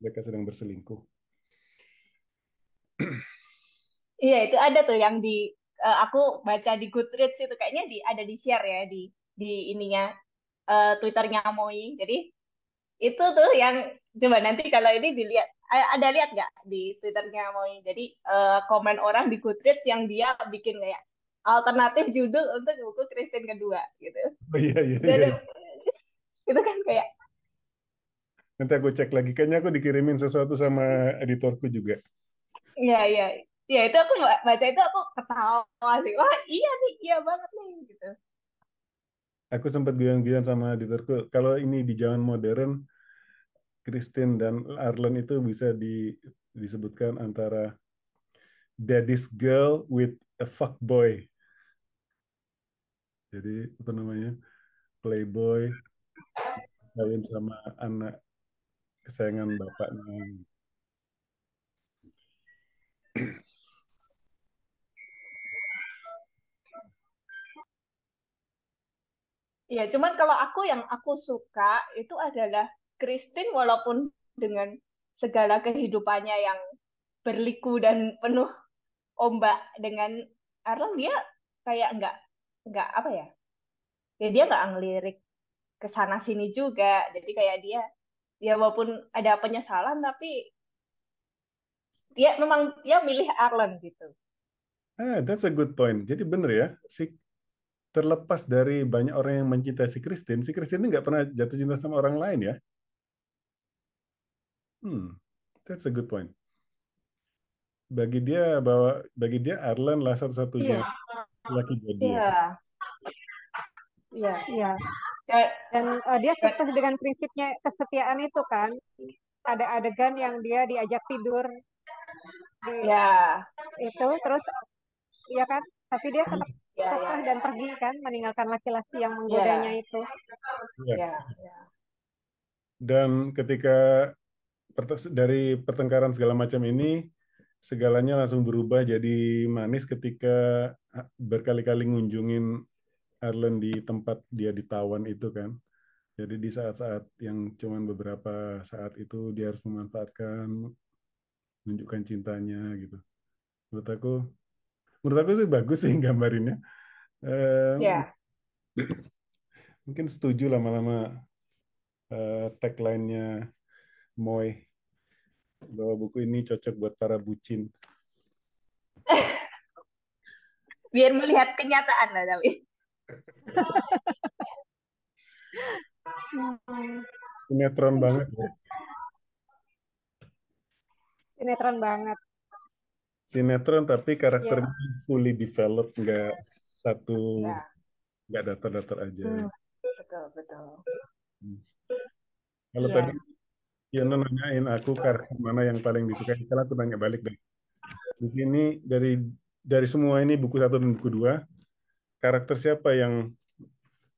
mereka sedang berselingkuh. Iya, itu ada tuh yang di aku baca di Goodreads itu kayaknya ada di share ya di ininya Twitternya Moi. Jadi itu tuh yang coba nanti kalau ini dilihat, ada lihat nggak di Twitternya Moi. Jadi komen orang di Goodreads yang dia bikin kayak alternatif judul untuk buku Kristen kedua gitu. Oh iya iya Itu iya. ada, itu kan kayak Nanti aku cek lagi. Kayaknya aku dikirimin sesuatu sama editorku juga. Iya, iya. Ya itu aku baca itu aku ketawa sih. Wah, iya nih, iya banget nih gitu. Aku sempat bilang-bilang sama editorku, kalau ini di zaman modern, Christine dan Arlen itu bisa disebutkan antara daddy's girl with a fuck boy. Jadi apa namanya, playboy kawin sama anak kesayangan bapaknya. Ya, cuman kalau aku yang aku suka itu adalah Christine walaupun dengan segala kehidupannya yang berliku dan penuh ombak dengan Arlen dia kayak nggak apa ya? Ya dia nggak ngelirik ke sana sini juga. Jadi kayak dia walaupun ada penyesalan tapi dia memang dia milih Arlen gitu. That's a good point. Jadi bener ya, si terlepas dari banyak orang yang mencintai si Christine ini nggak pernah jatuh cinta sama orang lain ya. That's a good point. Bagi dia Arlen lah satu-satunya Iya, laki buat dia. Iya, iya. iya. Ya, Dan dia ya, kekeh dengan prinsipnya kesetiaan itu kan. Ada adegan yang dia diajak tidur di ya, itu, terus iya kan? Tapi dia tetap ya, kekeh ya, dan pergi kan, meninggalkan laki-laki yang menggodanya ya, itu. Ya. ya, ya. Dan ketika dari pertengkaran segala macam ini, segalanya langsung berubah jadi manis ketika berkali-kali ngunjungin Arlen di tempat dia ditawan itu kan. Jadi di saat-saat yang cuman beberapa saat itu dia harus memanfaatkan, menunjukkan cintanya gitu. Menurut aku, menurut aku sih bagus sih gambarinnya. Eh, Ya. Mungkin setuju lama-lama tagline-nya Moy bahwa buku ini cocok buat para bucin. Biar melihat kenyataan lah tapi. Hmm, Sinetron banget ya. sinetron banget. Sinetron tapi karakternya Ya. fully developed, satu, Ya. nggak datar-datar aja. Hmm, Betul, betul. Kalau tadi iya. Yana nanyain aku karakter mana yang paling disukai, sekarang aku tanya balik deh. Di sini dari semua ini buku satu dan buku dua, karakter siapa yang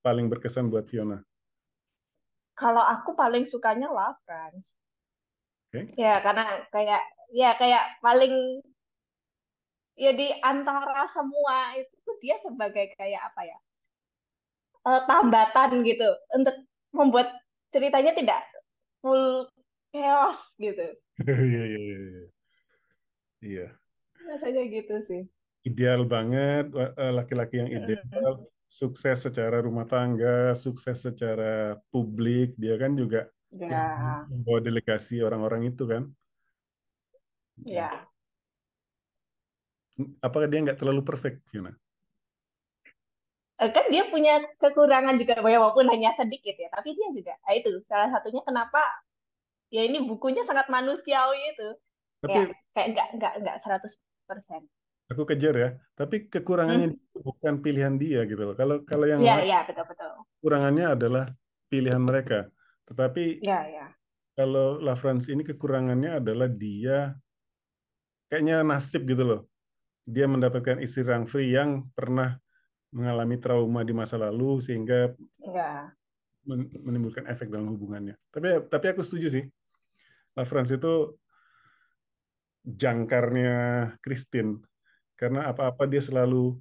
paling berkesan buat Fiona? Kalau aku paling sukanya Lawrence. Oke? Ya, karena kayak kayak paling ya di antara semua itu tuh dia sebagai kayak apa ya? Tambatan gitu untuk membuat ceritanya tidak full chaos gitu. Iya, iya, iya, iya. Iya. Rasanya gitu sih. Ideal banget, laki-laki yang Mm. ideal, sukses secara rumah tangga, sukses secara publik, dia kan juga yang Ya, membawa delegasi orang-orang itu kan. ya. Apakah dia nggak terlalu perfect, Fiona? Kan dia punya kekurangan juga walaupun hanya sedikit ya, tapi dia juga. Nah, itu salah satunya kenapa ya ini bukunya sangat manusiawi itu. Kayak Tapi kayak nggak 100%. aku kejar ya, tapi kekurangannya Hmm? itu bukan pilihan dia gitu loh. Kalau kalau yang Ya, lain, ya, betul, betul. kekurangannya adalah pilihan mereka. Tetapi Ya, ya. kalau La France ini kekurangannya adalah dia kayaknya nasib gitu loh. Dia mendapatkan istri Rangfri yang pernah mengalami trauma di masa lalu sehingga Ya, menimbulkan efek dalam hubungannya. Tapi aku setuju sih. La France itu jangkarnya Christine karena apa-apa dia selalu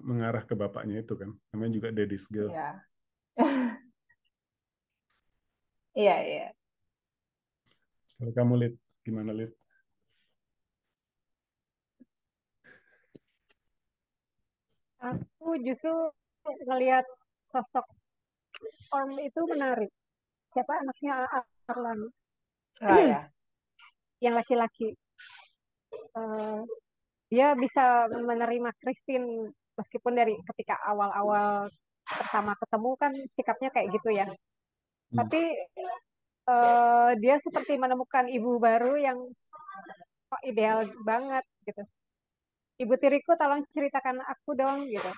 mengarah ke bapaknya itu kan. Namanya juga Daddy's Girl. ya. Iya, iya. Kalau kamu lihat gimana lihat? Aku justru ngelihat sosok Orm itu menarik. Siapa anaknya Arlan? Oh, ya. Yang laki-laki. Eh, dia bisa menerima Christine meskipun dari ketika awal-awal pertama ketemu kan sikapnya kayak gitu ya. Hmm. Tapi dia seperti menemukan ibu baru yang kok ideal banget gitu. Ibu tiriku tolong ceritakan aku dong gitu.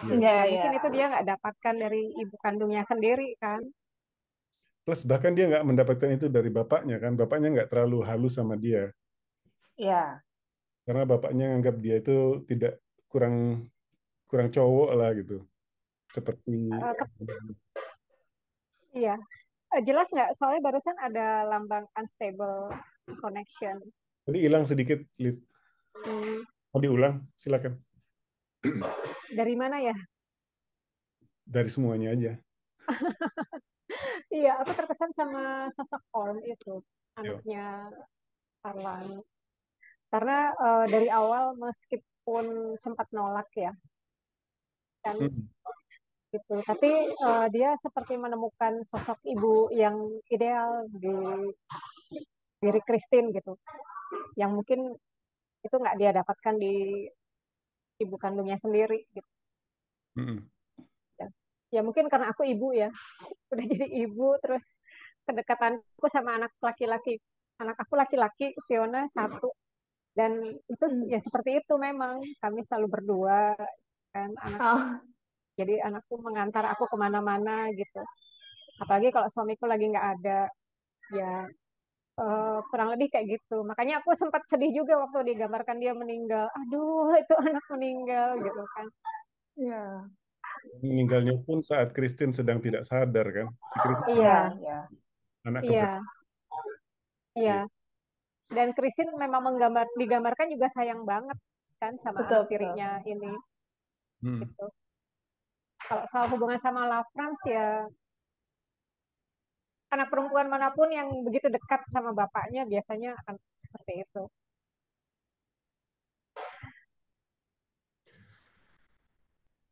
Iya. Iya, Nah iya. mungkin itu dia nggak dapatkan dari ibu kandungnya sendiri kan. Plus bahkan dia nggak mendapatkan itu dari bapaknya kan. Bapaknya nggak terlalu halus sama dia. Iya. Karena bapaknya nganggap dia itu tidak kurang kurang cowok lah gitu. Seperti Eh, iya. Jelas nggak? Soalnya barusan ada lambang unstable connection. tadi hilang sedikit, Lid. Hmm, Mau diulang? Silakan. dari mana ya? Dari semuanya aja. Iya, aku terkesan sama sosok Orm itu, Yo. anaknya Arlan. Karena dari awal meskipun sempat nolak ya, kan Hmm. gitu. Tapi dia seperti menemukan sosok ibu yang ideal di diri Christine gitu, yang mungkin itu nggak dia dapatkan di ibu kandungnya sendiri gitu. Hmm. Ya. Ya mungkin karena aku ibu ya, udah jadi ibu terus kedekatanku sama anak aku laki-laki Fiona satu dan itu Hmm. ya seperti itu memang kami selalu berdua kan anak Oh, jadi anakku mengantar aku kemana-mana gitu apalagi kalau suamiku lagi nggak ada ya kurang lebih kayak gitu makanya aku sempat sedih juga waktu digambarkan dia meninggal aduh itu anak meninggal gitu kan. iya. Meninggalnya pun saat Christine sedang tidak sadar kan. Si Christine Iya, Iya, iya. anak keberapa? iya, iya. Iya. Dan Christine memang digambarkan juga sayang banget kan sama anak Betul, betul. tirinya ini Hmm. gitu. Kalau soal hubungan sama La France ya anak perempuan manapun yang begitu dekat sama bapaknya biasanya akan seperti itu.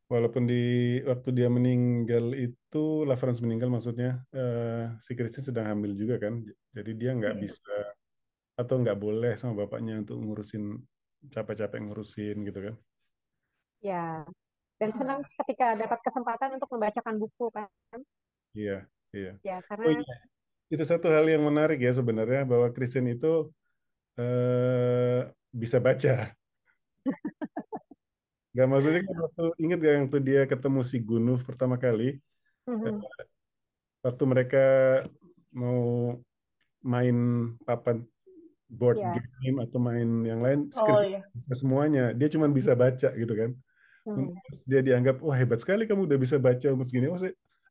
Walaupun di waktu dia meninggal itu, Lavrans meninggal maksudnya, si Christine sedang hamil juga kan. Jadi dia nggak Hmm. bisa atau nggak boleh sama bapaknya untuk ngurusin capek-capek ngurusin gitu kan. Ya, dan senang Iya. ketika dapat kesempatan untuk membacakan buku kan. Iya, iya. Ya, Oh karena iya, itu satu hal yang menarik ya sebenarnya bahwa Christine itu bisa baca. Gak maksudnya kan waktu inget gak yang tuh dia ketemu si Gunuf pertama kali, eh, mhm, waktu mereka mau main papan board ya, game atau main yang lain, Oh, Christine iya. bisa semuanya. Dia cuma bisa baca gitu kan. mhm, Terus dia dianggap, wah hebat sekali kamu udah bisa baca umur segini. Oh,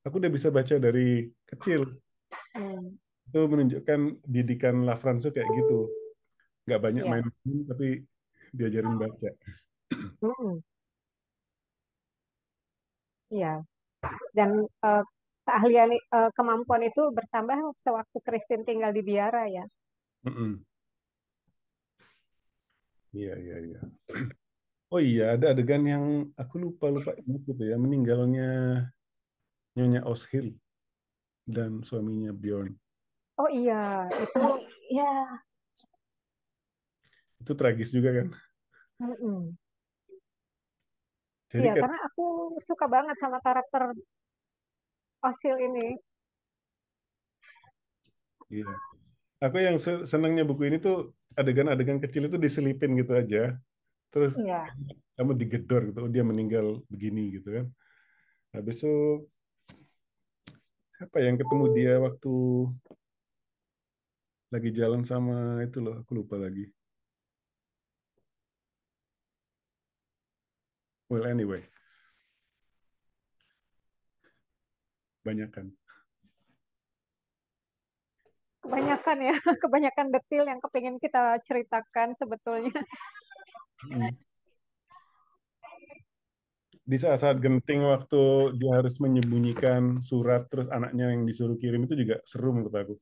aku udah bisa baca dari kecil. mhm, Itu menunjukkan didikan Lafranso kayak gitu. Nggak banyak ya, main game, tapi diajarin baca. mhm, ya. Dan eh, keahlian kemampuan itu bertambah sewaktu Christine tinggal di biara ya. Mm-mm. Iya, iya, iya. Oh iya, ada adegan yang aku lupa ingat gitu ya, meninggalnya Nyonya Oshil dan suaminya Bjorn. Oh iya, itu ya, Itu tragis juga kan. mhm. Jadi Iya, kan, karena aku suka banget sama karakter Osil ini. iya. Aku yang senangnya buku ini tuh adegan-adegan kecil itu diselipin gitu aja. Terus Iya. kamu digedor gitu, oh dia meninggal begini gitu kan. Habis itu siapa yang ketemu dia waktu lagi jalan sama itu loh, aku lupa lagi. Well anyway, banyak kan. Kebanyakan ya, kebanyakan detail yang kepingin kita ceritakan sebetulnya. Mm. Di saat-saat genting waktu dia harus menyembunyikan surat terus anaknya yang disuruh kirim itu juga seru menurut aku.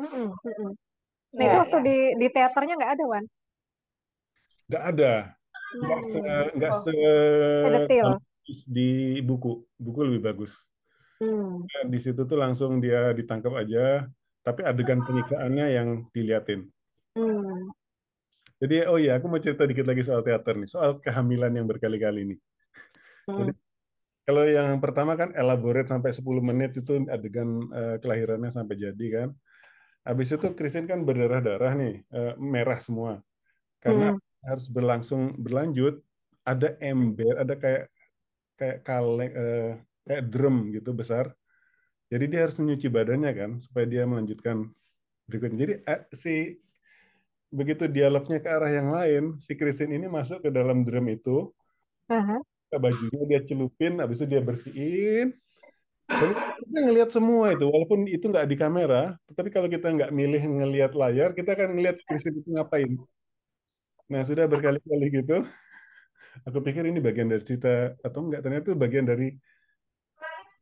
Mm-mm, mm-mm. Nah Iya, itu waktu iya. di teaternya nggak ada Wan. Nggak ada, nggak se Hmm, nggak se Oh, detail. bagus di buku. Buku lebih bagus. Hmm, Ya, di situ tuh langsung dia ditangkap aja, tapi adegan penyiksaannya yang diliatin. hmm, Jadi oh iya, aku mau cerita dikit lagi soal teater nih, soal kehamilan yang berkali-kali nih. Jadi hmm. Kalau yang pertama kan elaborate sampai 10 menit itu adegan kelahirannya sampai jadi kan. Habis itu Christine kan berdarah-darah nih, merah semua. Karena Hmm. harus berlanjut, ada ember, ada kayak kayak kaleng, kayak drum gitu besar. Jadi dia harus menyuci badannya kan, supaya dia melanjutkan berikutnya. Jadi begitu dialognya ke arah yang lain, si Christine ini masuk ke dalam drum itu, Aha. ke bajunya dia celupin, habis itu dia bersihin, dan kita ngelihat semua itu, walaupun itu nggak di kamera, tetapi kalau kita nggak milih ngelihat layar, kita akan ngelihat Christine itu ngapain. Nah, sudah berkali-kali gitu, aku pikir ini bagian dari cerita atau enggak, ternyata itu bagian dari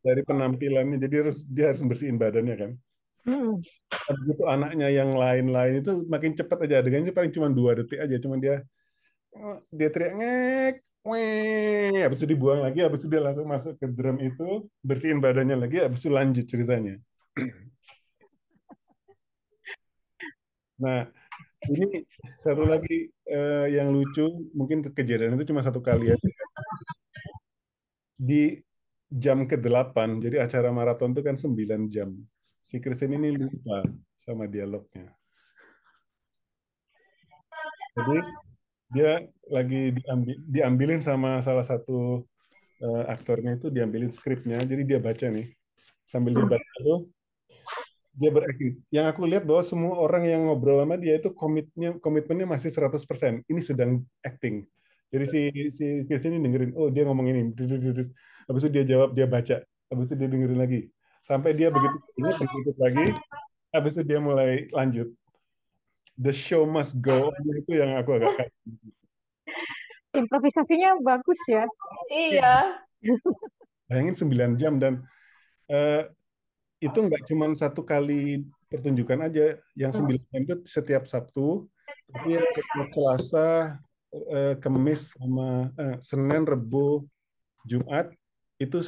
penampilannya. Jadi dia harus bersihin badannya kan. Hmm. Nah, begitu anaknya yang lain-lain itu makin cepat aja adegannya paling cuma 2 detik aja, cuma dia teriak ngek, weh, habis itu dibuang lagi, habis itu dia langsung masuk ke drum itu, bersihin badannya lagi, habis itu lanjut ceritanya. Nah, ini satu lagi yang lucu, mungkin kejadian itu cuma satu kali aja. Di jam ke-8, jadi acara maraton itu kan 9 jam. Si Christine ini lupa sama dialognya. Jadi dia lagi diambilin sama salah satu aktornya itu, diambilin skripnya, jadi dia baca nih. Sambil dia baca itu, dia berakting. Yang aku lihat bahwa semua orang yang ngobrol sama dia itu komitmennya masih 100%. Ini sedang acting. Jadi si Chris ini dengerin, oh dia ngomong ini. Duduk. Habis itu dia jawab, dia baca. Habis itu dia dengerin lagi. Sampai dia begitu ingat, ikut lagi. Habis itu dia mulai lanjut. The show must go on, itu yang aku agak kaget. Improvisasinya bagus ya. Iya. Bayangin 9 jam dan eh, itu nggak cuma satu kali pertunjukan aja. Yang 9 jam itu setiap Sabtu, tapi yang setiap Selasa, Kamis sama Senin, Rebu, Jumat itu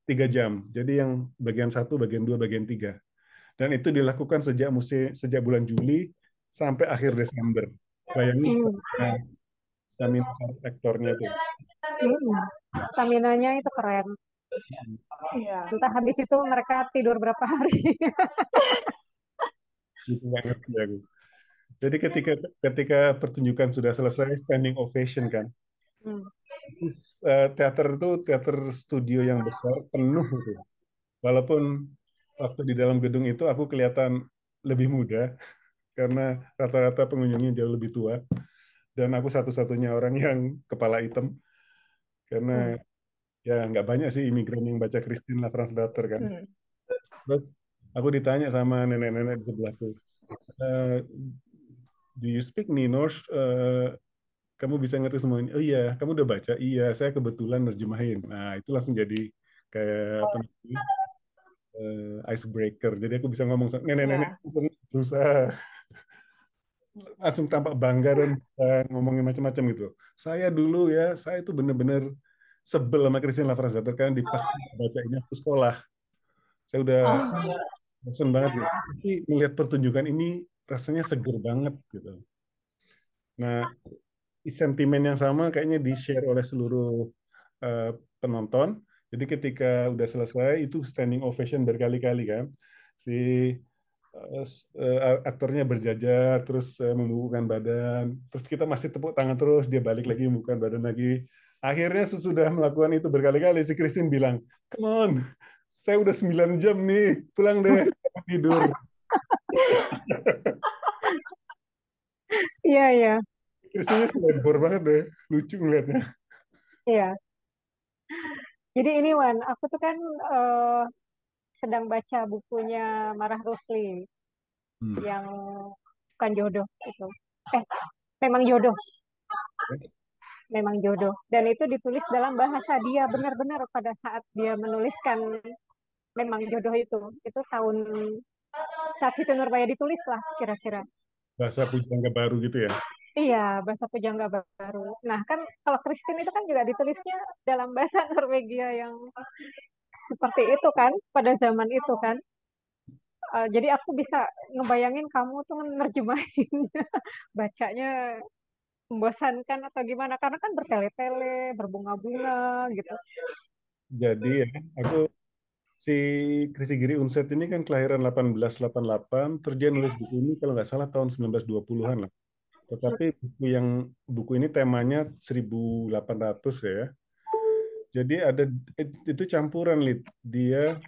3 jam. Jadi yang bagian satu, bagian dua, bagian tiga. Dan itu dilakukan sejak bulan Juli sampai akhir Desember. Bayangin Hmm. stamina aktornya itu. Hmm. Staminanya itu keren. Iya. Entah habis itu mereka tidur berapa hari. Gitu nggak ngerti aku. Jadi ketika ketika pertunjukan sudah selesai, standing ovation kan. Hmm. Teater itu teater studio yang besar, penuh itu. Walaupun waktu di dalam gedung itu aku kelihatan lebih muda, karena rata-rata pengunjungnya jauh lebih tua. Dan aku satu-satunya orang yang kepala hitam, karena Hmm. ya nggak banyak sih imigran yang baca Christine La France Daughter kan. Hmm. Terus aku ditanya sama nenek-nenek di sebelahku, "Eh, do you speak Norse? Kamu bisa ngerti semuanya? Oh iya, kamu udah baca? Iya, saya kebetulan nerjemahin." Nah, itu langsung jadi kayak apa namanya, icebreaker. Jadi aku bisa ngomong sama nenek-nenek, Iya. berusaha langsung tampak bangga dan ngomongin macam-macam gitu. Saya dulu ya, saya itu bener-bener sebel sama Christine Lavrazater kan dipaksa baca ini waktu sekolah. Saya udah Oh, bosen banget gitu. Tapi melihat pertunjukan ini rasanya seger banget gitu. Nah, sentimen yang sama kayaknya di-share oleh seluruh eh, penonton. Jadi ketika udah selesai itu standing ovation berkali-kali kan. Si aktornya berjajar terus membubuhkan badan. Terus kita masih tepuk tangan terus, dia balik lagi membubuhkan badan lagi. Akhirnya sesudah melakukan itu berkali-kali si Christine bilang, "Come on, saya udah 9 jam nih, pulang deh, saya tidur." Iya, iya, Christine lebor banget deh, lucu ngeliatnya. iya. Jadi ini Wan, aku tuh kan eh, sedang baca bukunya Marah Rusli Hmm. yang bukan jodoh itu. Eh, memang jodoh, memang jodoh. Dan itu ditulis dalam bahasa dia benar-benar pada saat dia menuliskan memang jodoh itu. Itu tahun saat Siti Nurbaya ditulis lah kira-kira. Bahasa pujangga baru gitu ya. Iya, bahasa pujangga baru. Nah, kan kalau Kristen itu kan juga ditulisnya dalam bahasa Norwegia yang seperti itu kan, pada zaman itu kan. Jadi aku bisa ngebayangin kamu tuh nerjemahinnya, bacanya membosankan atau gimana, karena kan bertele-tele, berbunga-bunga gitu. Jadi ya, aku si Christy Giri Unset ini kan kelahiran 1888, terus dia nulis buku ini kalau nggak salah tahun 1920-an lah. Tetapi buku ini temanya 1800 ya. Jadi ada itu campuran Lid. Dia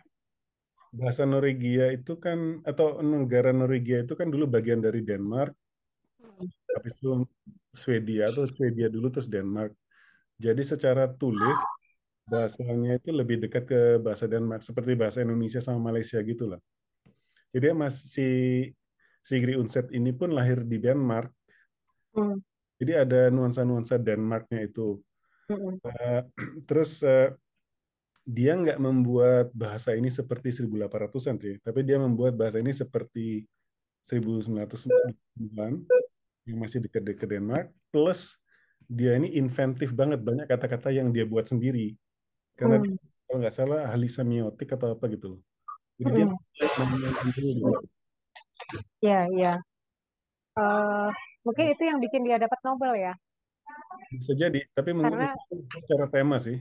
bahasa Norwegia itu kan atau negara Norwegia itu kan dulu bagian dari Denmark, habis itu Swedia atau Swedia dulu terus Denmark. Jadi secara tulis bahasanya itu lebih dekat ke bahasa Denmark seperti bahasa Indonesia sama Malaysia gitu lah. Jadi si Sigrid Undset ini pun lahir di Denmark. Hmm. Jadi ada nuansa-nuansa Denmarknya itu. Hmm. Eh, terus dia nggak membuat bahasa ini seperti 1800-an sih, tapi dia membuat bahasa ini seperti 1900-an yang masih dekat-dekat Denmark. Plus dia ini inventif banget, banyak kata-kata yang dia buat sendiri. Karena dia, Hmm. kalau nggak salah ahli semiotik atau apa gitu loh. Jadi dia Hmm. menemukan sendiri gitu. Ya, ya. Eh, Mungkin itu yang bikin dia dapat Nobel ya, Bisa jadi, tapi menurut karena secara tema sih.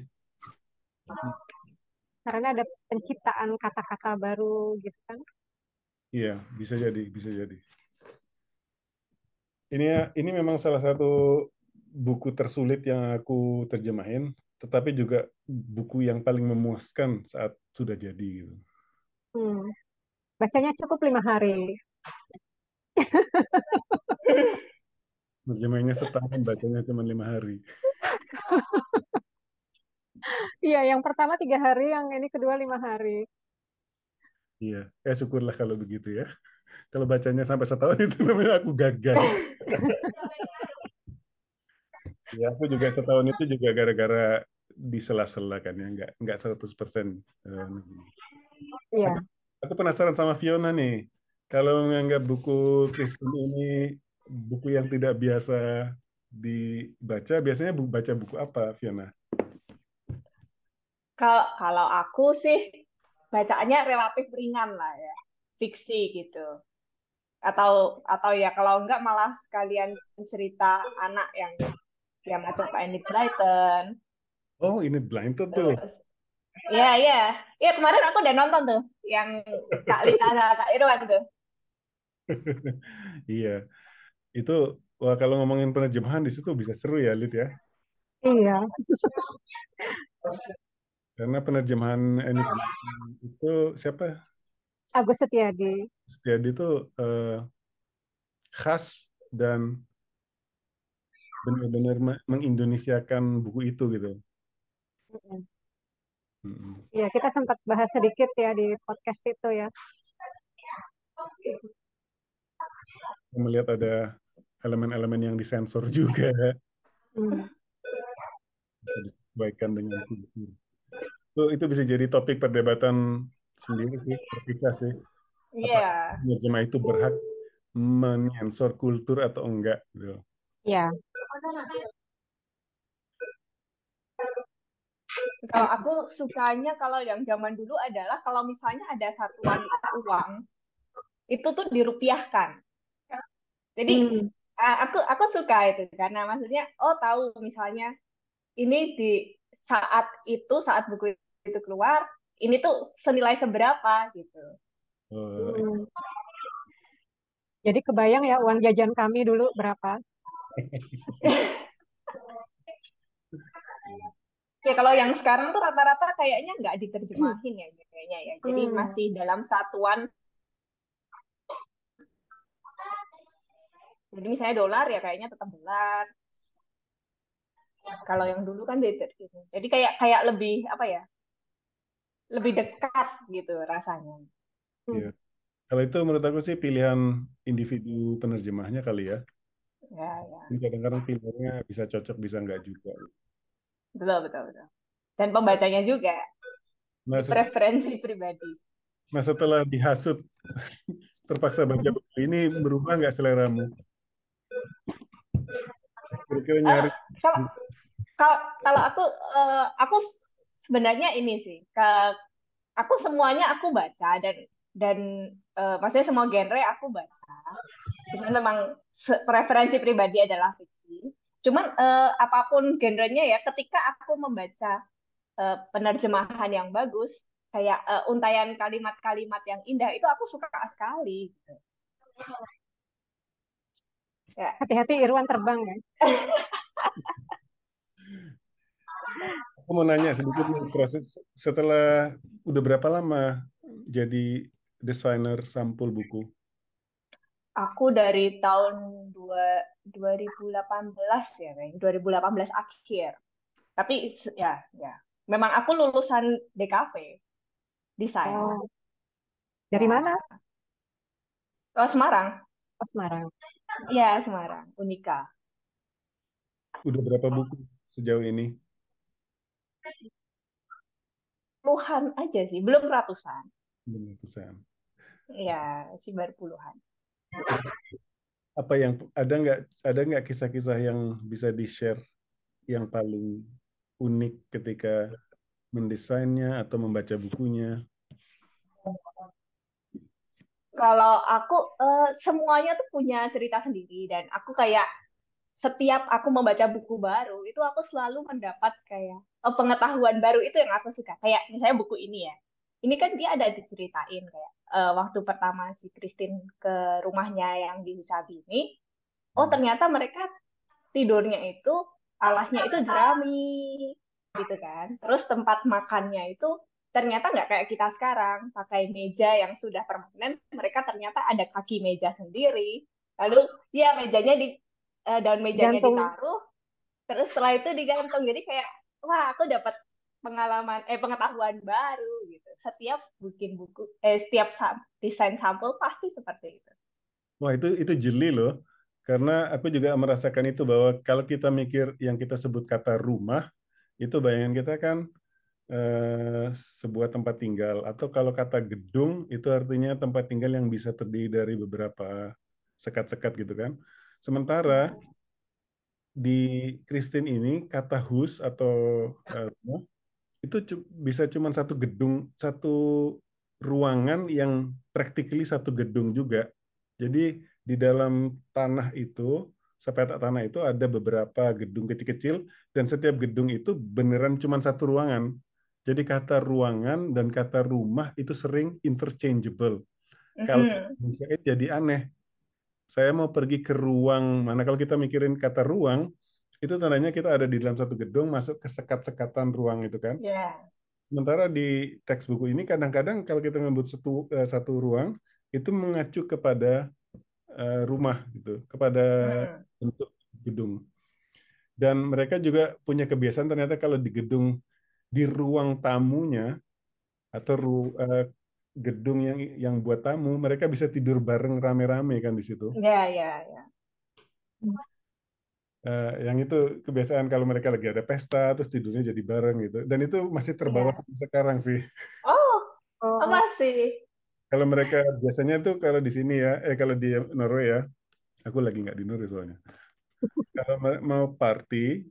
karena ada penciptaan kata-kata baru gitu kan. Iya, bisa jadi, bisa jadi. Ini memang salah satu buku tersulit yang aku terjemahin, tetapi juga buku yang paling memuaskan saat sudah jadi gitu. Hmm. Bacanya cukup 5 hari. Terjemahinnya setahun, bacanya cuma 5 hari. Iya, yang pertama 3 hari, yang ini kedua 5 hari. Iya, syukurlah kalau begitu ya. Kalau bacanya sampai setahun itu namanya aku gagal. Ya, aku juga setahun itu juga gara-gara di sela-sela kan ya, nggak 100%. Aku, Iya. aku penasaran sama Fiona nih. Kalau menganggap buku Kristen ini buku yang tidak biasa dibaca, biasanya baca buku apa, Fiona? Kalau aku sih bacaannya relatif ringan lah ya, fiksi gitu. Atau ya kalau enggak malah sekalian cerita anak yang ya macam Pak Enid Blyton. Oh, ini Blind tuh. Terus ya ya ya kemarin aku udah nonton tuh yang Kak Lita sama Kak Irwan tuh. Iya, itu wah kalau ngomongin penerjemahan di situ bisa seru ya, Lid ya. Iya. Karena penerjemahan Enid Blyton itu siapa? Agus Setiadi. Setiadi itu khas dan benar-benar mengindonesiakan buku itu gitu. Mm-mm. Mm-mm. Iya, kita sempat bahas sedikit ya di podcast itu ya. Melihat ada elemen-elemen yang disensor juga Hmm. bisa disesuaikan dengan kultur. Itu bisa jadi topik perdebatan sendiri sih, terpisah sih. Apakah Iya. penerjemah itu berhak menyensor kultur atau enggak gitu. Ya. Kalau aku sukanya kalau yang zaman dulu adalah kalau misalnya ada satuan uang itu tuh dirupiahkan. Jadi Hmm. aku suka itu karena maksudnya oh tahu misalnya ini di saat buku itu keluar ini tuh senilai seberapa gitu. Eh, Hmm. Jadi kebayang ya uang jajan kami dulu berapa? Ya kalau yang sekarang tuh rata-rata kayaknya nggak diterjemahin ya kayaknya ya. Jadi Hmm. masih dalam satuan. Jadi misalnya dolar ya kayaknya tetap dolar. Kalau yang dulu kan diterjemahin. Jadi kayak kayak lebih apa ya? Lebih dekat gitu rasanya. ya. Hmm. Kalau itu menurut aku sih pilihan individu penerjemahnya kali ya. Ya, ya. Kadang-kadang pilihannya bisa cocok, bisa enggak juga. Betul, betul, betul. Dan pembacanya juga Nah, preferensi pribadi. nah setelah dihasut terpaksa baca buku ini berubah nggak seleramu? Kira-kira Eh, nyari. kalau kalau kalau aku sebenarnya ini sih aku semuanya aku baca dan maksudnya semua genre aku baca. Cuman memang preferensi pribadi adalah fiksi. Cuman apapun genrenya ya, ketika aku membaca penerjemahan yang bagus, kayak untaian kalimat-kalimat yang indah itu aku suka sekali. Gitu. Ya. Hati-hati Irwan terbang ya. Aku mau nanya sedikit nih, proses setelah udah berapa lama jadi desainer sampul buku? Aku dari tahun 2018 ya, kayaknya 2018 akhir. Tapi ya, memang aku lulusan DKV desain. Oh, dari Ya, mana? oh, Semarang. Oh, Semarang. Ya, Semarang, Unika. Udah berapa buku sejauh ini? Puluhan aja sih, belum ratusan. Belum ratusan. Ya, sih baru puluhan. Terus apa yang ada nggak kisah-kisah yang bisa di-share yang paling unik ketika mendesainnya atau membaca bukunya? Kalau aku semuanya tuh punya cerita sendiri dan aku kayak setiap aku membaca buku baru itu aku selalu mendapat kayak pengetahuan baru itu yang aku suka. Kayak misalnya buku ini ya. Ini kan dia ada diceritain kayak waktu pertama si Christine ke rumahnya yang di Sabi ini, oh ternyata mereka tidurnya itu alasnya itu jerami gitu kan. Terus tempat makannya itu ternyata nggak kayak kita sekarang pakai meja yang sudah permanen, mereka ternyata ada kaki meja sendiri. Lalu ya mejanya di daun mejanya Gantung. ditaruh, terus setelah itu digantung. Jadi kayak wah aku dapat pengetahuan baru gitu. Setiap bikin buku setiap desain sampul pasti seperti itu. Wah, itu jeli loh. Karena aku juga merasakan itu bahwa kalau kita mikir yang kita sebut kata rumah, itu bayangan kita kan eh, sebuah tempat tinggal. Atau kalau kata gedung, itu artinya tempat tinggal yang bisa terdiri dari beberapa sekat-sekat gitu kan. Sementara di Christine ini, kata hus atau rumah, itu bisa cuma satu gedung, satu ruangan yang practically satu gedung juga. Jadi di dalam tanah itu, sepetak tanah itu ada beberapa gedung kecil-kecil dan setiap gedung itu beneran cuma satu ruangan. Jadi kata ruangan dan kata rumah itu sering interchangeable. Kalau Mm-mm. jadi aneh. Saya mau pergi ke ruang mana, kalau kita mikirin kata ruang, itu tandanya kita ada di dalam satu gedung masuk ke sekat-sekatan ruang itu kan. Ya. Sementara di teks buku ini kadang-kadang kalau kita menyebut satu ruang itu mengacu kepada rumah gitu, kepada Mm-mm. bentuk gedung. Dan mereka juga punya kebiasaan ternyata kalau di gedung di ruang tamunya atau gedung yang buat tamu, mereka bisa tidur bareng rame-rame kan di situ. Ya, ya, ya. Yang itu kebiasaan kalau mereka lagi ada pesta terus tidurnya jadi bareng gitu. Dan itu masih terbawa Ya. sampai sekarang sih. Oh, apa Oh, sih? Kalau mereka biasanya tuh kalau di sini ya, kalau di Norway ya, aku lagi nggak di Norway soalnya. Kalau mau party,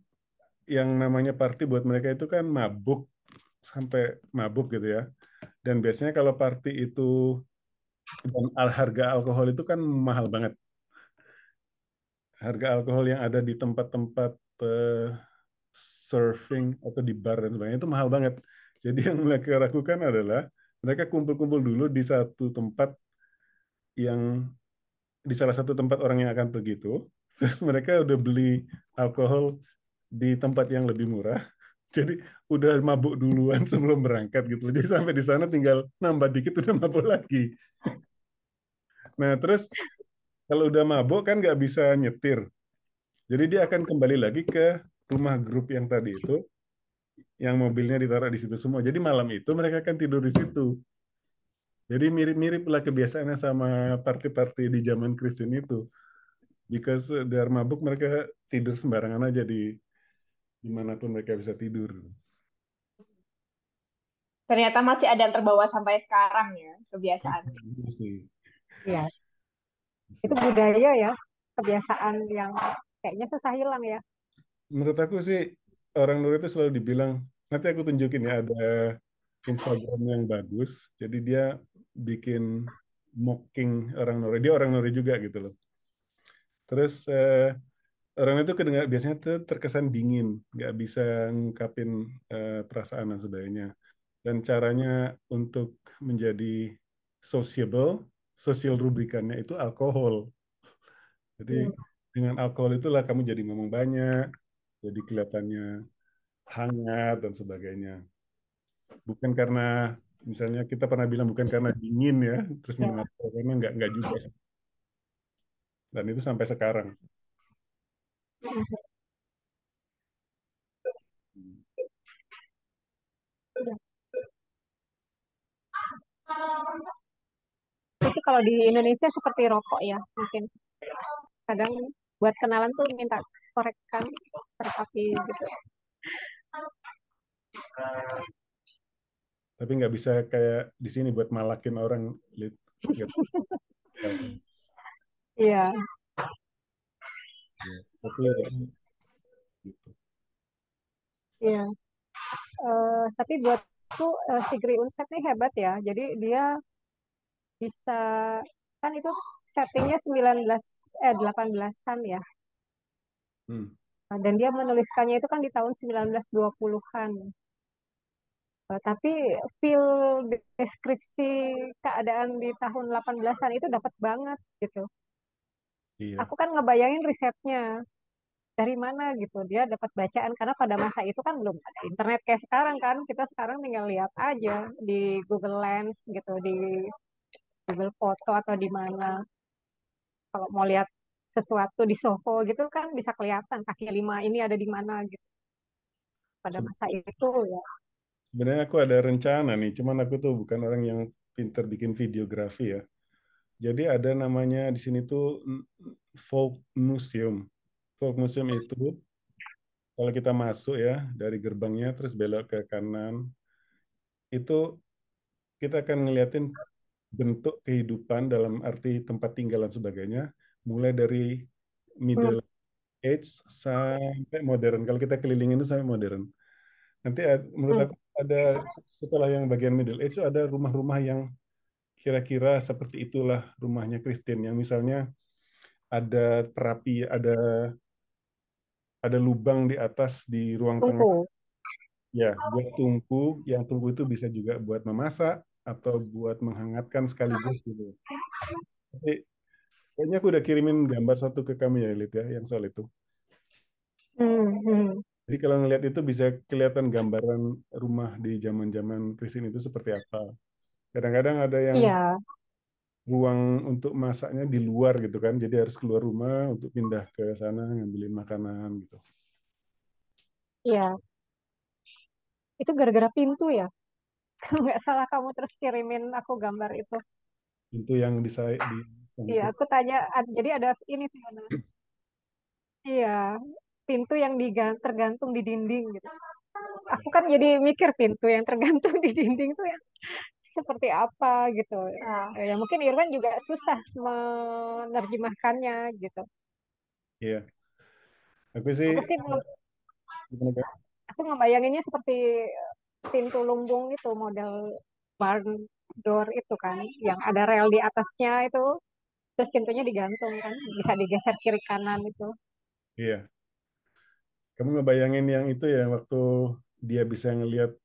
yang namanya party buat mereka itu kan mabuk sampai mabuk gitu ya. Dan biasanya kalau party itu dan harga alkohol itu kan mahal banget. Harga alkohol yang ada di tempat-tempat surfing atau di bar dan sebagainya itu mahal banget. Jadi yang mereka lakukan adalah mereka kumpul-kumpul dulu di satu tempat yang di salah satu tempat orang yang akan pergi itu. Terus mereka udah beli alkohol di tempat yang lebih murah. Jadi udah mabuk duluan sebelum berangkat gitu. Jadi sampai di sana tinggal nambah dikit udah mabuk lagi. Nah terus kalau udah mabuk kan nggak bisa nyetir. Jadi dia akan kembali lagi ke rumah grup yang tadi itu, yang mobilnya ditaruh di situ semua. Jadi malam itu mereka akan tidur di situ. Jadi mirip-mirip lah kebiasaannya sama party-party di zaman Kristen itu. Because they are mabuk, mereka tidur sembarangan aja di dimanapun mereka bisa tidur. Ternyata masih ada yang terbawa sampai sekarang ya, kebiasaan. Masih, iya. Itu masih. budaya ya, kebiasaan yang kayaknya susah hilang ya. Menurut aku sih orang Nur itu selalu dibilang, nanti aku tunjukin ya ada Instagram yang bagus. Jadi dia bikin mocking orang Nore. Dia orang Nore juga gitu loh. Terus orang itu kedengar biasanya tuh terkesan dingin, nggak bisa ngungkapin perasaan dan sebagainya. Dan caranya untuk menjadi sociable, sosial rubrikannya itu alkohol. Jadi Hmm. dengan alkohol itulah kamu jadi ngomong banyak, jadi kelihatannya hangat dan sebagainya. Bukan karena misalnya kita pernah bilang bukan karena dingin ya, terus minum Ya. alkohol karena nggak juga sih. Dan itu sampai sekarang. Itu kalau di Indonesia seperti rokok ya, mungkin kadang buat kenalan tuh minta korekkan korek api gitu. Tapi nggak bisa kayak di sini buat malakin orang. Lid. Nggak tahu. Iya, Ya. Tapi ya, gitu. iya. Tapi buatku Sigri Unset nih hebat ya. Jadi dia bisa kan itu settingnya 19 18-an ya. Hmm. Nah, dan dia menuliskannya itu kan di tahun 1920-an. Tapi feel deskripsi keadaan di tahun 18-an itu dapat banget gitu. Iya. Aku kan ngebayangin risetnya dari mana gitu. Dia dapat bacaan karena pada masa itu kan belum ada internet kayak sekarang kan. Kita sekarang tinggal lihat aja di Google Lens gitu, di Google Foto atau di mana. Kalau mau lihat sesuatu di Soho gitu kan bisa kelihatan kaki lima ini ada di mana gitu. Pada Se- masa itu ya. Sebenarnya aku ada rencana nih, cuman aku tuh bukan orang yang pinter bikin videografi ya. Jadi ada namanya di sini tuh Folk Museum. Folk Museum itu kalau kita masuk ya dari gerbangnya terus belok ke kanan, itu kita akan ngeliatin bentuk kehidupan dalam arti tempat tinggal dan sebagainya, mulai dari Hmm, Middle Age sampai modern. Kalau kita kelilingin itu sampai modern. Nanti menurut hmm, aku ada setelah yang bagian Middle Age itu ada rumah-rumah yang kira-kira seperti itulah rumahnya Kristen yang misalnya ada terapi, ada lubang di atas di ruang tengah tungku. ya buat tungku, yang tungku itu bisa juga buat memasak atau buat menghangatkan sekaligus gitu. Tapi kayaknya aku udah kirimin gambar satu ke kami ya, Lid ya, yang soal itu. Hmm, hmm. Jadi kalau ngelihat itu bisa kelihatan gambaran rumah di zaman-zaman Kristen itu seperti apa. Kadang-kadang ada yang Iya, ruang untuk masaknya di luar gitu kan, jadi harus keluar rumah untuk pindah ke sana ngambilin makanan gitu. iya. Itu gara-gara pintu ya. Kalau nggak salah kamu terus kirimin aku gambar itu. Itu yang di sana Iya, itu. aku tanya, jadi ada ini Fiona. Iya, pintu yang tergantung di dinding gitu. Aku kan jadi mikir pintu yang tergantung di dinding tuh yang seperti apa gitu. Ah, Ya mungkin Irwan juga susah menerjemahkannya gitu. Iya, aku sih Aku sih gimana, Kak? aku ngebayanginnya seperti pintu lumbung itu model barn door itu kan, yang ada rel di atasnya itu, terus pintunya digantung kan, bisa digeser kiri kanan itu. Iya, kamu ngebayangin yang itu ya waktu dia bisa ngelihat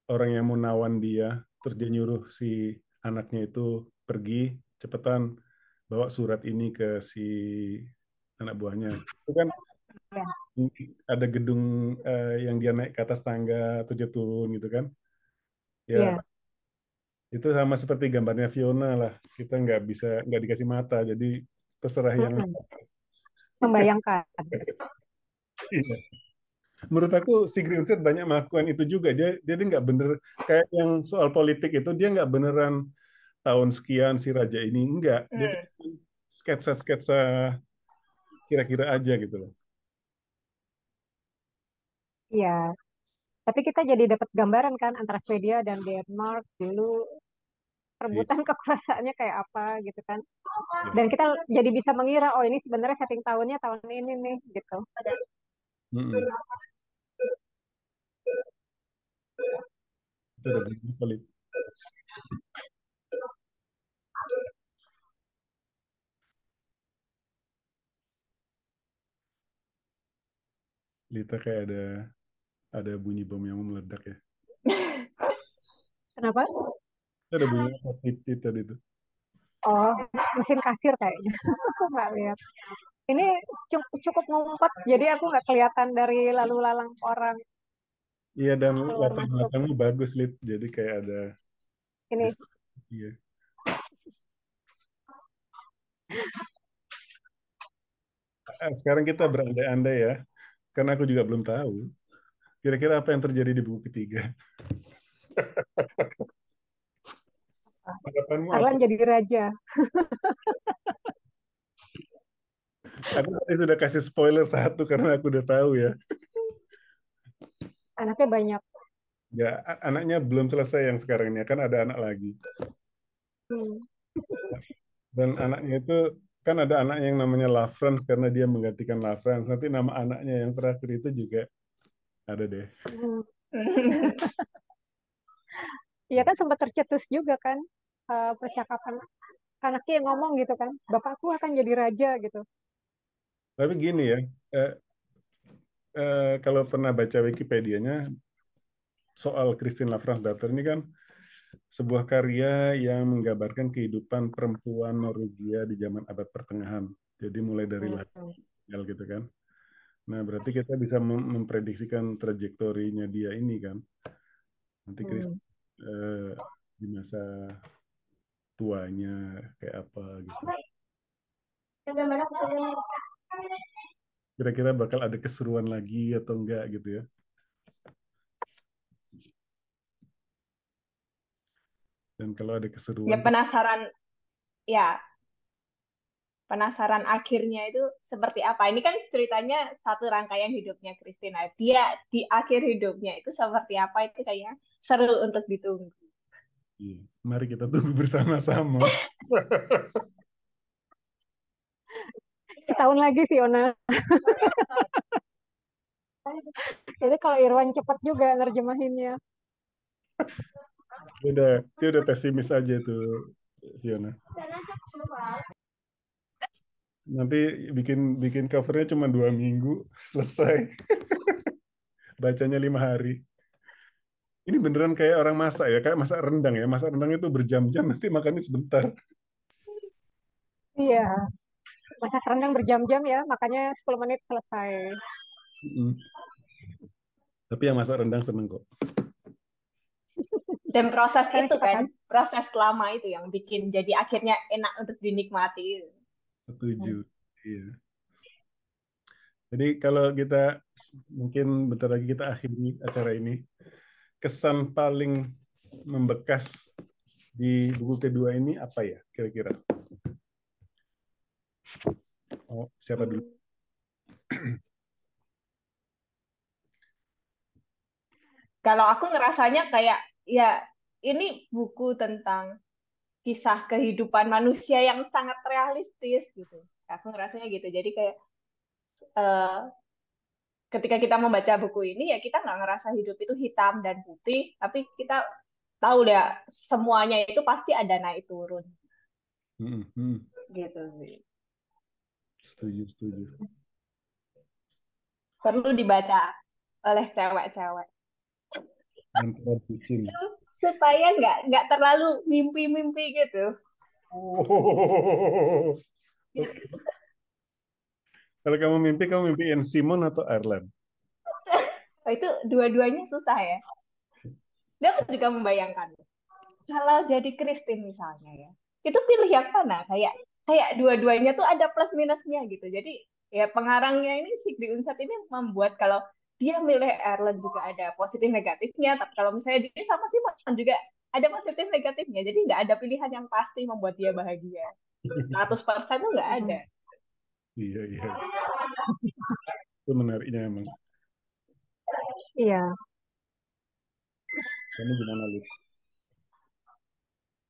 orang yang mau nawan dia, terus dia nyuruh si anaknya itu pergi cepetan bawa surat ini ke si anak buahnya. Itu kan Ya, ada gedung yang dia naik ke atas tangga atau dia turun gitu kan. Ya, iya. itu sama seperti gambarnya Fiona lah. Kita nggak dikasih mata, jadi terserah yang Mm-mm. Membayangkan. iya. Menurut aku Sigrid Undset banyak melakukan itu juga. Dia nggak bener kayak yang soal politik itu dia nggak beneran tahun sekian si raja ini enggak. Dia tuh hmm. sketsa-sketsa kira-kira aja gitu loh. Iya, tapi kita jadi dapat gambaran kan antara Swedia dan Denmark dulu Iya, perebutan kekuasaannya kayak apa gitu kan. iya. Dan kita jadi bisa mengira, oh ini sebenarnya setting tahunnya tahun ini nih gitu. Mm-mm. Itu udah berapa kali. Lita kayak ada bunyi bom yang mau meledak ya. Kenapa? Ada bunyi apa? Tit tadi itu. Oh, mesin kasir kayaknya. Aku nggak lihat. Ini cukup ngumpet, jadi aku nggak kelihatan dari lalu lalang orang Iya, dan keluar latar masuk. belakangnya bagus, Lit. Jadi kayak ada Ini iya. Sekarang kita berandai-andai ya, karena aku juga belum tahu. Kira-kira apa yang terjadi di buku ketiga? Harapanmu apa? Arlan jadi raja. Aku tadi sudah kasih spoiler satu karena aku udah tahu ya. Anaknya banyak. Ya, anaknya belum selesai yang sekarang ini, kan ada anak lagi. Hmm. Dan anaknya itu kan ada anak yang namanya Lafrance karena dia menggantikan Lafrance. Nanti nama anaknya yang terakhir itu juga ada deh. Hmm. Iya kan sempat tercetus juga kan percakapan anaknya yang ngomong gitu kan, bapakku akan jadi raja gitu. Tapi gini ya, eh, kalau pernah baca Wikipedia-nya soal Christine Lavransdatter ini kan sebuah karya yang menggambarkan kehidupan perempuan Norwegia di zaman abad pertengahan. Jadi mulai dari Hmm. lahir gitu kan. Nah, berarti kita bisa memprediksikan trajektorinya dia ini kan. Nanti Chris Hmm. eh, di masa tuanya kayak apa gitu. Kira-kira bakal ada keseruan lagi atau enggak gitu ya. Dan kalau ada Ya keseruan, penasaran, ya penasaran akhirnya itu seperti apa. Ini kan ceritanya satu rangkaian hidupnya Christina. Dia di akhir hidupnya itu seperti apa itu kayaknya seru untuk ditunggu. iya, mari kita tunggu bersama-sama. Setahun lagi Fiona. Jadi kalau Irwan cepat juga nerjemahinnya. Dia udah pesimis aja tuh, Fiona. Nanti bikin bikin covernya cuma 2 minggu, selesai. Bacanya 5 hari. Ini beneran kayak orang masak ya, kayak masak rendang ya. Masak rendang itu berjam-jam, nanti makannya sebentar. Iya, masak rendang berjam-jam ya, makanya 10 menit selesai. Mm. Tapi yang masak rendang seneng kok. Dan proses Karena itu cepat kan, habis. proses lama itu yang bikin jadi akhirnya enak untuk dinikmati. Setuju. Iya. Jadi kalau kita mungkin bentar lagi kita akhiri acara ini. Kesan paling membekas di buku kedua ini apa ya kira-kira? Oh, siapa dulu? Kalau aku ngerasanya kayak ya ini buku tentang kisah kehidupan manusia yang sangat realistis gitu. Aku ngerasanya gitu. Jadi kayak eh, ketika kita membaca buku ini ya kita nggak ngerasa hidup itu hitam dan putih, tapi kita tahu ya semuanya itu pasti ada naik turun Hmm, hmm. gitu sih. Setuju, setuju. Perlu dibaca oleh cewek-cewek Antara bucin. supaya nggak terlalu mimpi-mimpi gitu. Oh, oke. Kalau kamu mimpiin Simon atau Ireland? Oh, itu dua-duanya susah ya. Dia juga membayangkan kalau jadi Christine misalnya ya, itu pilih yang mana? Kayak kayak dua-duanya tuh ada plus minusnya gitu. Jadi ya pengarangnya ini Sigrid Undset ini membuat kalau dia milih Erlen juga ada positif negatifnya, tapi kalau misalnya dia sama Simon juga ada positif negatifnya. Jadi nggak ada pilihan yang pasti membuat dia bahagia. 100% tuh nggak ada. Iya, iya. Itu menariknya emang. Iya, Kamu gimana, Lid?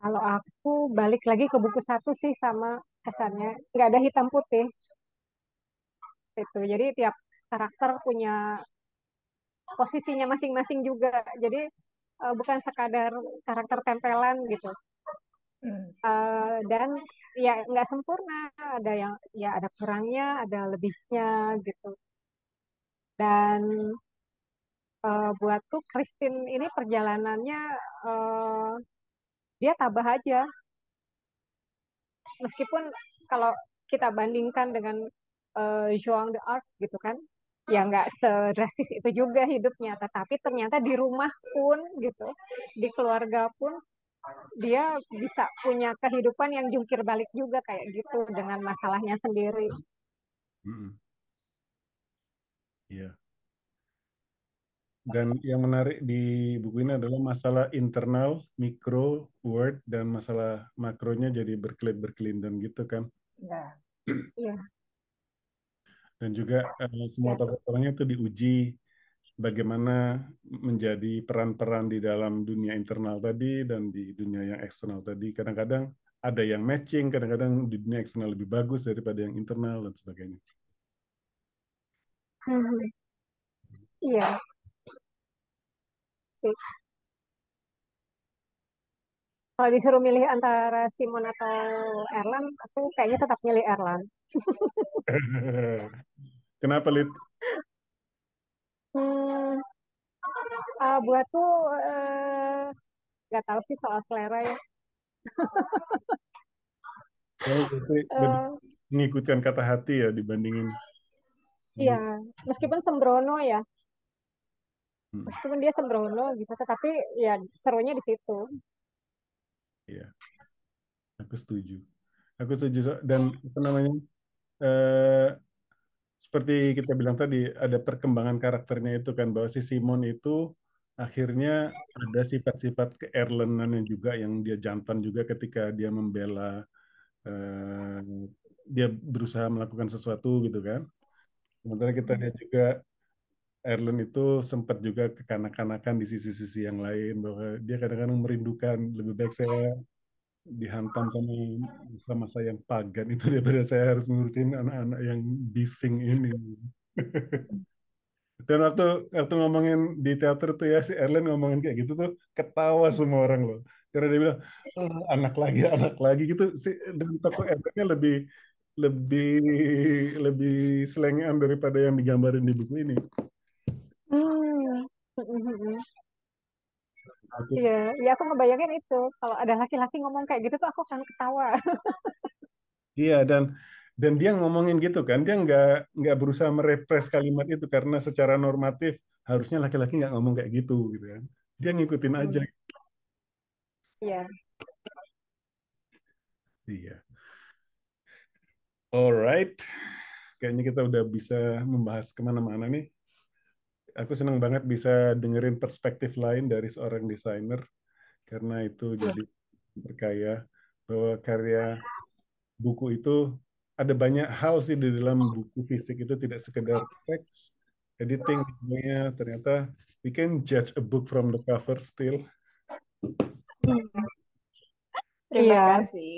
kalau aku balik lagi ke buku satu sih sama kesannya nggak ada hitam putih itu. Jadi tiap karakter punya posisinya masing-masing juga. Jadi bukan sekadar karakter tempelan gitu. Hmm. Dan ya nggak sempurna. Ada yang ya ada kurangnya, ada lebihnya gitu. Dan buatku Christine ini perjalanannya dia tabah aja, meskipun kalau kita bandingkan dengan Joan d'Arc gitu kan, ya nggak sedrastis itu juga hidupnya, tetapi ternyata di rumah pun gitu, di keluarga pun dia bisa punya kehidupan yang jungkir balik juga kayak gitu dengan masalahnya sendiri. Mm-mm. Iya. Dan yang menarik di buku ini adalah masalah internal, mikro, word, dan masalah makronya jadi berkelit-berkelindan gitu kan. Ya. Iya, Dan juga semua ya. tokoh-tokohnya itu diuji bagaimana menjadi peran-peran di dalam dunia internal tadi dan di dunia yang eksternal tadi. Kadang-kadang ada yang matching, kadang-kadang di dunia eksternal lebih bagus daripada yang internal dan sebagainya. Hmm, iya sih. Kalau disuruh milih antara Simon atau Erland, aku kayaknya tetap milih Erland. Kenapa, Lid? Hmm, buatku nggak tahu sih soal selera ya. Kamu berarti lebih Eh, mengikutkan kata hati ya dibandingin iya, ini. meskipun sembrono ya, Hmm, meskipun dia sembrono gitu, tetapi ya serunya di situ. iya, aku setuju. Aku setuju. Dan apa namanya? eh, Seperti kita bilang tadi, ada perkembangan karakternya itu kan, bahwa si Simon itu akhirnya ada sifat-sifat ke-Erlendan juga yang dia jantan juga ketika dia membela, eh, dia berusaha melakukan sesuatu gitu kan. Sementara kita lihat juga Erlen itu sempat juga kekanak-kanakan di sisi-sisi yang lain, bahwa dia kadang-kadang merindukan lebih baik saya dihantam sama masa-masa yang pagan itu daripada saya harus ngurusin anak-anak yang bising ini. Dan waktu waktu ngomongin di teater tuh ya si Erlen ngomongin kayak gitu tuh ketawa semua orang loh. Karena dia bilang, "Oh, anak lagi gitu." Dan tokoh Erlennya lebih lebih lebih selengean daripada yang digambarin di buku ini. Hmm. Itu, Iya, ya aku ngebayangin itu. Kalau ada laki-laki ngomong kayak gitu tuh aku akan ketawa. iya dan dia ngomongin gitu kan, dia nggak berusaha merepres kalimat itu karena secara normatif harusnya laki-laki nggak ngomong kayak gitu kan. Dia ngikutin aja. Hmm. Iya. Iya. Alright. Kayaknya kita udah bisa membahas kemana-mana nih. Aku senang banget bisa dengerin perspektif lain dari seorang desainer karena itu Iya. jadi perkaya bahwa karya buku itu ada banyak hal sih di dalam buku fisik itu tidak sekedar teks, editing, semuanya ternyata we can judge a book from the cover still. Hmm. Terima Iya. kasih.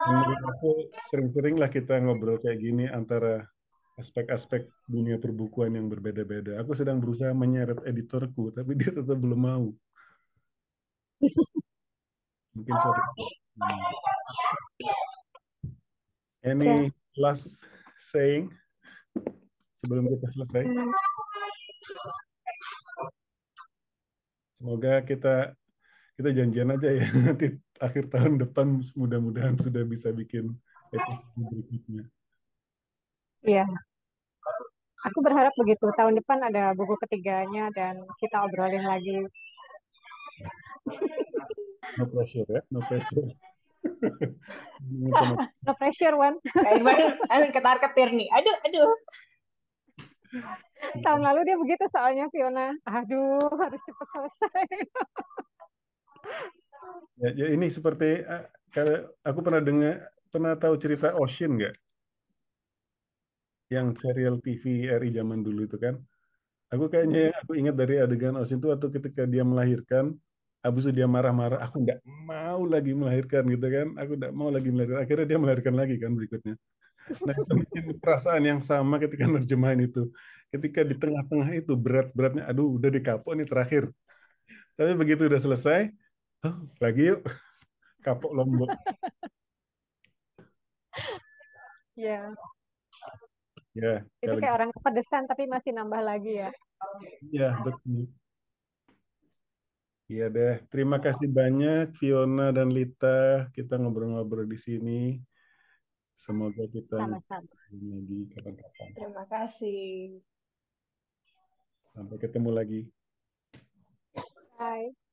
Menurut aku sering-sering lah kita ngobrol kayak gini antara aspek-aspek dunia perbukuan yang berbeda-beda. Aku sedang berusaha menyeret editorku, tapi dia tetap belum mau. Mungkin suatu. Ya. Any last saying sebelum kita selesai? Hmm. Semoga kita kita janjian aja ya nanti akhir tahun depan mudah-mudahan sudah bisa bikin episode berikutnya. Iya. Aku berharap begitu. Tahun depan ada buku ketiganya dan kita obrolin lagi. No pressure ya, no pressure. Sama No pressure, Wan. Kayak Irwan ketar-ketir nih. Aduh, aduh. Tahun lalu dia begitu soalnya Fiona. Aduh, harus cepat selesai. ya, ini seperti kalau aku pernah tahu cerita Ocean nggak? Yang serial TV RI zaman dulu itu kan. Aku kayaknya yang aku ingat dari adegan Ocean itu waktu ketika dia melahirkan, habis itu dia marah-marah, aku nggak mau lagi melahirkan gitu kan, aku nggak mau lagi melahirkan. Akhirnya dia melahirkan lagi kan berikutnya. Nah, itu mungkin perasaan yang sama ketika nerjemahin itu. Ketika di tengah-tengah itu berat-beratnya, aduh udah di kapok nih terakhir. Tapi begitu udah selesai, oh, lagi yuk, kapok Lombok. Ya, Ya, Itu kalau kayak orang kepedesan tapi masih nambah lagi ya. ya betul. Iya deh. Terima kasih banyak Fiona dan Lita. Kita ngobrol-ngobrol di sini. Semoga kita Sama-sama. ngobrol lagi kapan-kapan. Terima kasih. Sampai ketemu lagi. Bye.